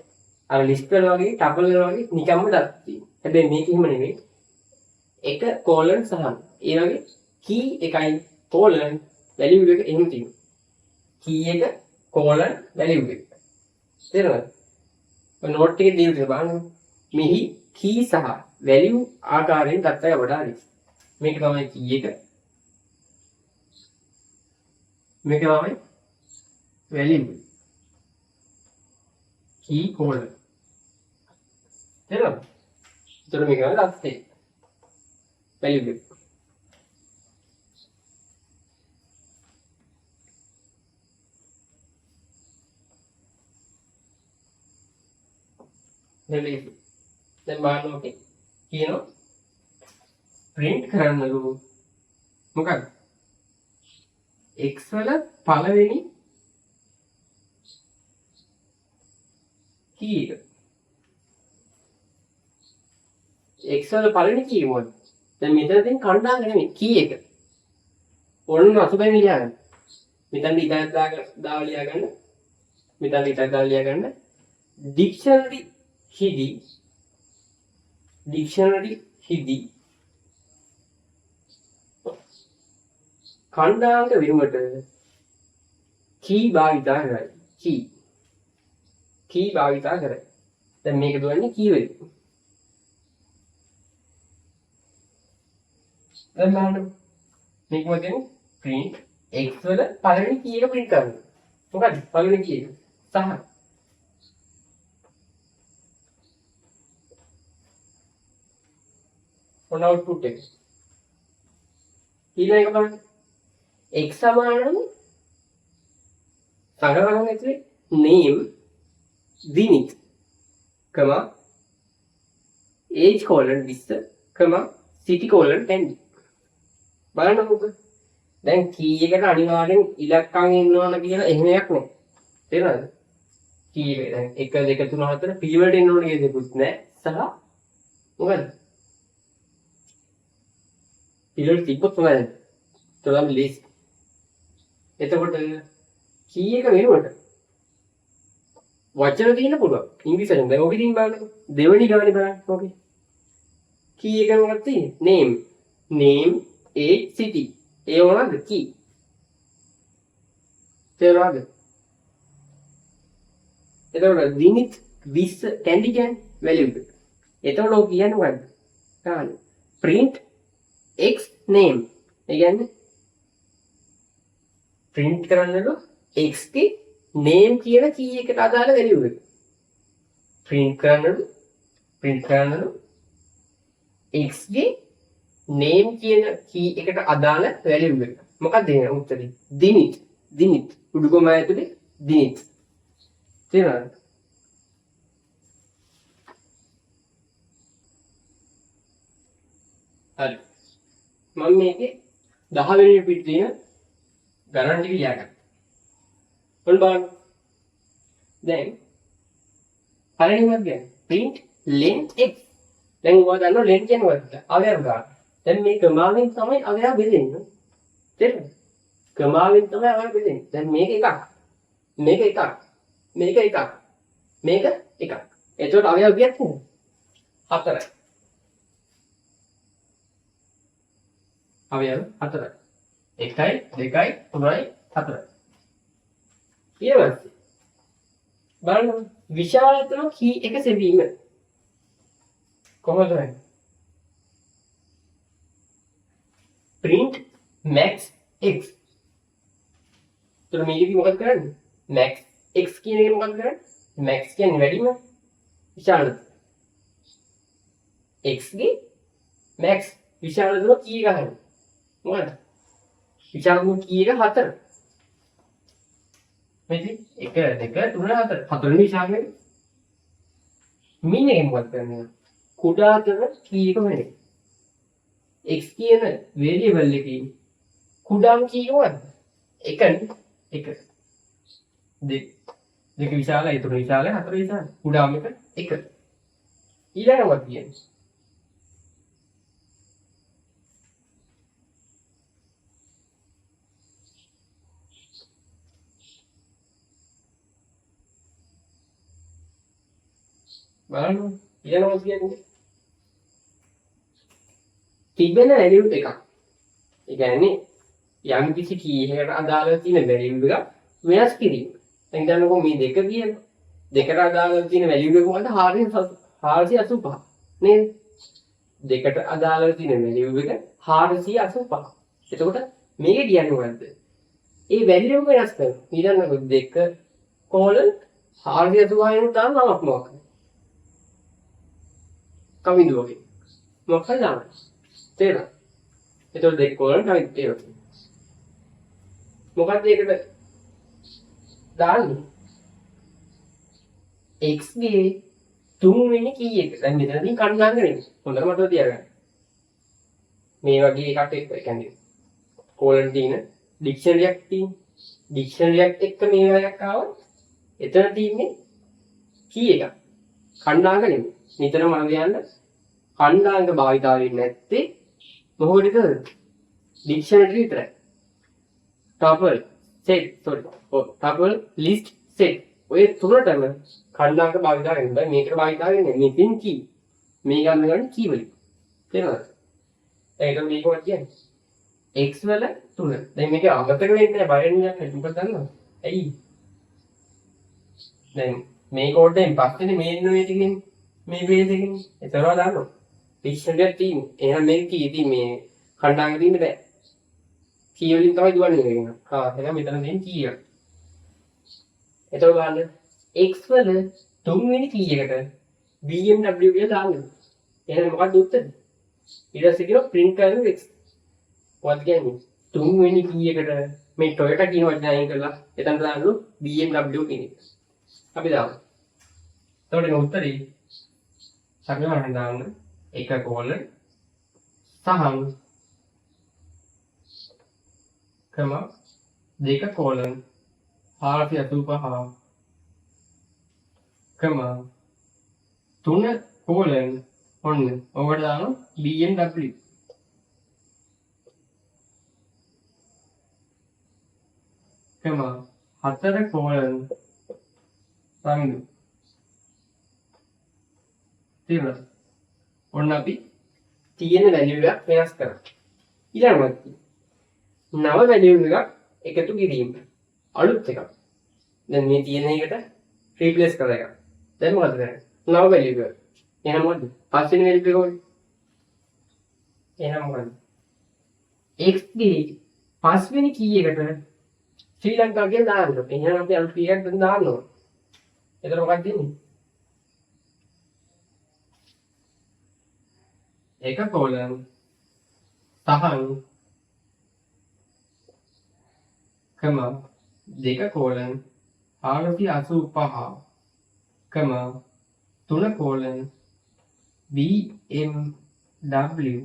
අර ලිස්ට් වල වගේ ටබල් වල වගේ නිකම්ම දාලා තියෙනවා. හැබැයි මේක එහෙම නෙවෙයි. එක කෝලන් සහ ඒ වගේ කී එකයි කෝලන් වැලියු එක එහෙම තියෙනවා. කී එක කෝලන් වැලියු එක. තේරුණාද? ඔය නෝට් එකේ දීලා බලන්න. මෙහි කී සහ වැලියු ආකාරයෙන් ගත්තයි අපට හරි. මේක තමයි කී එක. මේක තමයි වැලියු. key colon. තේරුණාද? ඒතර මේක තමයි ලක්ෂය. වැලියු එක. දැන් බලන්න ඕකේ කියනවා print කරන්නලු මොකක්ද x වල පළවෙනි key එක x වල පළවෙනි key මොකක්ද දැන් මෙතන තියෙන කණ්ඩායම නෙමෙයි key එක ඕනම අසුබෙන් ලියා ගන්න මෙතන ඉතක් දාලා ලියා ගන්න මෙතන ඉතක් දාලා ලියා ගන්න dictionary හිදී කණ්ඩායමක විරුමට key භාවිතා කරයි key භාවිතා කරයි දැන් මේක දුවන්නේ key වලින් දැන් බලන්න මේක මොකද print x වල පළවෙනි key එක print කරන්න මොකද පළවෙනි key එක සහ on output එක ඊළඟ එක බලන්න x සමානයි සංග්‍රහණය ඇතුලේ name Dinith age colon 20 city colon 10 බලන්න මොකද දැන් key එකට අනිවාර්යෙන් ඉලක්කම් එන්න ඕන කියලා එහෙම එකක් නෑ තේරුණාද key එක දැන් 1 2 3 4 පිළිවෙලට එන්න ඕන කියලා දෙකුත් නෑ සහ මොකද පිළිවෙල තිබ්බොත් තමයි තොලම් ලිස්ට් එතකොට key එක වෙනුවට වචන තියෙන්න පුළුවන් ඉංග්‍රීසියෙන් දැන් ඔකේ තියෙන බලන්න දෙවෙනි ගානේ බලන්න ඕකේ key එක මොකක්ද තියෙන්නේ name age city ඒ මොනවද key තේරුණාද එතකොට දිනිත් 20 කැන්ඩි කියන්නේ වැලියු එක එතකොට ඔය කියන්නේ මොකද්ද ගන්න print x name ඒ කියන්නේ print කරන්නලු x ගේ name කියන key එකට අදාළ වැලියු එක print කරන්නලු x ගේ name කියන key එකට අදාළ වැලියු එක මොකක්ද එන උත්තරේ දිනිත් උඩුකොම ඇතුලේ දිනිත් තේරුණාද හරි මම මේකේ 10 වෙනි පිට තියෙන ගණන් ටික ලියා ගන්න. ඔන්න බලන්න. දැන් පළවෙනි වර්ගය print length x. දැන් ඔයා දන්නවා length කියන්නේ මොකක්ද? අවයව ගන්න. දැන් මේ ක්‍රමාවෙන් තමයි අවයව බෙදෙන්නේ. තේරුණාද? ක්‍රමාවෙන් තමයි අවයව බෙදෙන්නේ. දැන් මේක එකක්. මේක එකක්. මේක එකක්. මේක එකක්. එතකොට අවයව කීයක් තියෙනවද? 4යි. අවයව 4යි. 1යි 2යි 3යි 4යි. ඊළඟට බලන්න විශාලතම key එක සෙවීම කොහොමද වෙන්නේ? print max x. එතකොට මේකදී මොකද කරන්නේ? max x කියන එක මොකද කරන්නේ? max කියන්නේ වැඩිම විශාලතම. x ගේ max විශාලතම key එක ගන්න. මොකද? විශාලතම key එක 4. මෙතන 1 2 3 4 හතරවෙනි විශාලනේ min එක මොකක්ද කරන්නේ කුඩාතම key එක වෙන්නේ x කියන වේරියබල් එකේ කුඩාම කී කොහොමද? 1 1 දෙක විශාලයි, 3 විශාලයි, 4 විශාලයි. කුඩාම එක 1. ඊළඟට කියන්නේ බලන්න ඊළඟට කියන්නේ තිබෙන වැලියු එකක්. ඒ කියන්නේ යම් කිසි කී එකකට අදාළව තියෙන වැලියු එක වෙනස් කිරීම. දැන් ගන්නකො මේ දෙක කියන දෙකට අදාළව තියෙන වැලියු එක කොහොමද? 485 නේද? දෙකට අදාළව තියෙන වැලියු එක 485. එතකොට මේක කියන්නේ මොකද්ද? ඒ වැලියු එක වෙනස් කරනවා. ඊළඟට 2 කෝලන් 485 નું දාන නමක් මොකක්ද? කවිඳුවගේ. මොකක්ද දාන්නේ? තේරෙනවද? එතකොට 2 කෝලන් කවිඳුව. මොකක්ද ඒකට දාන්නේ? x ගේ 3 වෙනි කී එක. දැන් මෙතනදී කණ්ඩායම් කරන්නේ. හොඳට මතක තියාගන්න. මේ වගේ එකක් ඒ කියන්නේ කෝලන් තියෙන ඩික්ෂනරියක් තියෙන. ඩික්ෂනරියක් එක්ක මේ වගේක් ආවොත් එතන තියෙන්නේ කී එකක්. කණ්ඩායම් නෙමෙයි. නිතරම මතක තියාගන්න. කණ්ඩායම් භාවිතා වෙන්නේ නැත්තේ මොකටද? ඩික්ෂනරි විතරයි. tuple set tuple list set ඔය තුනටම කණ්ඩායම් භාවිතා වෙනවා. මේකට භාවිතා වෙන්නේ මෙතින් කී. මේ ගන්න ගන්න කී වලින්. තේරෙනවද? ඒක මේකවත් කියන්නේ x වල 3. දැන් මේක අමතක වෙන්නේ නැහැ. බය වෙන්නේ නැහැ. මොකද දන්නවද? ඇයි? දැන් මේ කෝඩයෙන් පස්සේ මේ ඉන්නේ ටිකෙන් මේ පේජ් එකකින් ඒතරවා දානවා. ඩික්ෂනරියක් තියෙන්නේ. එහෙනම් මේක කී ඉතින් මේ කණ්ඩායම් තියෙන්න බෑ. කී වලින් තමයි දුවන්නේ මේක. එහෙනම් මෙතන තියෙන කී එක. එතකොට බලන්න x වල 3 වෙනි කී එකට BMW කියලා දාන්න. එහෙනම් මොකක්ද උත්තරේ? ඊට පස්සේ කියනවා print value x. මොකක්ද කියන්නේ? 3 වෙනි කී එකට මේ Toyota කියන වචනේ අයින් කරලා එතන දාන්න BMW කියන එක. අපි දාමු. එතකොට මේ උත්තරේ සමහරවිට දාන්න 1 කෝලන් සහන් කම 2 කෝලන් 485 කම 3 කෝලන් ඔන්න ඔකට දානවා BMW. කම 4 කෝලන් රමිදු. තේරුණාද? ඔන්න අපි තියෙන වැලියු එක වෙනස් කරා. ඊළඟට නව වැලියු එකක් එකතු කිරීම. අලුත් එකක්. දැන් මේ තියෙන එකට රීප්ලේස් කරලා එකක්. දැන් මොකද කරන්නේ? නව වැලියු එක. එහෙනම් මොකද? පස්වෙනි වැලියු එක ඕනේ. එහෙනම් මොකද? x ගේ පස්වෙනි කී එකට ශ්‍රී ලංකාව කියලා දාන්න. එහෙනම් අපි අලුත් කී එකක් දාන්න ඕනේ. එතකොට මොකක්ද දෙන්නේ? 1 කෝලන් සහන් කම 2 කෝලන් 485 කම 3 කෝලන් BMW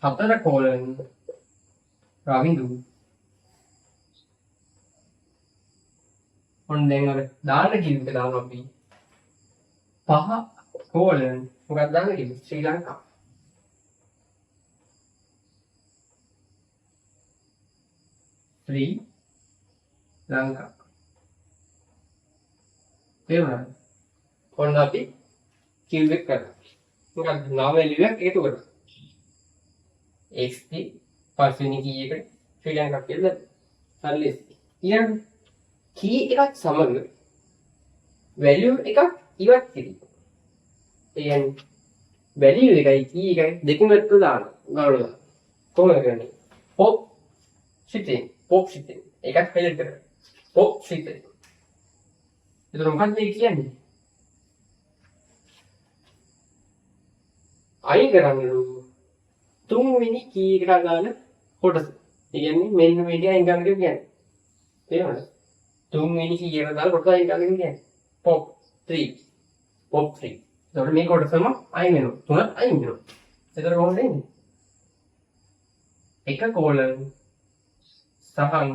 4 කෝලන් රවිදු. ඔන්න දැන් අර දාන්න කිව්ව එක දානවා අපි 5 කෝලන් මොකක්ද දාන්න කිව්වේ? ශ්‍රී ලංකා. ශ්‍රී ලංකා. තේරුණාද? ඔන්න අපි කිව් එක කරා. මොකක්ද නව වැලියු එකක් එකතු කරා. x ගේ පස්වෙනි කී එකට ශ්‍රී ලංකා කියලා හරි. ඊළඟ කී එකක් සමග වැලියු එකක් ඉවත් කිරීම. ඒ කියන්නේ වැලියු එකයි කී එකයි දෙකම එකතු දානවා. ගානවා. කොහොමද කරන්නේ? pop shifting එකක් හයිලයිට් කරලා pop shifting. එතකොට මොකක්ද මේ කියන්නේ? අයින් කරන්නලු 3 වෙනි කී එකට අදාළ කොටස. ඒ කියන්නේ මෙන්න මේක අයින් කරන්න කියන්නේ. තේරුණාද? 3 වෙනි කී එකට අදාළ කොටස අයින් කරන්න කියන්නේ. pop 3. එතකොට මේ කොටසම අයින් වෙනවා. 3ත් අයින් වෙනවා. එතකොට කොහොමද එන්නේ? එක කෝලන් සහන්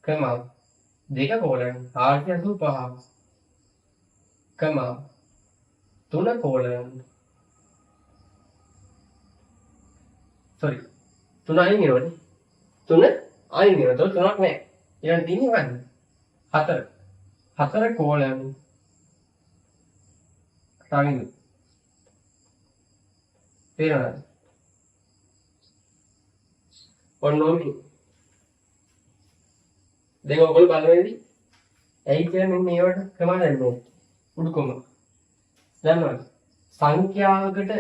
කම දෙක කෝලන් 485 කම තුන කෝලන් sorry තුන අයින් වෙනවනේ. තුන අයින් වෙනවා. ඒතකොට තුනක් නැහැ. ඊළඟ තියෙන්නේ මොකද්ද? 4. 4 කෝලන් රාගිනු. තේරෙනවද? ඔන්නෝමි. දැන් ඔයගොල්ලෝ බලවෙන්නේ ඇයි කියලා මෙන්න මේවට ක්‍රම දැම්මේ. උඩුකොම. දැම්මද? සංඛ්‍යාවකට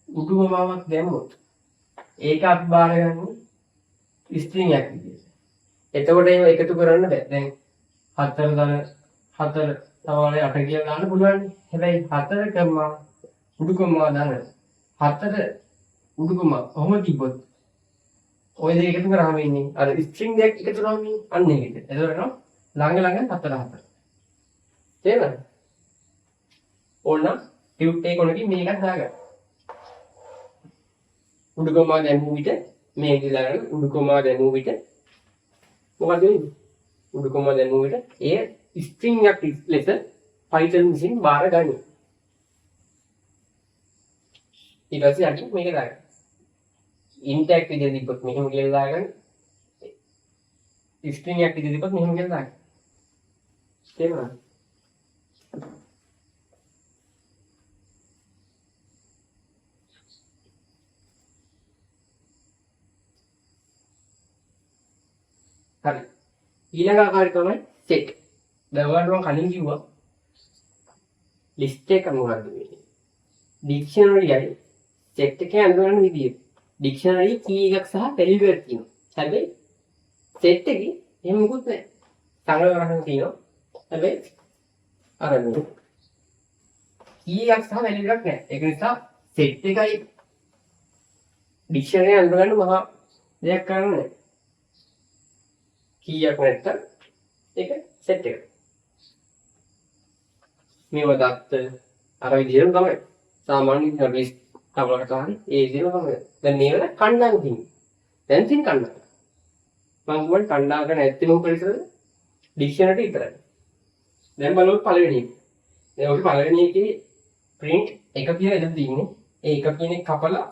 උඩුකොමාවක් දැම්මොත් ඒක අපි බාරගන්නේ ස්ට්‍රින්ග් එකක් විදියට. එතකොට ඒක එකතු කරන්න බෑ. දැන් 4 ධන 4 සමානයි 8 කියලා දාන්න පුළුවන්. හැබැයි 4 කම්මා උඩුකොමා ධන 4 උඩුකොමා කොහොම තිබ්බොත් ඔය දෙක එකතු කරාම ඉන්නේ අර ස්ට්‍රින්ග් එකක් එකතු කරාම අන්න ඒකද. එතකොට ළඟ 4 තේරෙනවද? ඕන ටියුට් එක කොනකින් මේකත් දාගන්න. උඩුකොමා දැම්මු විට මේක දාගන්න. උඩුකොමා දැම්මු විට මොකද වෙන්නේ? උඩුකොමා දැම්මු විට ඒ ස්ට්‍රින්ග් එකක් ලෙස Python විසින් බාර ගන්නවා. ඊට පස්සේ අනිත් මේක දාගන්න. int එකක් විදිහට දීපොත් මෙහෙම කියලා දාගන්න. ස්ට්‍රින්ග් එකක් විදිහට දීපොත් මෙහෙම කියලා දාගන්න. තේරුණාද? හරි. ඊළඟ ආකාරය තමයි set. දැන් ඔයාලට මම කලින් කිව්වා list එක මොකක්ද වෙන්නේ? dictionary එකයි set එකේ අඳුරන විදිය. dictionary key එකක් සහ value එකක් තියෙනවා. හැබැයි set එකේ එහෙම මොකුත් නැහැ. සංග්‍රහණ තියෙනවා. හැබැයි අර key එකක් සහ value එකක් නැහැ. ඒක නිසා set එකයි dictionary අඳුරගන්න මහා දෙයක් කරන්න නැහැ. කීයක් නැත්තම් ඒක සෙට් එක. මේව දත්ත අර විදිහටම තමයි. සාමාන්‍ය ලිස්ට් තවලකට හරි ඒ විදිහම තමයි. දැන් මේවල කණ්ඩායම් තියෙනවා. දැන් තියෙන කණ්ඩායම්. මම කියවන කණ්ඩායමක නැත්නම් මොකද කරන්නේ? ඩික්ෂනරි විතරයි. දැන් බලමු පළවෙනි එක. දැන් ඔක පළවෙනි එකේ print එක කියලා එතන තියෙන්නේ. ඒ එක කියන එක කපලා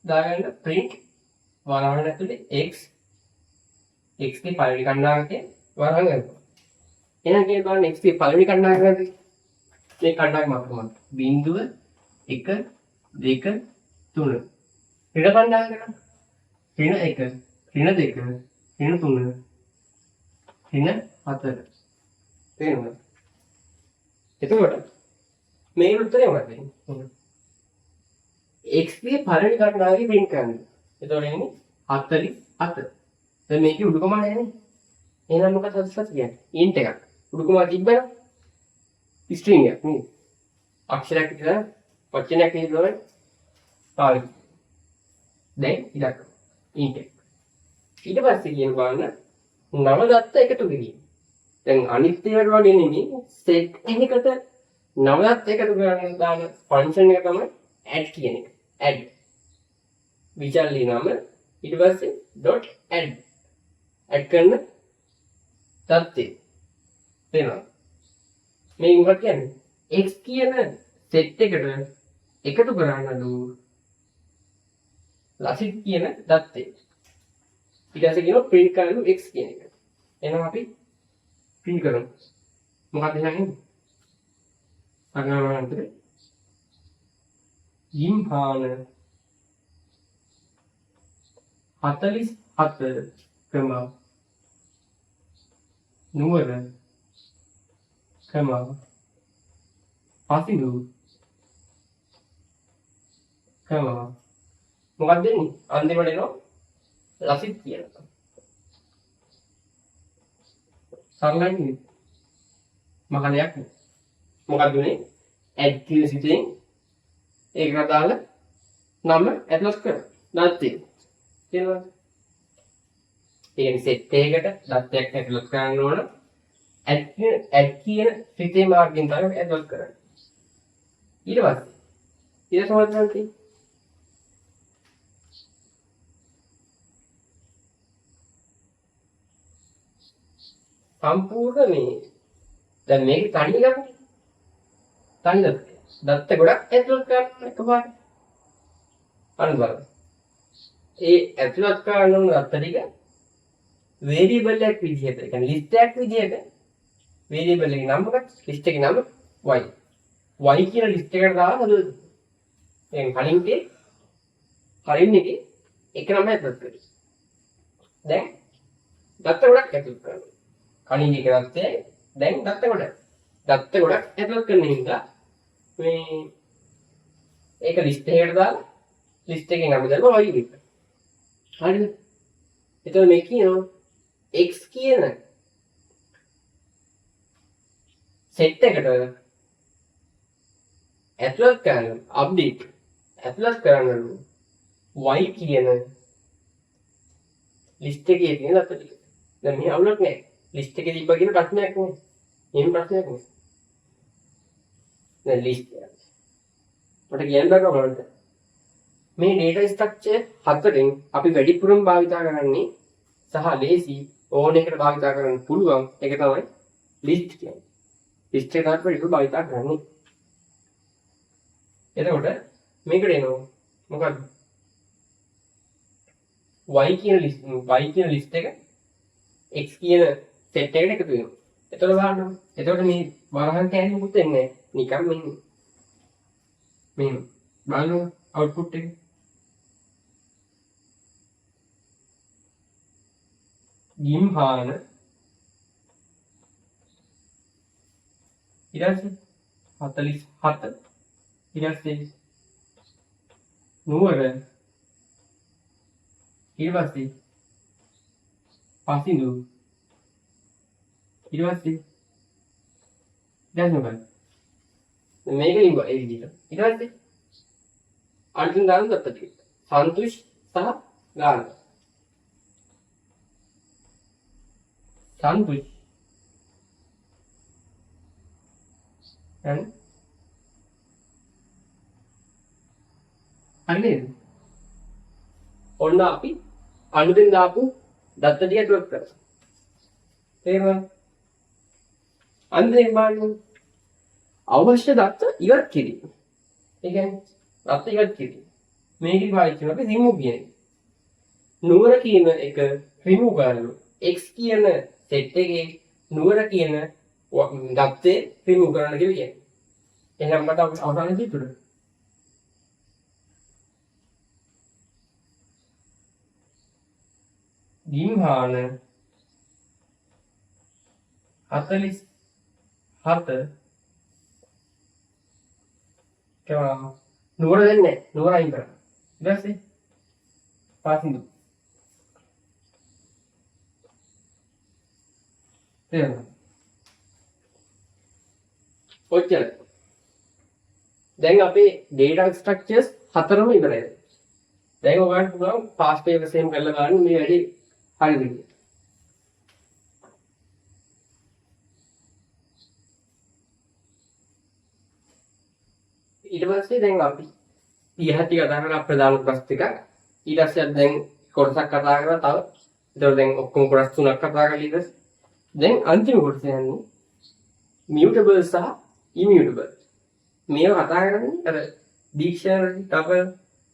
දාගන්න print වරහන් ඇතුලේ x x की पलवी करना के वरहंग එහෙනම් කියන බලන්න x की पलवी करना කරද්දී මේ කණ්ඩායම මාර්ගම බිංදුව 1 2 3 ඊට කණ්ඩායම කරනවා ඍණ 1 ඍණ 2 ඍණ 3 ඍණ 4 තේරුණාද? එතකොට මේ උත්තරේ මොකක්ද? x की පළවෙනි කණ්ඩායමේ print කරන්න. එතකොට එන්නේ 47. දැන් මේකේ උඩුකම නැහැනේ. එහෙනම් මොකක්ද හදස්සත් කියන්නේ? int එකක්. උඩුකම තිබ්බනම් string එකක් නේ. අක්ෂරයක් විතර වචනයක් විතර පාවිච්චි. දැන් ඉලක්ක int එක. ඊට පස්සේ කියන බලන්න නව දත්ත එකතු කිරීම. දැන් අනිත් ඒවාට වගේ නෙමෙයි set එකකට නව දත්ත එකතු කරන්න දාන ෆන්ක්ෂන් එක තමයි add කියන එක. add විචල්ලි නම ඊට පස්සේ dot add ඇඩ් කරන தත්ත්වය වෙනවා. මේ මොකක්ද කියන්නේ? x කියන සෙට් එකට එකතු කරන්නලු ලසිත් කියන தත්ත්වය. ඊට පස්සේ කියනවා print කරනලු x කියන එක. එහෙනම් අපි print කරමු. මොකක්ද එහෙනම්? අගමනන්තරේ ඉම්හාන 44 කම නුවර කම පසිදු කම මොකක්ද දෙන්නේ අන්තිමට එනවා ලසිත් කියලා සරලයි මකලයක් මොකක්ද උනේ ඇඩ් කියන සිතෙන් ඒකට දාලා නම ඇඩ්ලස් කර නැත්නම් කියනවා ඒ සෙට් එකකට දත්තයක් ඇතුළත් කරන්න ඕන ඇඩ් කියන සිතේ මාර්ගයෙන් තමයි ඇතුළත් කරන්නේ. ඊට පස්සේ ඊට සමානයි සම්පූර්ණ මේ දැන් මේක තනි එකක් තනි දත්ත ගොඩක් ඇතුළත් කරන්න එකපාරට අන්න බලන්න ඒ ඇතුළත් කරන දත්ත ටික වේරියබල් එකක් විදිහට ඒ කියන්නේ ලිස්ට් එකක් විදිහට වේරියබල් එකේ නම මොකක්ද ලිස්ට් එකේ නම y කියන ලිස්ට් එකට දාලා හදුවා දැන් කලින් එකේ එක නම ඇතුළත් කරේ දැන් දත්ත ගොඩක් ඇතුළත් කරනවා කලින් එක දත්තේ දැන් දත්ත ගොඩක් ඇතුළත් කරන හින්දා මේ ඒක ලිස්ට් එකකට දාලා ලිස්ට් එකේ නම දාලා y එක හරිද එතකොට මේ කියනවා x කියන සෙට් එකට ඇතුළත් කරන අප්ඩේට් ඇතුළත් කරන y කියන ලිස්ට් එකේ තියෙන දත්ත ටික දැන් මේ අවුලක් නැහැ ලිස්ට් එකේ තිබ්බ කියන ප්‍රශ්නයක් නේ. එහෙම ප්‍රශ්නයක් නේ. දැන් ලිස්ට් එක. මට කියන්න බලන්න. මේ data structure හතරෙන් අපි වැඩිපුරම භාවිත කරන්නේ සහ ලේසි ඕන එකට භාවිත කරන්න පුළුවන් එක තමයි ලිස්ට් කියන්නේ. ලිස්ට් එක තමයි වැඩිපුර භාවිත කරන්නේ. එතකොට මේකට එනවා මොකක්ද? y කියන ලිස්ට් එක x කියන සෙට් එකට එකතු වෙනවා. එතකොට බලන්න. එතකොට මේ වරහන් කෑලි මුකුත් එන්නේ නැහැ. නිකන් මේ බලන්න අවුට්පුට් එක. ගිම්හාන ඊට පස්සේ 47 ඊට පස්සේ නුවර ඊට පස්සේ පසිඳු ඊට පස්සේ දැන් මොකද මේක ලිංග ඒ විදිහට ඊට පස්සේ අන්තිම දාන දත්ත ටික සන්තුෂ් සහ ගාන සන්තුෂ් හරිද ඔන්න අපි අලුතෙන් දාපු දත්ත ටික ඇතුළත් කරමු තේරුණාද අන්තිම බලන්න අවශ්‍ය දත්ත ඉවත් කිරීම. ඒ කියන්නේ දත්ත ඉවත් කිරීම. මේකේ පාවිච්චි කරන අපි remove කියන එක. නුවර කියන එක remove කරනවා. x කියන set එකේ නුවර කියන දත්තේ remove කරන්න කියලා කියන්නේ. එහෙනම් මට අවසානයේදී තුන. ගිම්හාන 47 केवल नुवर देने नुवर आई कर इधर से पासिंग तेरा ओके දැන් අපේ data structures හතරම ඉවරයි. දැන් ඔයාලට පුළුවන් past paper same කරලා ගන්න මේ වැඩි හරියද කියලා. ඊට පස්සේ දැන් අපි ඊහටි කතා කරලා ප්‍රධාන ප්‍රශ්න ටික ඊට පස්සේ දැන් කොටසක් කතා කරලා තව ඒතකොට දැන් ඔක්කොම කොටස් තුනක් කතා කරලා ඊට දැන් අන්තිම කොටස යන්නේ mutable සහ immutable මේවා කතා කරන්නේ අර dictionary tuple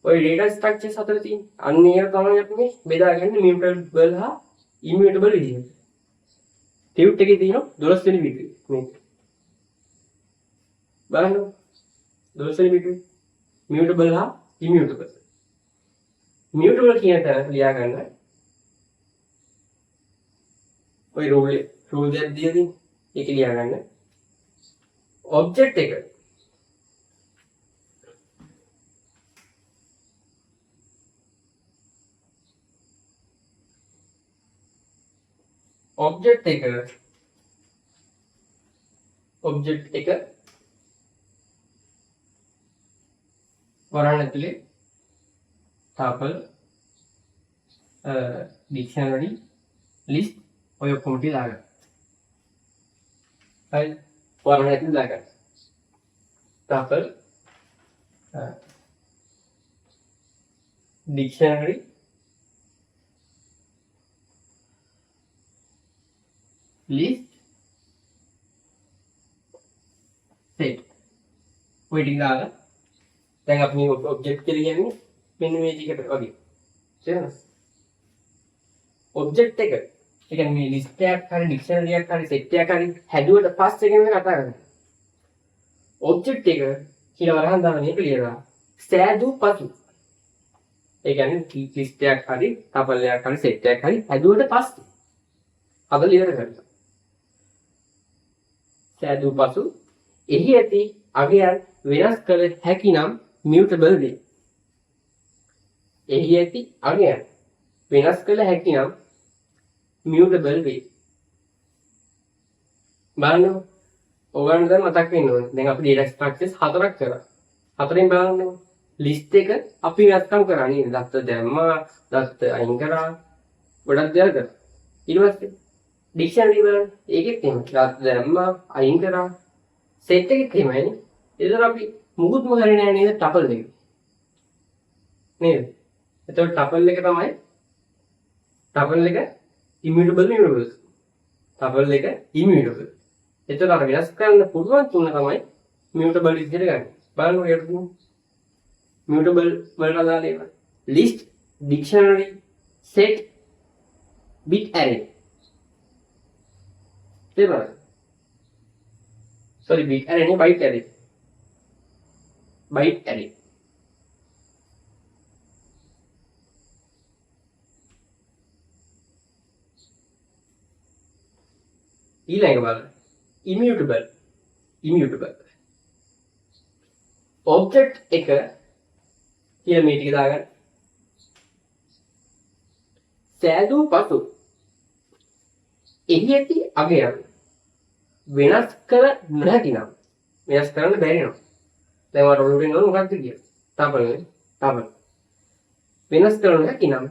ඔය data structures හතර තියෙන අන්න ඒක තමයි අපි මේ බෙදාගන්නේ mutable හා immutable විදිහට ටියුට් එකේ තියෙන 12 වෙනි විදිහ මේක බලන්න 12 වෙනි විදිහ mutable හා immutable mutable කියන තැන ලියා ගන්න ඔය rule දෙයක් දීලා තියෙන ඒක ලියා ගන්න object එක object එක වරණ ඇතුලේ tuple dictionary list ඔය ඔක්කොම ටික දාගන්න. හරි වරණ ඇතුලේ දාගන්න. tuple dictionary list set ඔය ටික දාලා දැන් අපි මේ ඔබ්ජෙක්ට් කියලා කියන්නේ මෙන්න මේ ටිකට වගේ තේරෙනවද ඔබ්ජෙක්ට් එක ඒ කියන්නේ මේ ලිස්ට් එකක් හරි ඩික්ෂනරි එකක් හරි සෙට් එකක් හරි හැදුවට පස්සේ ගැන කතා කරන්නේ ඔබ්ජෙක්ට් එක කියලා වරහන් දාන එක ලියලා සෑදූ පසු ඒ කියන්නේ ලිස්ට් එකක් හරි ටපල් එකක් හරි සෙට් එකක් හරි හැදුවට පස්සේ අද ලියලා කරලා සෑදූ පසු එහි ඇති අගයන් වෙනස් කළ හැකි නම් mutable වේ. එහි ඇති අගයන් වෙනස් කළ හැකි නම් mutable වේ. බලන්න ඔයගොල්ලෝ දැන් මතක් වෙන්න ඕනේ. දැන් අපි data structures හතරක් කරා. හතරෙන් බලන්න list එක අපි වෙනස්කම් කරා නේද? දත්ත දැම්මා, දත්ත අයින් කරා, ගොඩක් දේවල් කරා. ඊට පස්සේ dictionary බලන්න. ඒකෙත් එහෙම. දත්ත දැම්මා, අයින් කරා. set එකෙත් එහෙමයි. එතන අපි මුකුත්ම කරේ නැහැ නේද? tuple එක. නේද? එතකොට tuple එක තමයි tuple එක immutable mutable. tuple එක immutable. එතකොට අර වෙනස් කරන්න පුළුවන් තුන තමයි mutable විදිහට ගන්න. බලන්න ඔය තුන mutable වලට දාලා ඉවර. list, dictionary, set, bit array. තේරුණාද? sorry bit array නේ byte array. byte array. ඊළඟ බලන්න immutable object එක කියලා මේ ටික දාගන්න සෑදූ පසු එහි ඇති අගයන් වෙනස් කර නොහැකි නම් වෙනස් කරන්න බැරි නම් දැන් මට ඔළුවෙන් ඕන මොකක්ද කියන්නේ tuple වෙනස් කර නොහැකි නම්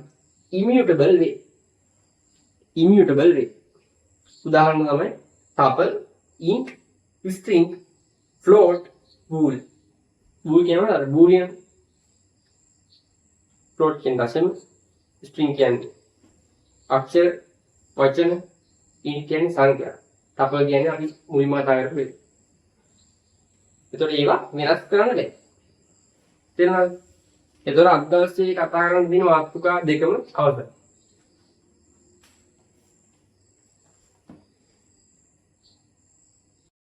immutable වේ උදාහරණ තමයි tuple int string float bool කියනවා අර boolean float කියන දශම string කියන්නේ අක්ෂර වචන int කියන්නේ සංඛ්‍යා tuple කියන්නේ අපි මුලින්ම කතා කරපු එක. ඒතකොට ඒවා වෙනස් කරන්න බෑ. තේරුණාද? ඒතකොට අද දවසේ කතා කරන්න දින මාතෘකා දෙකම අවසන්.